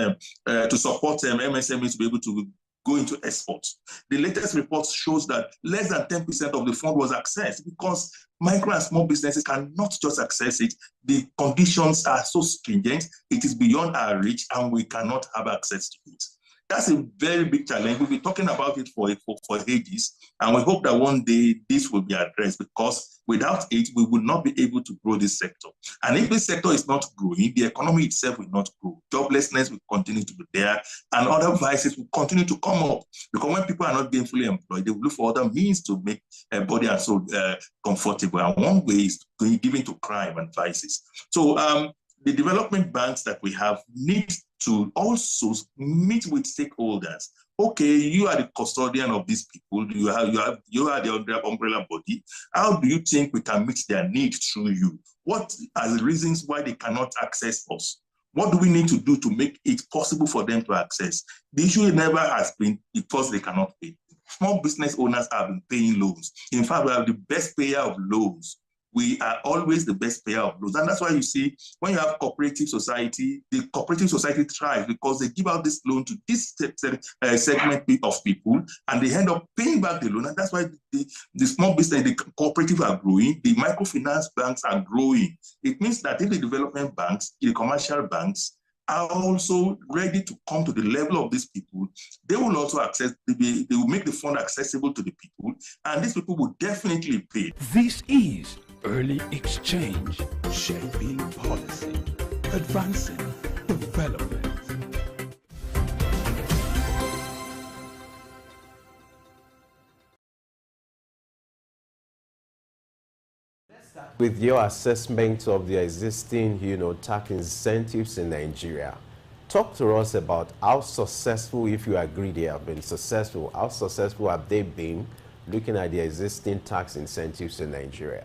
to support MSMEs to be able to go into exports. The latest report shows that less than 10% of the fund was accessed because micro and small businesses cannot just access it. The conditions are so stringent, it is beyond our reach, and we cannot have access to it. That's a very big challenge. We'll be talking about it for ages, and we hope that one day this will be addressed, because without it, we will not be able to grow this sector. And if this sector is not growing, the economy itself will not grow. Joblessness will continue to be there, and other vices will continue to come up. Because when people are not gainfully employed, they will look for other means to make body and soul comfortable. And one way is giving to crime and vices. So the development banks that we have need to also meet with stakeholders. Okay, you are the custodian of these people. You are the umbrella body. How do you think we can meet their needs through you? What are the reasons why they cannot access us? What do we need to do to make it possible for them to access? The issue never has been because they cannot pay. Small business owners have been paying loans. In fact, we are the best payer of loans. We are always the best payer of loans. And that's why you see, when you have cooperative society, the cooperative society thrives because they give out this loan to this segment of people, and they end up paying back the loan. And that's why the small business, the cooperative are growing, the microfinance banks are growing. It means that if the development banks, the commercial banks, are also ready to come to the level of these people, they will also they will make the fund accessible to the people, and these people will definitely pay. This is Early Exchange, shaping policy, advancing development. With your assessment of the existing, tax incentives in Nigeria, talk to us about how successful, if you agree they have been successful, how successful have they been looking at the existing tax incentives in Nigeria?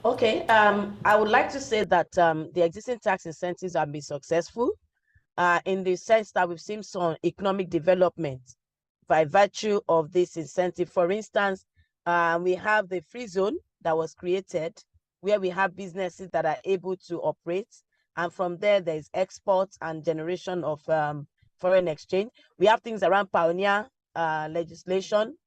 Okay, I would like to say that the existing tax incentives have been successful in the sense that we've seen some economic development by virtue of this incentive. For instance, we have the free zone that was created where we have businesses that are able to operate. And from there's exports and generation of foreign exchange. We have things around pioneer legislation,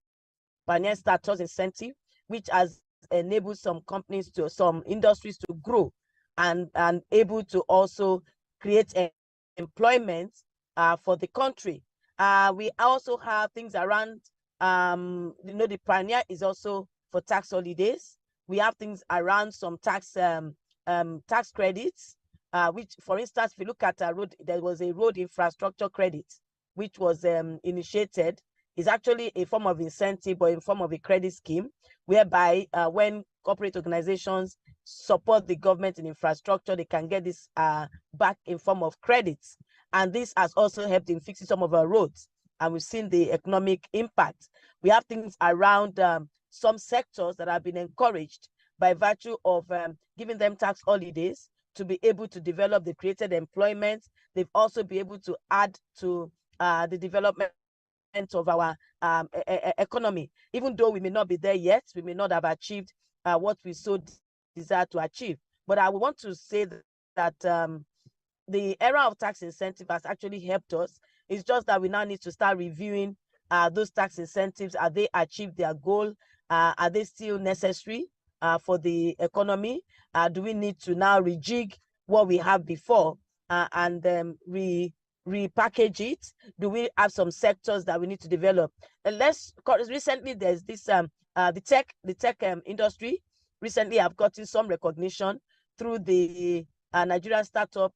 pioneer status incentive, which has enabled some companies to, some industries to grow and able to also create employment for the country. We also have things around, the pioneer is also for tax holidays. We have things around some tax credits, which, for instance, if you look at a road, there was a road infrastructure credit, which was initiated. Is actually a form of incentive or in form of a credit scheme, whereby when corporate organizations support the government in infrastructure, they can get this back in form of credits. And this has also helped in fixing some of our roads. And we've seen the economic impact. We have things around some sectors that have been encouraged by virtue of giving them tax holidays to be able to develop the created employment. They've also been able to add to the development of our economy. Even though we may not be there yet, we may not have achieved what we so desire to achieve. But I want to say that the era of tax incentive has actually helped us. It's just that we now need to start reviewing those tax incentives. Are they achieved their goal? Are they still necessary for the economy? Do we need to now rejig what we have before and repackage it? Do we have some sectors that we need to develop? Recently there's this the tech industry recently have gotten some recognition through the Nigerian Startup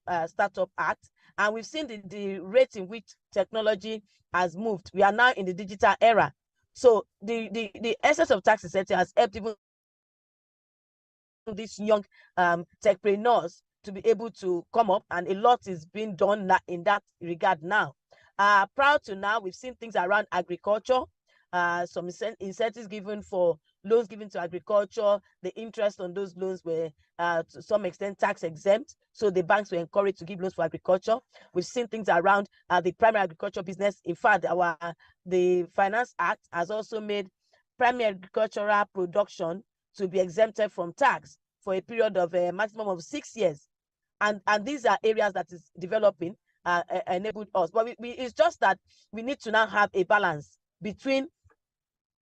Act, and we've seen the rate in which technology has moved. We are now in the digital era, so the essence of tax incentive has helped even these young techpreneurs to be able to come up, and a lot is being done in that regard now. Prior to now, we've seen things around agriculture, some incentives given for loans given to agriculture. The interest on those loans were to some extent tax exempt, so the banks were encouraged to give loans for agriculture. We've seen things around the primary agriculture business. In fact, the Finance Act has also made primary agricultural production to be exempted from tax for a period of a maximum of 6 years. And these are areas that is developing, enabled us. But it's just that we need to now have a balance between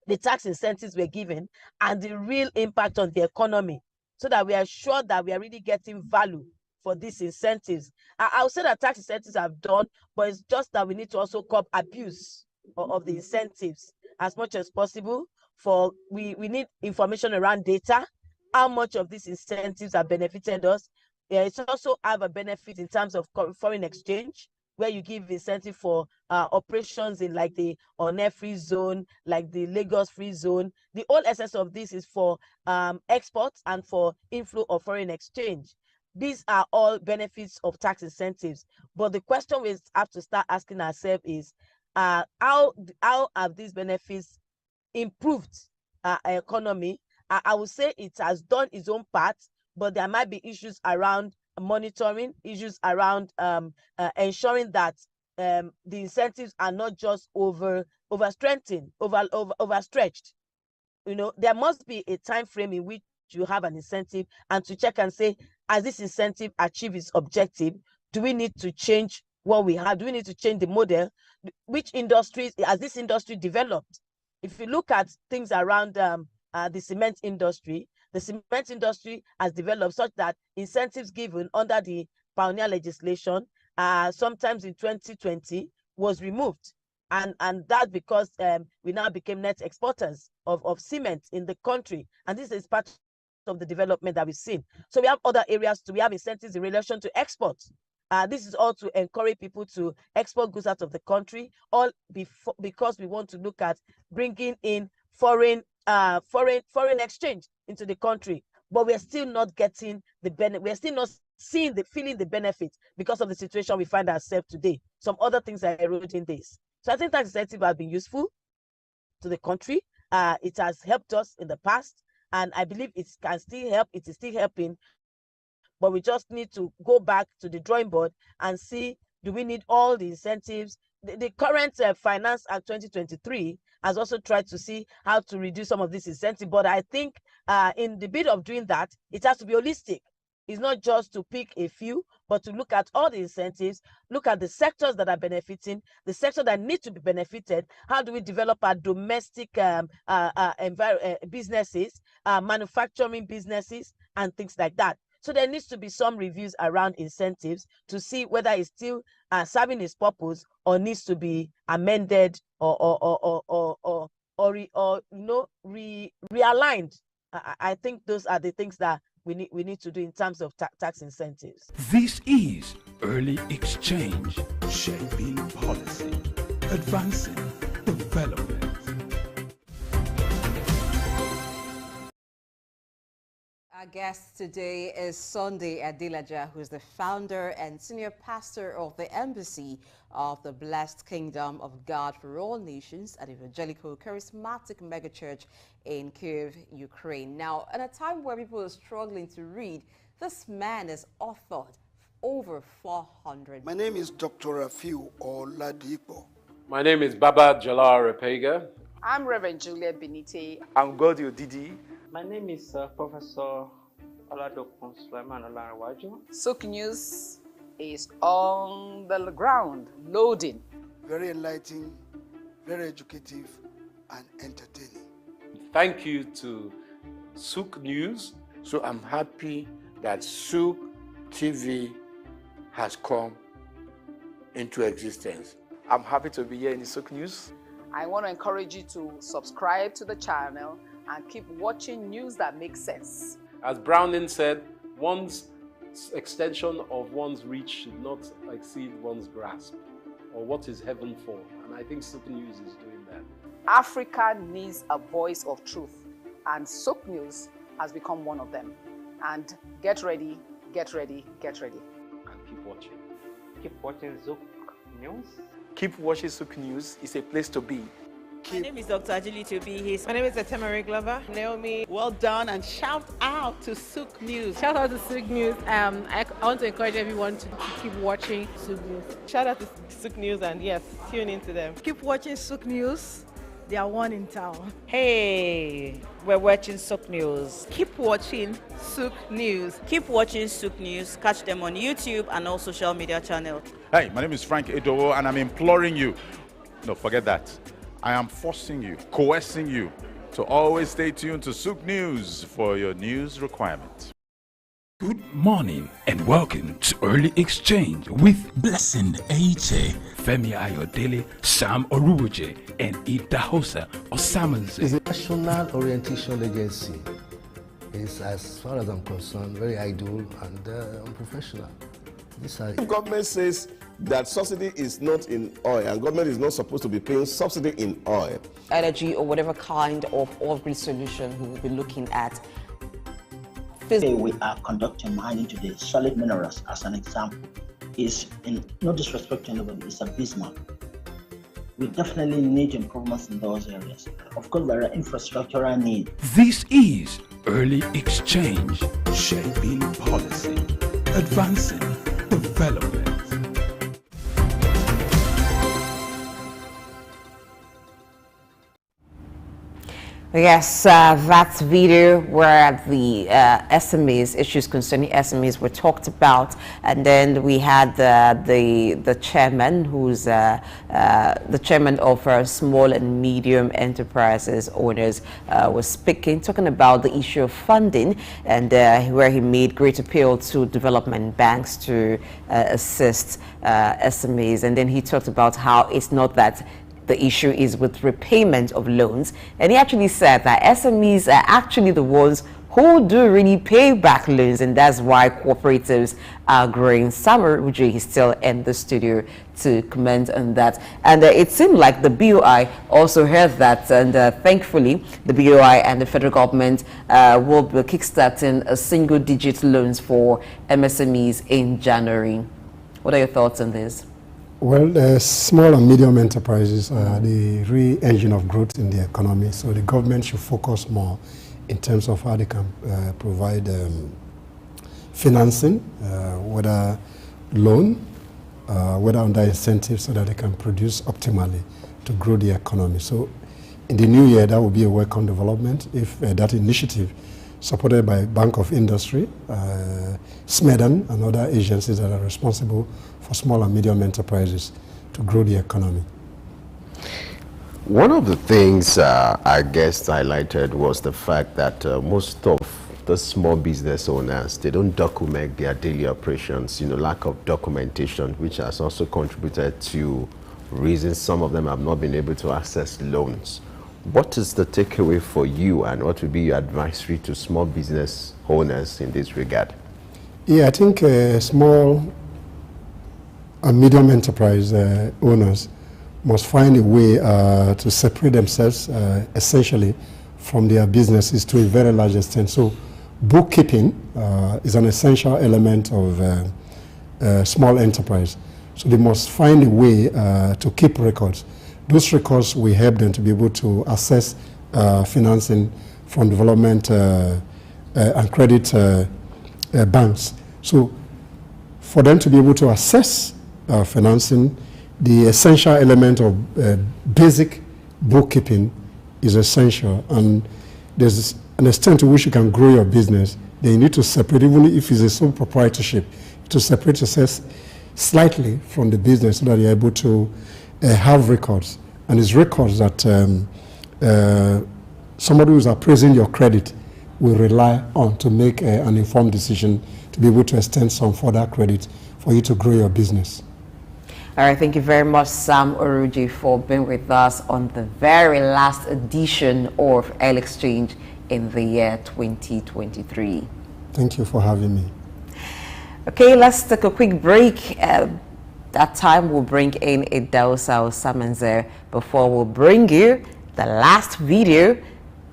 the tax incentives we're given and the real impact on the economy, so that we are sure that we are really getting value for these incentives. I'll say that tax incentives have done, but it's just that we need to also curb abuse of the incentives as much as possible. We need information around data, how much of these incentives have benefited us. It's also have a benefit in terms of foreign exchange, where you give incentive for operations in like the Onne free zone, like the Lagos free zone. The whole essence of this is for exports and for inflow of foreign exchange. These are all benefits of tax incentives. But the question we have to start asking ourselves is, how have these benefits improved our economy? I would say it has done its own part, but there might be issues around monitoring, issues around ensuring that the incentives are not just overstretched. You know, there must be a time frame in which you have an incentive, and to check and say, has this incentive achieved its objective? Do we need to change what we have? Do we need to change the model? Which industries has this industry developed? If you look at things around the cement industry has developed such that incentives given under the pioneer legislation, sometimes in 2020, was removed. And that's because we now became net exporters of cement in the country. And this is part of the development that we've seen. So we have other areas we have incentives in relation to exports. This is all to encourage people to export goods out of the country, all because we want to look at bringing in foreign exchange into the country. But we're still not getting the benefit. We're still not feeling the benefit because of the situation we find ourselves today. Some other things are eroding this. So I think tax incentives have been useful to the country. It has helped us in the past. and I believe it can still help. It is still helping, but we just need to go back to the drawing board and see, do we need all the incentives? The current Finance Act 2023 has also tried to see how to reduce some of this incentive, but I think in the bid of doing that, it has to be holistic. It's not just to pick a few, but to look at all the incentives, look at the sectors that are benefiting, the sector that need to be benefited. How do we develop our domestic businesses, manufacturing businesses, and things like that? So there needs to be some reviews around incentives to see whether it's still serving its purpose or needs to be amended or realigned. I think those are the things that we need to do in terms of tax incentives. This is Early Exchange, shaping policy, advancing development. Our guest today is Sunday Adilaja, who is the founder and senior pastor of the Embassy of the Blessed Kingdom of God for All Nations, an evangelical charismatic megachurch in Kyiv, Ukraine. Now, at a time where people are struggling to read, this man has authored over 400. My name is Dr. Rafiu Oladipo. My name is Baba Jalal Repega. I'm Reverend Juliet Benite. I'm Godio Didi. My name is Professor Oladokun Sulaiman Olarawaju. Souq News is on the ground, loading. Very enlightening, very educative, and entertaining. Thank you to Souq News. So I'm happy that Souq TV has come into existence. I'm happy to be here in the Souq News. I want to encourage you to subscribe to the channel and keep watching news that makes sense. As Browning said, one's extension of one's reach should not exceed one's grasp, or what is heaven for? And I think Souq News is doing that. Africa needs a voice of truth, and Souq News has become one of them. And get ready, get ready, get ready. And keep watching. Keep watching Souq News. Keep watching Souq News. It's a place to be. My name is Dr. Ajili Tobi. My name is Etemere Glover. Naomi, well done, and shout out to Souq News. Shout out to Souq News. I want to encourage everyone to keep watching Souq News. Shout out to Souq News, and yes, tune into them. Keep watching Souq News. They are one in town. Hey, we're watching Souq News. Keep watching Souq News. Keep watching Souq News. Catch them on YouTube and all social media channels. Hey, my name is Frank Edowo, and I'm imploring you. No, forget that. I am forcing you, coercing you to always stay tuned to Souq News for your news requirements. Good morning and welcome to Early Exchange with Blessing Aiche, Femi Ayodele, Sam Oruoje, and Idahosa Osamanze. It's a national orientation agency. It's, as far as I'm concerned, very idle and unprofessional. If government says that subsidy is not in oil and government is not supposed to be paying subsidy in oil, energy or whatever kind of oil-free solution we will be looking at. Today we are conducting mining today. Solid minerals, as an example, is, in no disrespect to anybody, it's abysmal. We definitely need improvements in those areas. Of course, there are infrastructural needs. This is Early Exchange, shaping policy, advancing development. Yes, that video where the SMEs, issues concerning SMEs were talked about, and then we had the chairman, who's the chairman of small and medium enterprises owners, was speaking, talking about the issue of funding, and where he made great appeal to development banks to assist SMEs, and then he talked about how it's not that the issue is with repayment of loans. And he actually said that SMEs are actually the ones who do really pay back loans, and that's why cooperatives are growing. Sam Oruoje is still in the studio to comment on that. And it seemed like the BOI also heard that, and thankfully the BOI and the federal government will be kickstarting a single-digit loans for MSMEs in January. What are your thoughts on this? Well, small and medium enterprises are the real engine of growth in the economy, so the government should focus more in terms of how they can provide financing, whether loan, whether under incentives, so that they can produce optimally to grow the economy. So in the new year, that will be a welcome development if that initiative, supported by Bank of Industry, SMEDAN, and other agencies that are responsible for small and medium enterprises to grow the economy. One of the things our guest highlighted was the fact that most of the small business owners, they don't document their daily operations, lack of documentation, which has also contributed to reasons some of them have not been able to access loans. What is the takeaway for you, and what would be your advisory to small business owners in this regard? Yeah, I think small and medium enterprise owners must find a way to separate themselves essentially from their businesses to a very large extent. So bookkeeping is an essential element of small enterprise. So they must find a way to keep records. Those records will help them to be able to assess financing from development and credit banks. So for them to be able to assess financing, the essential element of basic bookkeeping is essential, and there's an extent to which you can grow your business. Then you need to separate, even if it's a sole proprietorship, to separate yourself slightly from the business so that you're able to have records. And it's records that somebody who's appraising your credit will rely on to make an informed decision to be able to extend some further credit for you to grow your business. All right, thank you very much, Sam Oruji, for being with us on the very last edition of Oil Exchange in the year 2023. Thank you for having me. Okay, let's take a quick break. That time we'll bring in Idahosa Osamanze before we'll bring you the last video,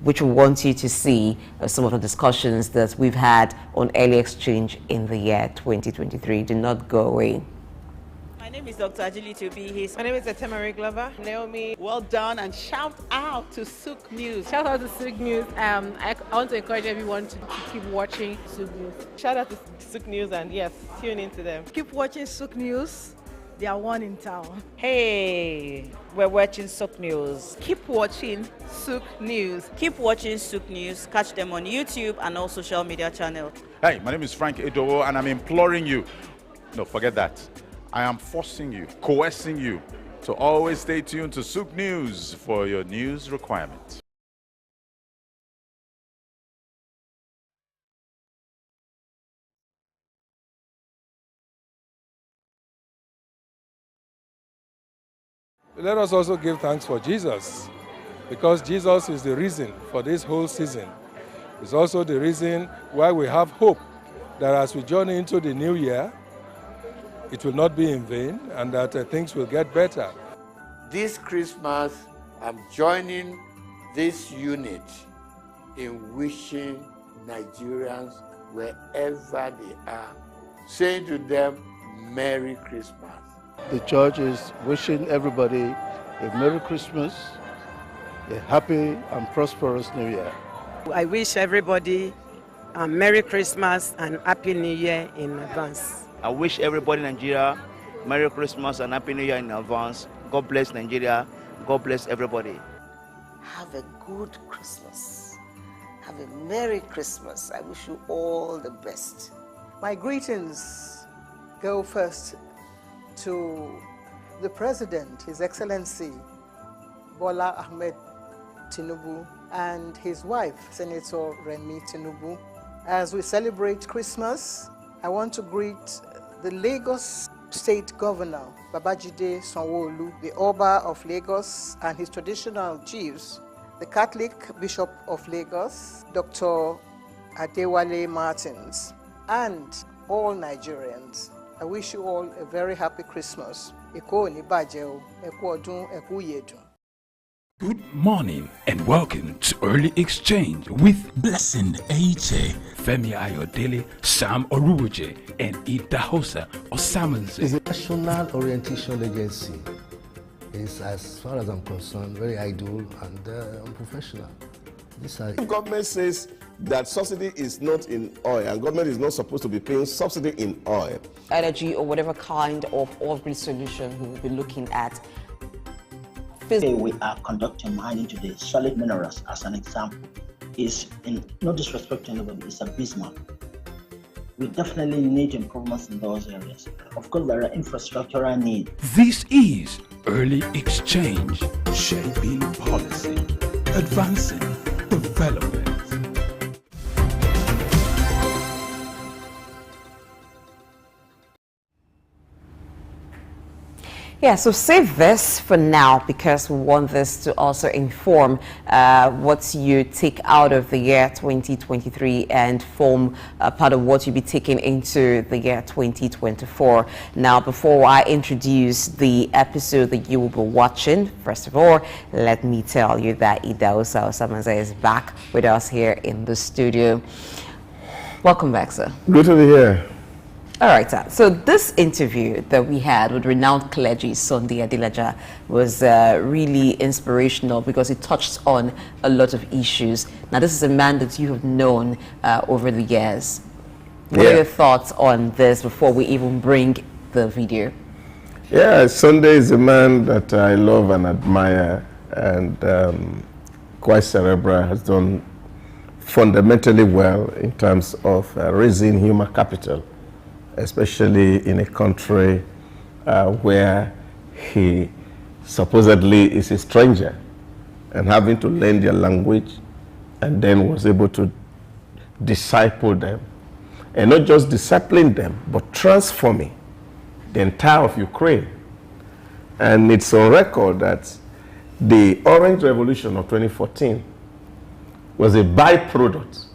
which we want you to see some of the discussions that we've had on Early Exchange in the year 2023. Do not go away. My name is Dr. Ajili Tobi. My name is Etemari Glover. Naomi, well done, and shout out to Souq News. Shout out to Souq News. I want to encourage everyone to keep watching Souq News. Shout out to Souq News, and yes, tune into them. Keep watching Souq News. They are one in town. Hey, we're watching Souq News. Keep watching Souq News. Keep watching Souq News. Catch them on YouTube and all social media channels. Hey, my name is Frank Edowo, and I'm imploring you. No, forget that. I am forcing you, coercing you to always stay tuned to Souq News for your news requirements. Let us also give thanks for Jesus, because Jesus is the reason for this whole season. It's also the reason why we have hope that as we journey into the new year, it will not be in vain, and that things will get better. This Christmas, I'm joining this unit in wishing Nigerians, wherever they are, saying to them, Merry Christmas. The church is wishing everybody a Merry Christmas, a happy and prosperous New Year. I wish everybody a Merry Christmas and Happy New Year in advance. I wish everybody in Nigeria Merry Christmas and Happy New Year in advance. God bless Nigeria. God bless everybody. Have a good Christmas. Have a Merry Christmas. I wish you all the best. My greetings go first to the President, His Excellency Bola Ahmed Tinubu, and his wife, Senator Remi Tinubu. As we celebrate Christmas, I want to greet the Lagos State Governor, Babajide Sanwo-Olu, the Oba of Lagos and his traditional chiefs, the Catholic Bishop of Lagos, Dr. Adewale Martins, and all Nigerians. I wish you all a very happy Christmas. Good morning and welcome to Early Exchange with Blessing H.A., Femi Ayodele, Sam Oruwoje, and Idahosa Osamanze. It's a national orientation agency. It's, as far as I'm concerned, very idle and unprofessional. If government says that subsidy is not in oil and government is not supposed to be paying subsidy in oil, energy or whatever kind of off-grid solution we will be looking at. Today we are conducting mining today. Solid minerals, as an example, is, in no disrespect to anybody, is abysmal. We definitely need improvements in those areas. Of course, there are infrastructural needs. This is Early Exchange, shaping policy, advancing development. Yeah, so save this for now because we want this to also inform what you take out of the year 2023 and form part of what you'll be taking into the year 2024. Now, before I introduce the episode that you will be watching, first of all, let me tell you that Idahosa Osamaze is back with us here in the studio. Welcome back, sir. Good to be here. All right, sir. So this interview that we had with renowned clergy Sunday Adilaja was really inspirational because it touched on a lot of issues. Now, this is a man that you have known over the years. What are your thoughts on this before we even bring the video? Yeah, Sunday is a man that I love and admire, and quite cerebral, has done fundamentally well in terms of raising human capital, especially in a country where he supposedly is a stranger and having to learn their language, and then was able to disciple them. And not just discipling them, but transforming the entire of Ukraine. And it's on record that the Orange Revolution of 2014 was a byproduct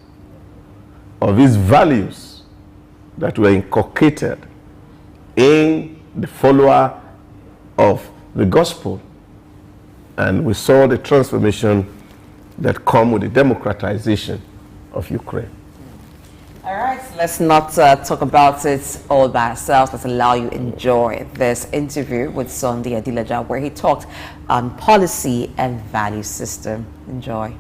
of his values that were inculcated in the follower of the gospel. And we saw the transformation that come with the democratization of Ukraine. All right, so let's not talk about it all by ourselves. Let's allow you enjoy this interview with Sunday Adilaja, where he talked on policy and value system. Enjoy.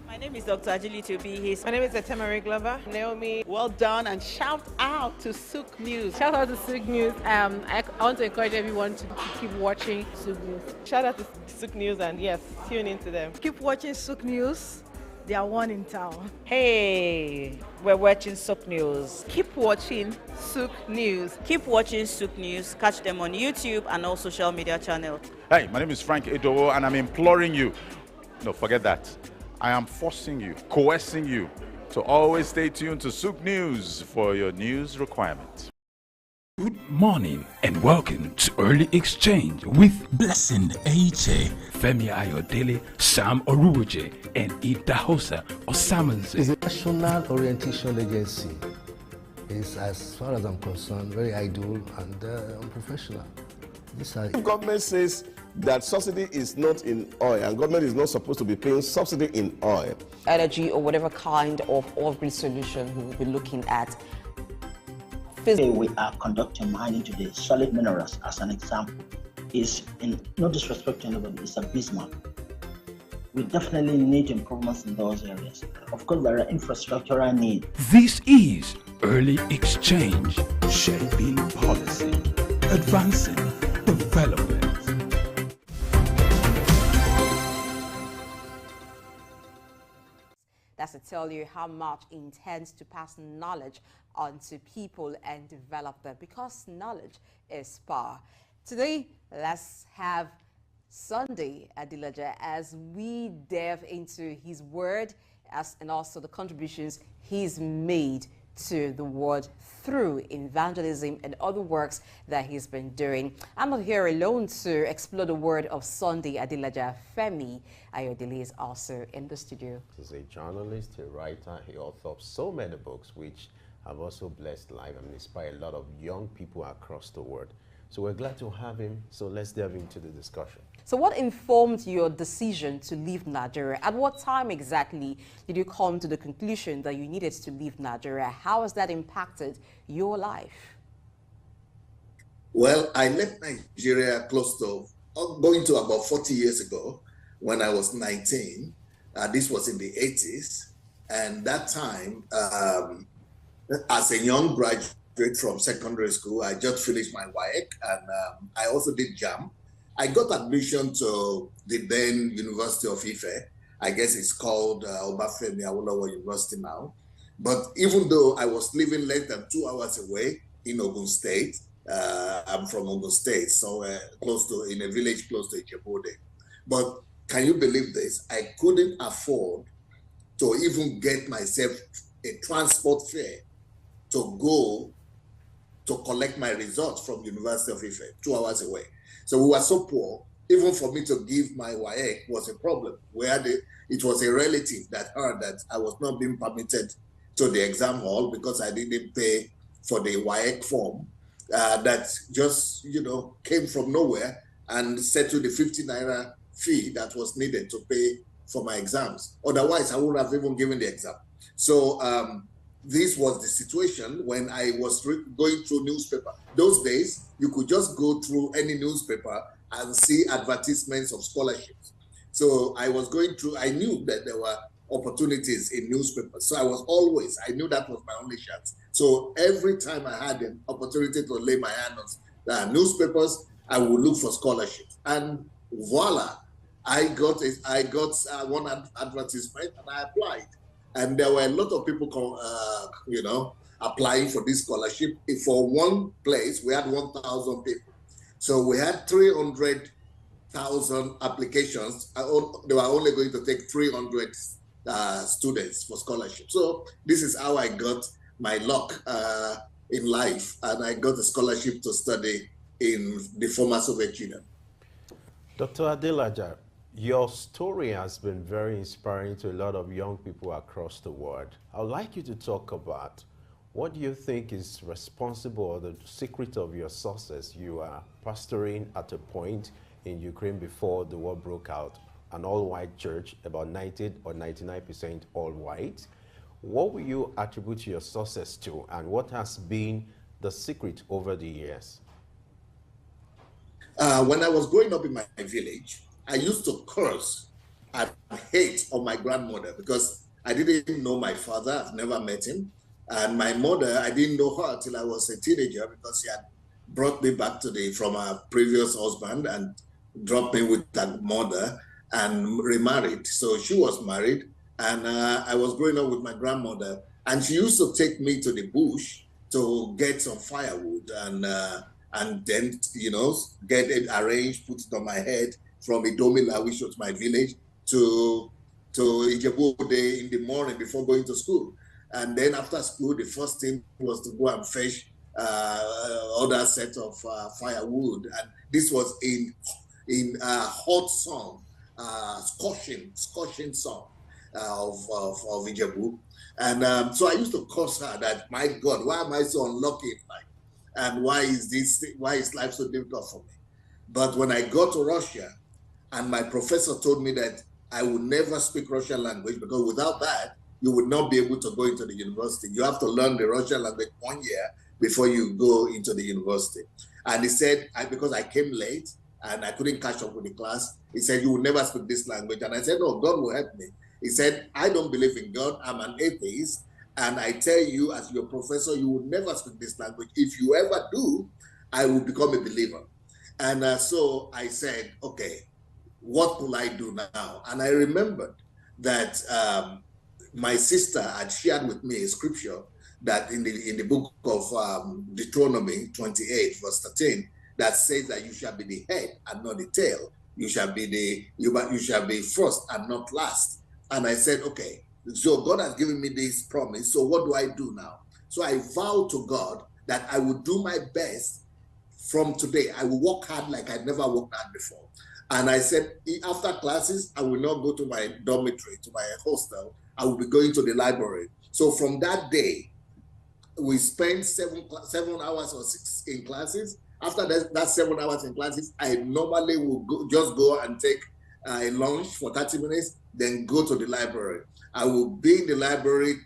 My name is Dr. Ajili Tobi. My name is Etemari Glover. Naomi, well done, and shout out to Souq News. Shout out to Souq News. I want to encourage everyone to keep watching Souq News. Shout out to Souq News, and yes, tune into them. Keep watching Souq News. They are one in town. Hey, we're watching Souq News. Keep watching Souq News. Keep watching Souq News. Catch them on YouTube and all social media channels. Hey, my name is Frank Edowo, and I'm imploring you, no, forget that. I am forcing you, coercing you to always stay tuned to Souq News for your news requirements. Good morning and welcome to Early Exchange with Blessing Aiche, Femi Ayodele, Sam Oruoje, and Idahosa Osamaze. It's a national orientation agency. It's, as far as I'm concerned, very idle and unprofessional. If government says that subsidy is not in oil and government is not supposed to be paying subsidy in oil, energy or whatever kind of off-grid solution we will be looking at. Today we are conducting mining today. Solid minerals, as an example, is, in no disrespect to anybody, is abysmal. We definitely need improvements in those areas. Of course, there are infrastructural needs. This is Early Exchange, shaping policy, advancing development. That's to tell you how much he intends to pass knowledge on to people and develop them, because knowledge is power. Today, let's have Sunday Adilaja as we delve into his word and also the contributions he's made to the world through evangelism and other works that he's been doing. I'm not here alone to explore the word of Sunday Adilaja. Femi Ayodele is also in the studio. He's a journalist, a writer, he author of so many books which have also blessed life and inspired a lot of young people across the world. So we're glad to have him. So let's delve into the discussion. So what informed your decision to leave Nigeria? At what time exactly did you come to the conclusion that you needed to leave Nigeria? How has that impacted your life? Well, I left Nigeria close to, going to about 40 years ago. when I was 19. This was in the 80s. And that time, as a young graduate from secondary school, I just finished my WAEC, and I also did JAM. I got admission to the then University of Ife. I guess it's called Obafemi Awolowo University now. But even though I was living less than 2 hours away in Ogun State, I'm from Ogun State, so in a village close to Ijebu-Ode. But can you believe this? I couldn't afford to even get myself a transport fare to go to collect my results from University of Ife, 2 hours away. So we were so poor, even for me to give my WAEC was a problem. It was a relative that heard that I was not being permitted to the exam hall because I didn't pay for the WAEC form that just, came from nowhere and settled the 50 naira fee that was needed to pay for my exams. Otherwise, I wouldn't have even given the exam. So this was the situation when I was going through newspaper. Those days, you could just go through any newspaper and see advertisements of scholarships. So I was going through, I knew that there were opportunities in newspapers. So I knew that was my only chance. So every time I had an opportunity to lay my hand on newspapers, I would look for scholarships. And voila, I got one advertisement and I applied. And there were a lot of people, applying for this scholarship. For one place, we had 1,000 people. So we had 300,000 applications. They were only going to take 300 students for scholarship. So this is how I got my luck in life. And I got a scholarship to study in the former Soviet Union. Dr. Adelaja, your story has been very inspiring to a lot of young people across the world. I would like you to talk about what do you think is responsible or the secret of your success? You are pastoring at a point in Ukraine before the war broke out, an all-white church, about 90 or 99% all-white. What will you attribute your success to, and what has been the secret over the years? When I was growing up in my village, I used to curse and hate on my grandmother because I didn't know my father. I've never met him. And my mother, I didn't know her till I was a teenager because she had brought me back from her previous husband and dropped me with that mother and remarried. So she was married, and I was growing up with my grandmother. And she used to take me to the bush to get some firewood and then, get it arranged, put it on my head, from Idomila, which was my village, to Ijebu-Ode in the morning before going to school. And then after school, the first thing was to go and fetch other set of firewood. And this was in hot sun, scorching sun of Ijebu. And so I used to curse her that, my God, why am I so unlucky in life? And why is life so difficult for me? But when I got to Russia, and my professor told me that I would never speak Russian language because without that, you would not be able to go into the university. You have to learn the Russian language 1 year before you go into the university. And he said, because I came late and I couldn't catch up with the class, he said, you will never speak this language. And I said, no, God will help me. He said, I don't believe in God. I'm an atheist. And I tell you, as your professor, you will never speak this language. If you ever do, I will become a believer. And so I said, okay, what will I do now? And I remembered that my sister had shared with me a scripture that in the book of Deuteronomy 28, verse 13, that says that you shall be the head and not the tail. You shall be you shall be first and not last. And I said, okay, so God has given me this promise. So what do I do now? So I vowed to God that I would do my best from today. I will work hard like I'd never worked hard before. And I said, after classes, I will not go to my dormitory, to my hostel. I will be going to the library. So from that day, we spent 7 hours or 6 in classes. After that 7 hours in classes, I normally will just go and take a lunch for 30 minutes, then go to the library. I will be in the library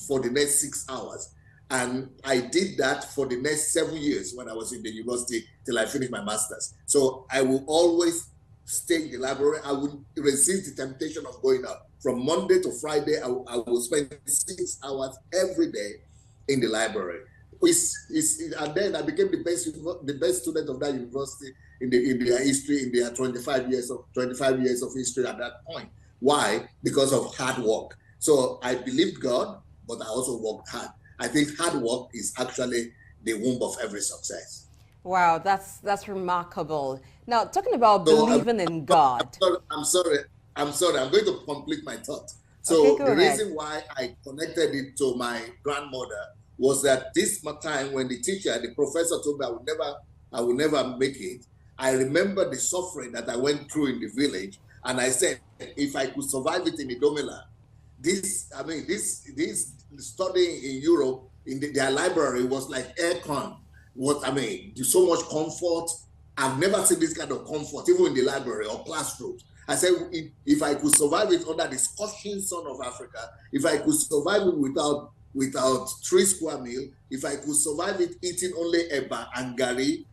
for the next 6 hours. And I did that for the next 7 years when I was in the university till I finished my master's. So I will always stay in the library. I would resist the temptation of going out. From Monday to Friday, I will spend 6 hours every day in the library. And then I became the best student of that university in their history, in their 25 years of history at that point. Why? Because of hard work. So I believed God, but I also worked hard. I think hard work is actually the womb of every success. Wow, that's remarkable. Now, talking about believing in God. I'm sorry. I'm going to complete my thought. So okay, the ahead. reason why I connected it to my grandmother was that this time when the professor told me I will never make it, I remember the suffering that I went through in the village, and I said, if I could survive it in Idomela, this studying in Europe in their library was like aircon. So much comfort. I've never seen this kind of comfort, even in the library or classrooms. I said, if I could survive it under the scorching sun of Africa, if I could survive it without 3 square meals, if I could survive it eating only eba and gari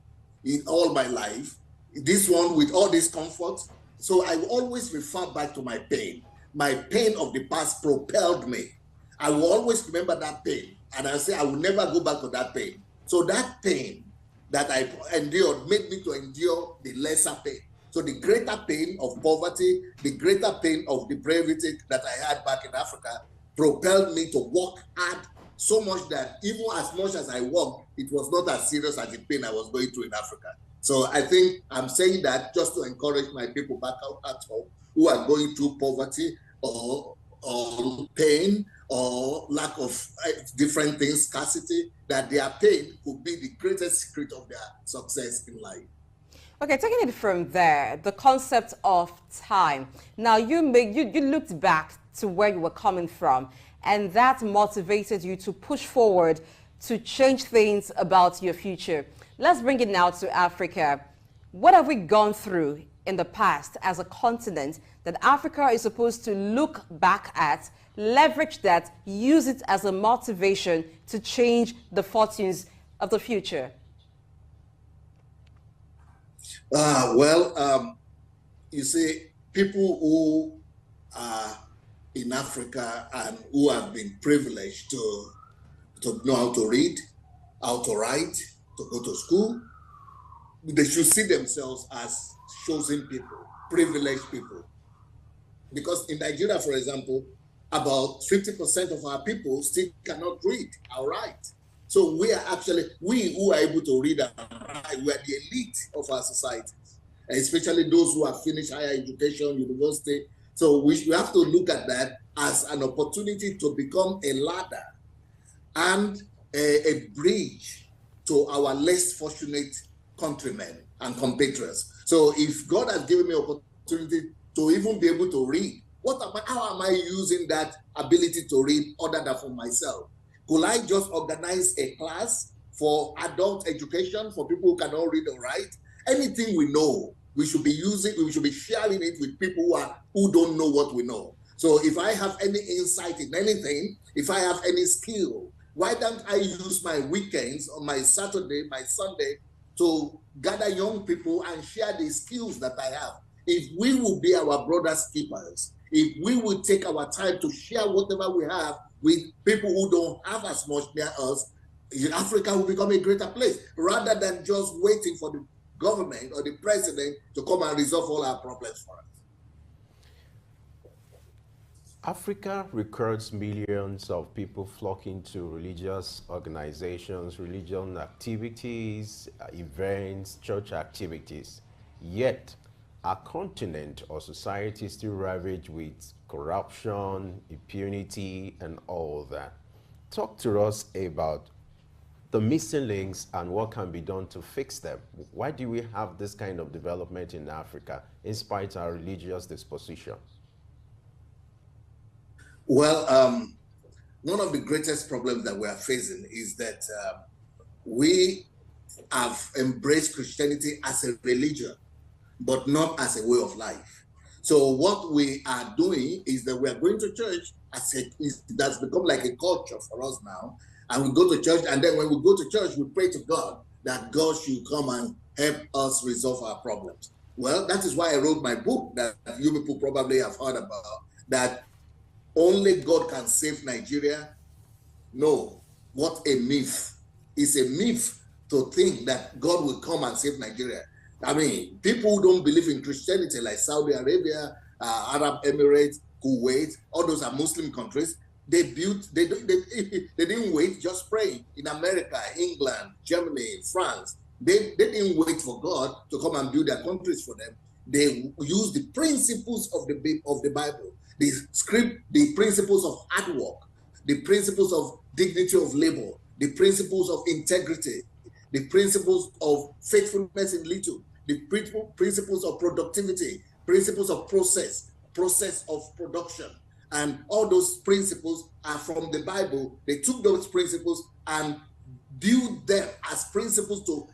in all my life, this one with all this comfort. So I always refer back to my pain. My pain of the past propelled me. I will always remember that pain. And I say, I will never go back to that pain. So that pain that I endured made me to endure the lesser pain. So the greater pain of poverty, the greater pain of depravity that I had back in Africa propelled me to work hard so much that even as much as I worked, it was not as serious as the pain I was going through in Africa. So I think I'm saying that just to encourage my people back out at home who are going through poverty or pain or lack of different things, scarcity, that their pain could be the greatest secret of their success in life. Okay, taking it from there, the concept of time. Now, you looked back to where you were coming from, and that motivated you to push forward to change things about your future. Let's bring it now to Africa. What have we gone through in the past as a continent that Africa is supposed to look back at, leverage that, use it as a motivation to change the fortunes of the future? You see, people who are in Africa and who have been privileged to know how to read, how to write, to go to school, they should see themselves as chosen people, privileged people. Because in Nigeria, for example, about 50% of our people still cannot read or write. So we who are able to read and write, we are the elite of our society, especially those who have finished higher education, university. So we have to look at that as an opportunity to become a ladder and a bridge to our less fortunate countrymen and compatriots. So if God has given me opportunity to even be able to read, how am I using that ability to read other than for myself? Could I just organize a class for adult education for people who cannot read or write? Anything we know, we should be sharing it with people who don't know what we know. So if I have any insight in anything, if I have any skill, why don't I use my weekends or my Saturday, my Sunday to gather young people and share the skills that I have? If we will be our brother's keepers, if we will take our time to share whatever we have with people who don't have as much near us, Africa will become a greater place rather than just waiting for the government or the president to come and resolve all our problems for us. Africa records millions of people flocking to religious organizations, religion activities, events, church activities. Yet, our continent or society is still ravaged with corruption, impunity, and all that. Talk to us about the missing links and what can be done to fix them. Why do we have this kind of development in Africa in spite of our religious disposition? Well, one of the greatest problems that we are facing is that we have embraced Christianity as a religion, but not as a way of life. So what we are doing is that we are going to church that's become like a culture for us now. And we go to church, and then when we go to church, we pray to God that God should come and help us resolve our problems. Well, that is why I wrote my book that you people probably have heard about, that only God can save Nigeria. No, what a myth. It's a myth to think that God will come and save Nigeria. I mean, people who don't believe in Christianity, like Saudi Arabia, Arab Emirates, Kuwait, all those are Muslim countries. They didn't wait, just praying. In America, England, Germany, France, they didn't wait for God to come and build their countries for them. They used the principles of the Bible, the script, the principles of hard work, the principles of dignity of labor, the principles of integrity, the principles of faithfulness in little, the principles of productivity, principles of process of production. And all those principles are from the Bible. They took those principles and build them as principles to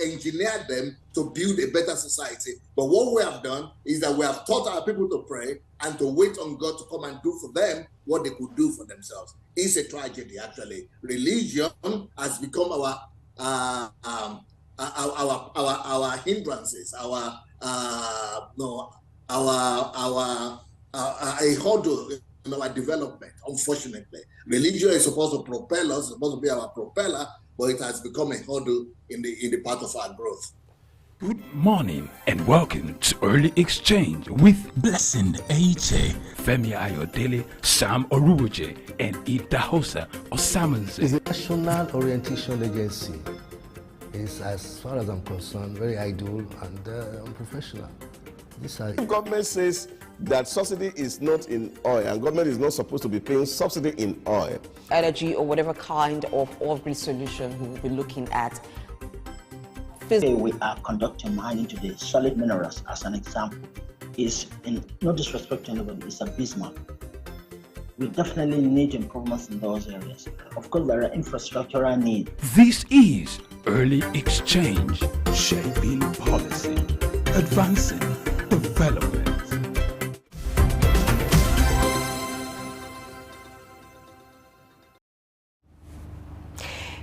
engineer them to build a better society. But what we have done is that we have taught our people to pray and to wait on God to come and do for them what they could do for themselves. It's a tragedy, actually. Religion has become our hindrances, a hurdle in our development, unfortunately. Religion is supposed to propel us, supposed to be our propeller, but it has become a hurdle in the path of our growth. Good morning and welcome to Early Exchange with Blessing H.A., Femi Ayodele, Sam Oruoje, and Idahosa Osamanze. The National Orientation Agency is, as far as I'm concerned, very idle and unprofessional. If government says that subsidy is not in oil and government is not supposed to be paying subsidy in oil, energy or whatever kind of oil-free solution we will be looking at. Today we are conducting mining today. Solid minerals, as an example, is, in no disrespect to anybody, it's abysmal. We definitely need improvements in those areas. Of course, there are infrastructural needs. This is Early Exchange, shaping policy, advancing development.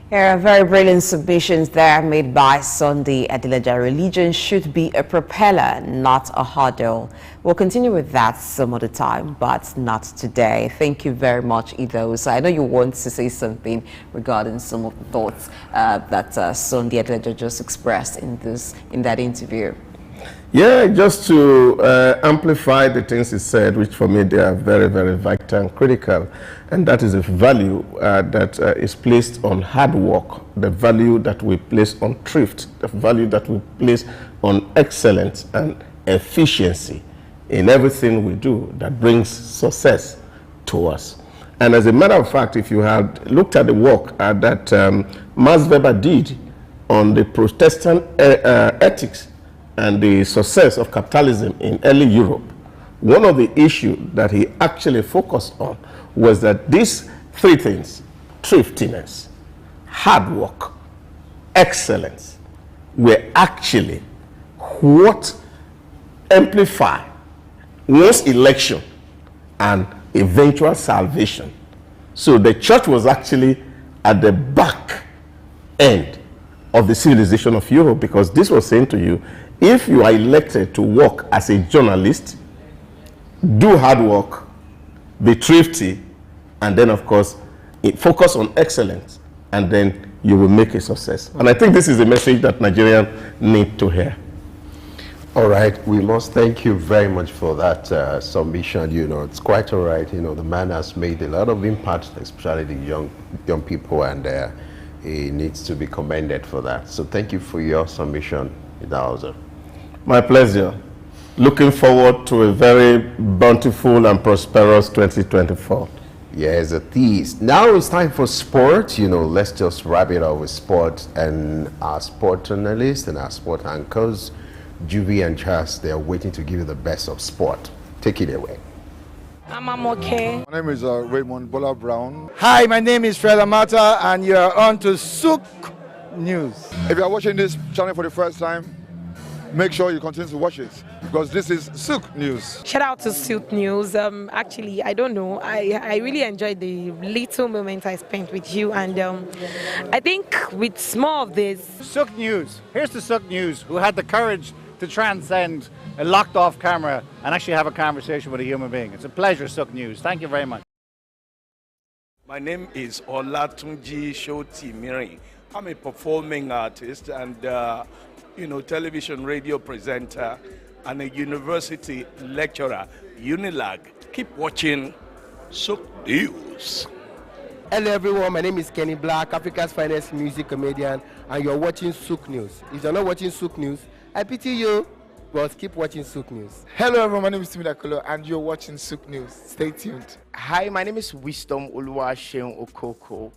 There are very brilliant submissions there made by Sunday Adelaja. Religion should be a propeller, not a hurdle. We'll continue with that some other time, but not today. Thank you very much, Idos. I know you want to say something regarding some of the thoughts that Sunday Adelaja just expressed in that interview. Yeah, just to amplify the things he said, which for me they are very, very vital and critical, and that is the value that is placed on hard work, the value that we place on thrift, the value that we place on excellence and efficiency in everything we do that brings success to us. And as a matter of fact, if you had looked at the work that Max Weber did on the Protestant ethics and the success of capitalism in early Europe, one of the issues that he actually focused on was that these three things, thriftiness, hard work, excellence, were actually what amplify one's election and eventual salvation. So the church was actually at the back end of the civilization of Europe, because this was saying to you, if you are elected to work as a journalist, do hard work, be thrifty, and then of course focus on excellence, and then you will make a success. And I think this is a message that Nigerians need to hear. All right, we must thank you very much for that submission. You know, it's quite all right. You know, the man has made a lot of impact, especially the young people, and he needs to be commended for that. So thank you for your submission, Idahosa. My pleasure. Looking forward to a very bountiful and prosperous 2024. Yes, it is. Now it's time for sport. You know, let's just wrap it up with sport, and our sport journalists and our sport anchors, Juvi and Charles, they are waiting to give you the best of sport. Take it away. I'm okay. My name is Raymond Bola Brown. Hi, my name is Fred Amata, and you are on to Souq News. If you are watching this channel for the first time, make sure you continue to watch it, because this is Souq News. Shout out to Souq News. Actually, I don't know. I really enjoyed the little moments I spent with you, and I think with more of this. Souq News. Here's the Souq News, who had the courage to transcend a locked-off camera and actually have a conversation with a human being. It's a pleasure, Souq News. Thank you very much. My name is Olatunji Shoti Miri. I'm a performing artist and, television radio presenter and a university lecturer, Unilag. Keep watching Souq News. Hello everyone, my name is Kenny Black, Africa's finest music comedian, and you're watching Souq News. If you're not watching Souq News, I pity you, but keep watching Souq News. Hello everyone, my name is Timida Kolo and you're watching Souq News. Stay tuned. Hi, my name is Wisdom Oluwaseun Okoko,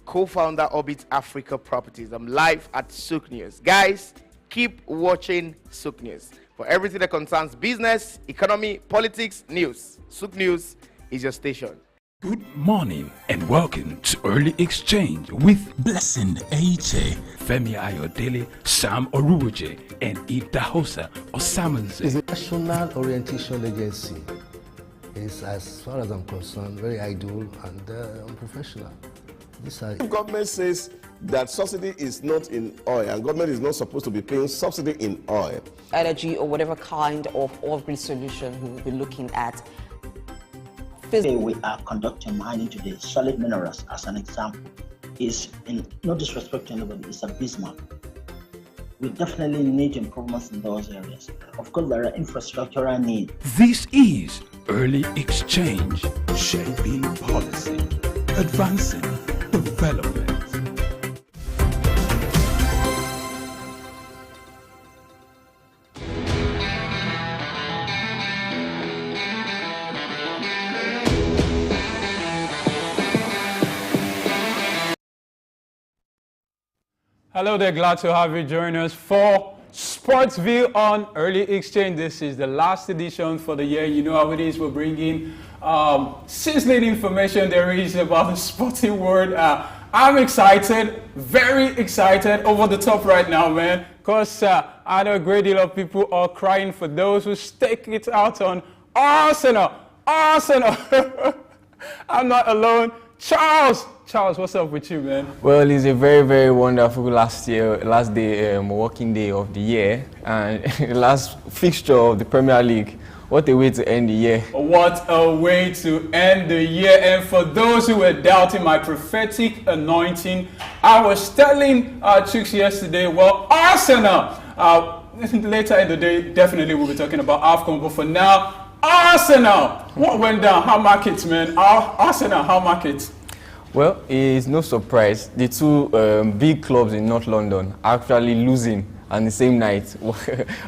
co-founder Orbit Africa Properties. I'm live at Souq News. Guys, keep watching Souq News. For everything that concerns business, economy, politics, news, Souq News is your station. Good morning and welcome to Early Exchange with Blessing Ache, Femi Ayodele, Sam Oruoje, and Idahosa Osamanze. It's a national orientation agency. It's, as far as I'm concerned, very idle and unprofessional. If government says that subsidy is not in oil and government is not supposed to be paying subsidy in oil, energy or whatever kind of oil-green solution we will be looking at. Today we are conducting mining today. Solid minerals, as an example, is, in no disrespect to anybody, is abysmal. We definitely need improvements in those areas. Of course, there are infrastructural needs. This is Early Exchange, shaping policy, advancing development. Hello there, glad to have you join us for Sports View on Early Exchange. This is the last edition for the year. You know how it is, we're bringing sizzling information there is about the sporting world. I'm excited, very excited, over the top right now, man, because I know a great deal of people are crying for those who stake it out on Arsenal. Arsenal! I'm not alone. Charles, what's up with you, man? Well, it's a very, very wonderful last day, working day of the year, and the last fixture of the Premier League. What a way to end the year. What a way to end the year. And for those who were doubting my prophetic anointing, I was telling Chooks yesterday, well, Arsenal, later in the day, definitely we'll be talking about AFCON, but for now, Arsenal! What went down? How markets, man? Arsenal, how markets? Well, it's no surprise. The two big clubs in North London are actually losing on the same night.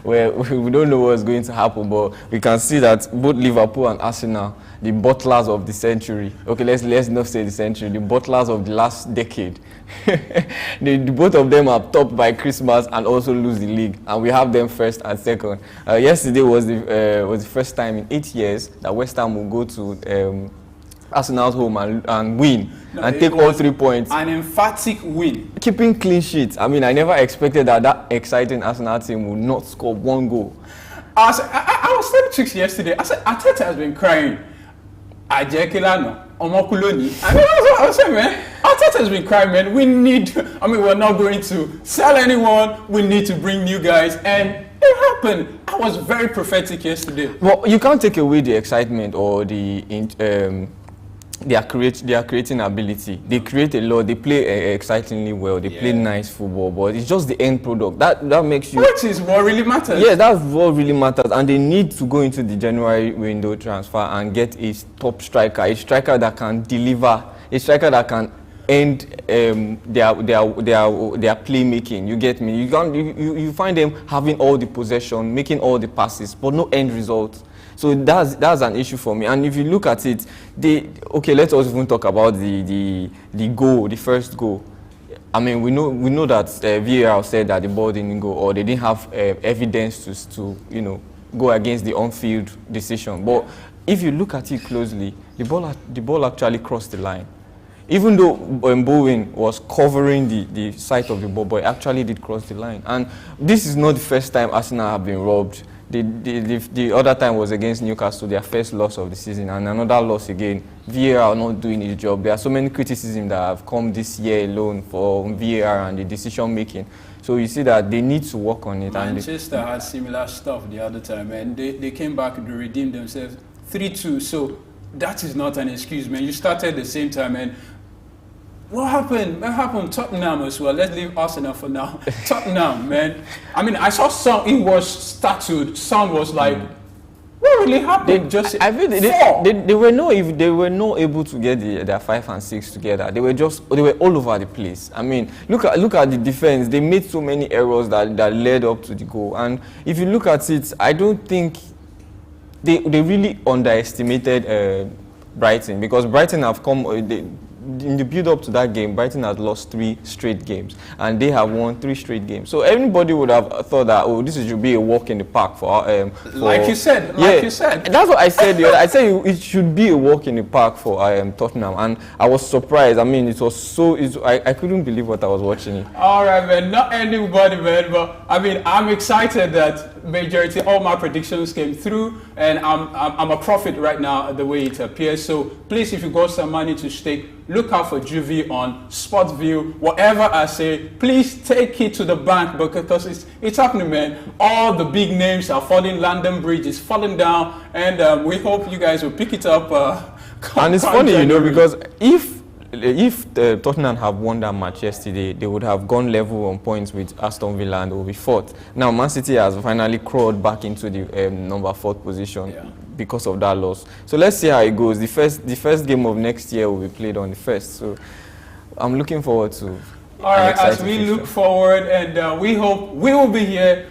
Where we don't know what's going to happen, but we can see that both Liverpool and Arsenal, the butlers of the century, okay, let's not say the century, the butlers of the last decade, both of them are topped by Christmas and also lose the league, and we have them first and second. Yesterday was the first time in 8 years that West Ham will go to Arsenal's home and win and take all 3 points. An emphatic win. Keeping clean sheets. I mean, I never expected that exciting Arsenal team would not score 1 goal. I was telling Chicks yesterday, I said, Arteta has been crying. I said, man, Arteta has been crying, man. We're not going to sell anyone. We need to bring new guys. And it happened. I was very prophetic yesterday. Well, you can't take away the excitement or their creating ability. They create a lot. They play excitingly well. They play nice football, but it's just the end product that makes you. Which is what really matters. Yeah, that's what really matters. And they need to go into the January window transfer and get a top striker, a striker that can deliver, a striker that can end their playmaking. You get me? You find them having all the possession, making all the passes, but no end result. So that's an issue for me. And if you look at it, let's also even talk about the goal, the first goal. I mean, we know that VAR said that the ball didn't go, or they didn't have evidence to go against the on-field decision. But if you look at it closely, the ball actually crossed the line. Even though Bowen was covering the side of the ball, but it actually did cross the line. And this is not the first time Arsenal have been robbed The other time was against Newcastle, their first loss of the season, and another loss again. VAR not doing its job. There are so many criticisms that have come this year alone for VAR and the decision making. So you see that they need to work on it. Manchester had similar stuff the other time, and they came back and redeemed themselves 3-2. So that is not an excuse, man. You started the same time, and what happened? What happened? Tottenham as well. Let's leave Arsenal for now. Tottenham, man. I mean, I saw Son. It was startled. Son was like, "What really happened?" I feel they were not able to get their 5 and 6 together. They were all over the place. I mean, look at the defense. They made so many errors that led up to the goal. And if you look at it, I don't think they really underestimated Brighton, because Brighton have come. In the build-up to that game, Brighton has lost 3 straight games, and they have won 3 straight games. So everybody would have thought that, oh, this should be a walk in the park for like you said. That's what I said. I said it should be a walk in the park for Tottenham, and I was surprised. I mean, it was so. I couldn't believe what I was watching. All right, man. Not anybody, man, but I mean, I'm excited that majority all my predictions came through, and I'm a profit right now the way it appears. So please, if you got some money to stake, look out for Juvie on Sportsview. Whatever I say, please take it to the bank, because it's happening, man. All the big names are falling. London Bridge is falling down, and we hope you guys will pick it up. And it's funny, you know, because if Tottenham have won that match yesterday, they would have gone level on points with Aston Villa and will be 4th. Now, Man City has finally crawled back into the number 4th position because of that loss. So let's see how it goes. The first game of next year will be played on the 1st. So I'm looking forward to. All right, as we look forward, and we hope we will be here.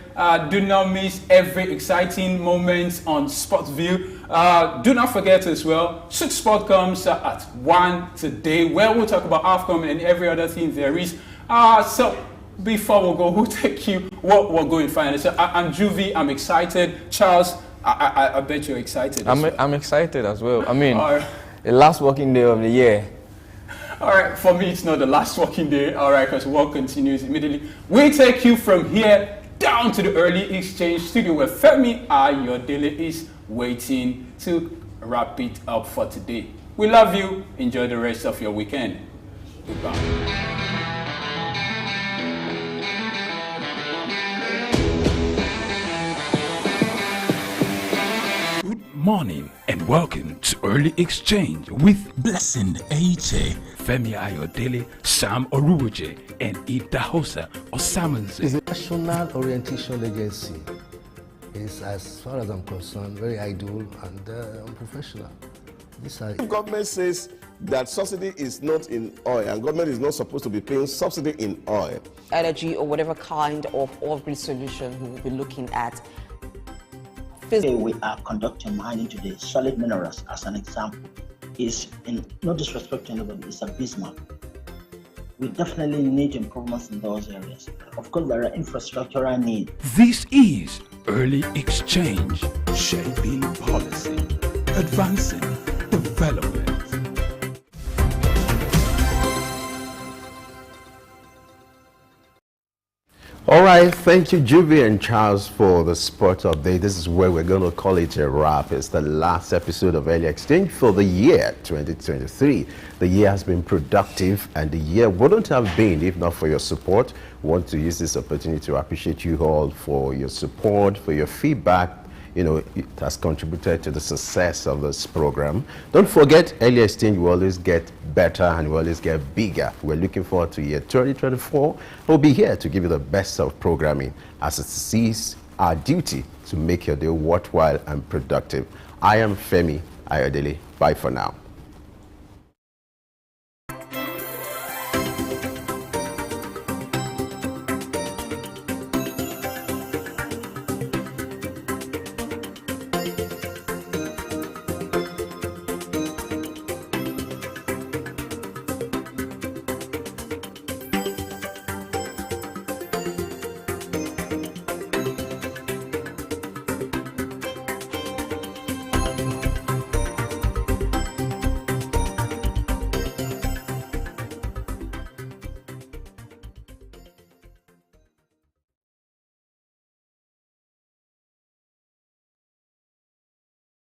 Do not miss every exciting moment on Sportsview. Do not forget as well, Souq Sport comes at 1 today, where we'll talk about AFCON and every other thing there is. So before we go, we'll take you what we're going to find. So I'm Juvie, I'm excited. Charles, I bet you're excited. I'm excited as well. I mean, the last working day of the year. All right, for me, it's not the last working day. All right, because work continues immediately. We take you from here down to the early exchange studio, where Femi Ayodele is waiting to wrap it up for today. We love you. Enjoy the rest of your weekend. Goodbye. Morning and welcome to Early Exchange with Blessing H.A., Femi Ayodele, Sam Oruwoje, and Idahosa Osamanze. It's a national orientation agency. It's, as far as I'm concerned, very idle and unprofessional. If government says that subsidy is not in oil, and government is not supposed to be paying subsidy in oil, energy or whatever kind of oil-grid solution we will be looking at. Today we are conducting mining today. Solid minerals, as an example, is, in no disrespect to anybody, is abysmal. We definitely need improvements in those areas. Of course, there are infrastructural needs. This is Early Exchange, shaping policy, advancing development. All right, thank you, Juvie and Charles, for the sport update. This is where we're going to call it a wrap. It's the last episode of Early Exchange for the year 2023. The year has been productive, and the year wouldn't have been if not for your support. We want to use this opportunity to appreciate you all for your support, for your feedback. You know, it has contributed to the success of this program. Don't forget, Early Exchange will always get better and will always get bigger. We're looking forward to year 2024. We'll be here to give you the best of programming, as it is our duty to make your day worthwhile and productive. I am Femi Ayodele. Bye for now.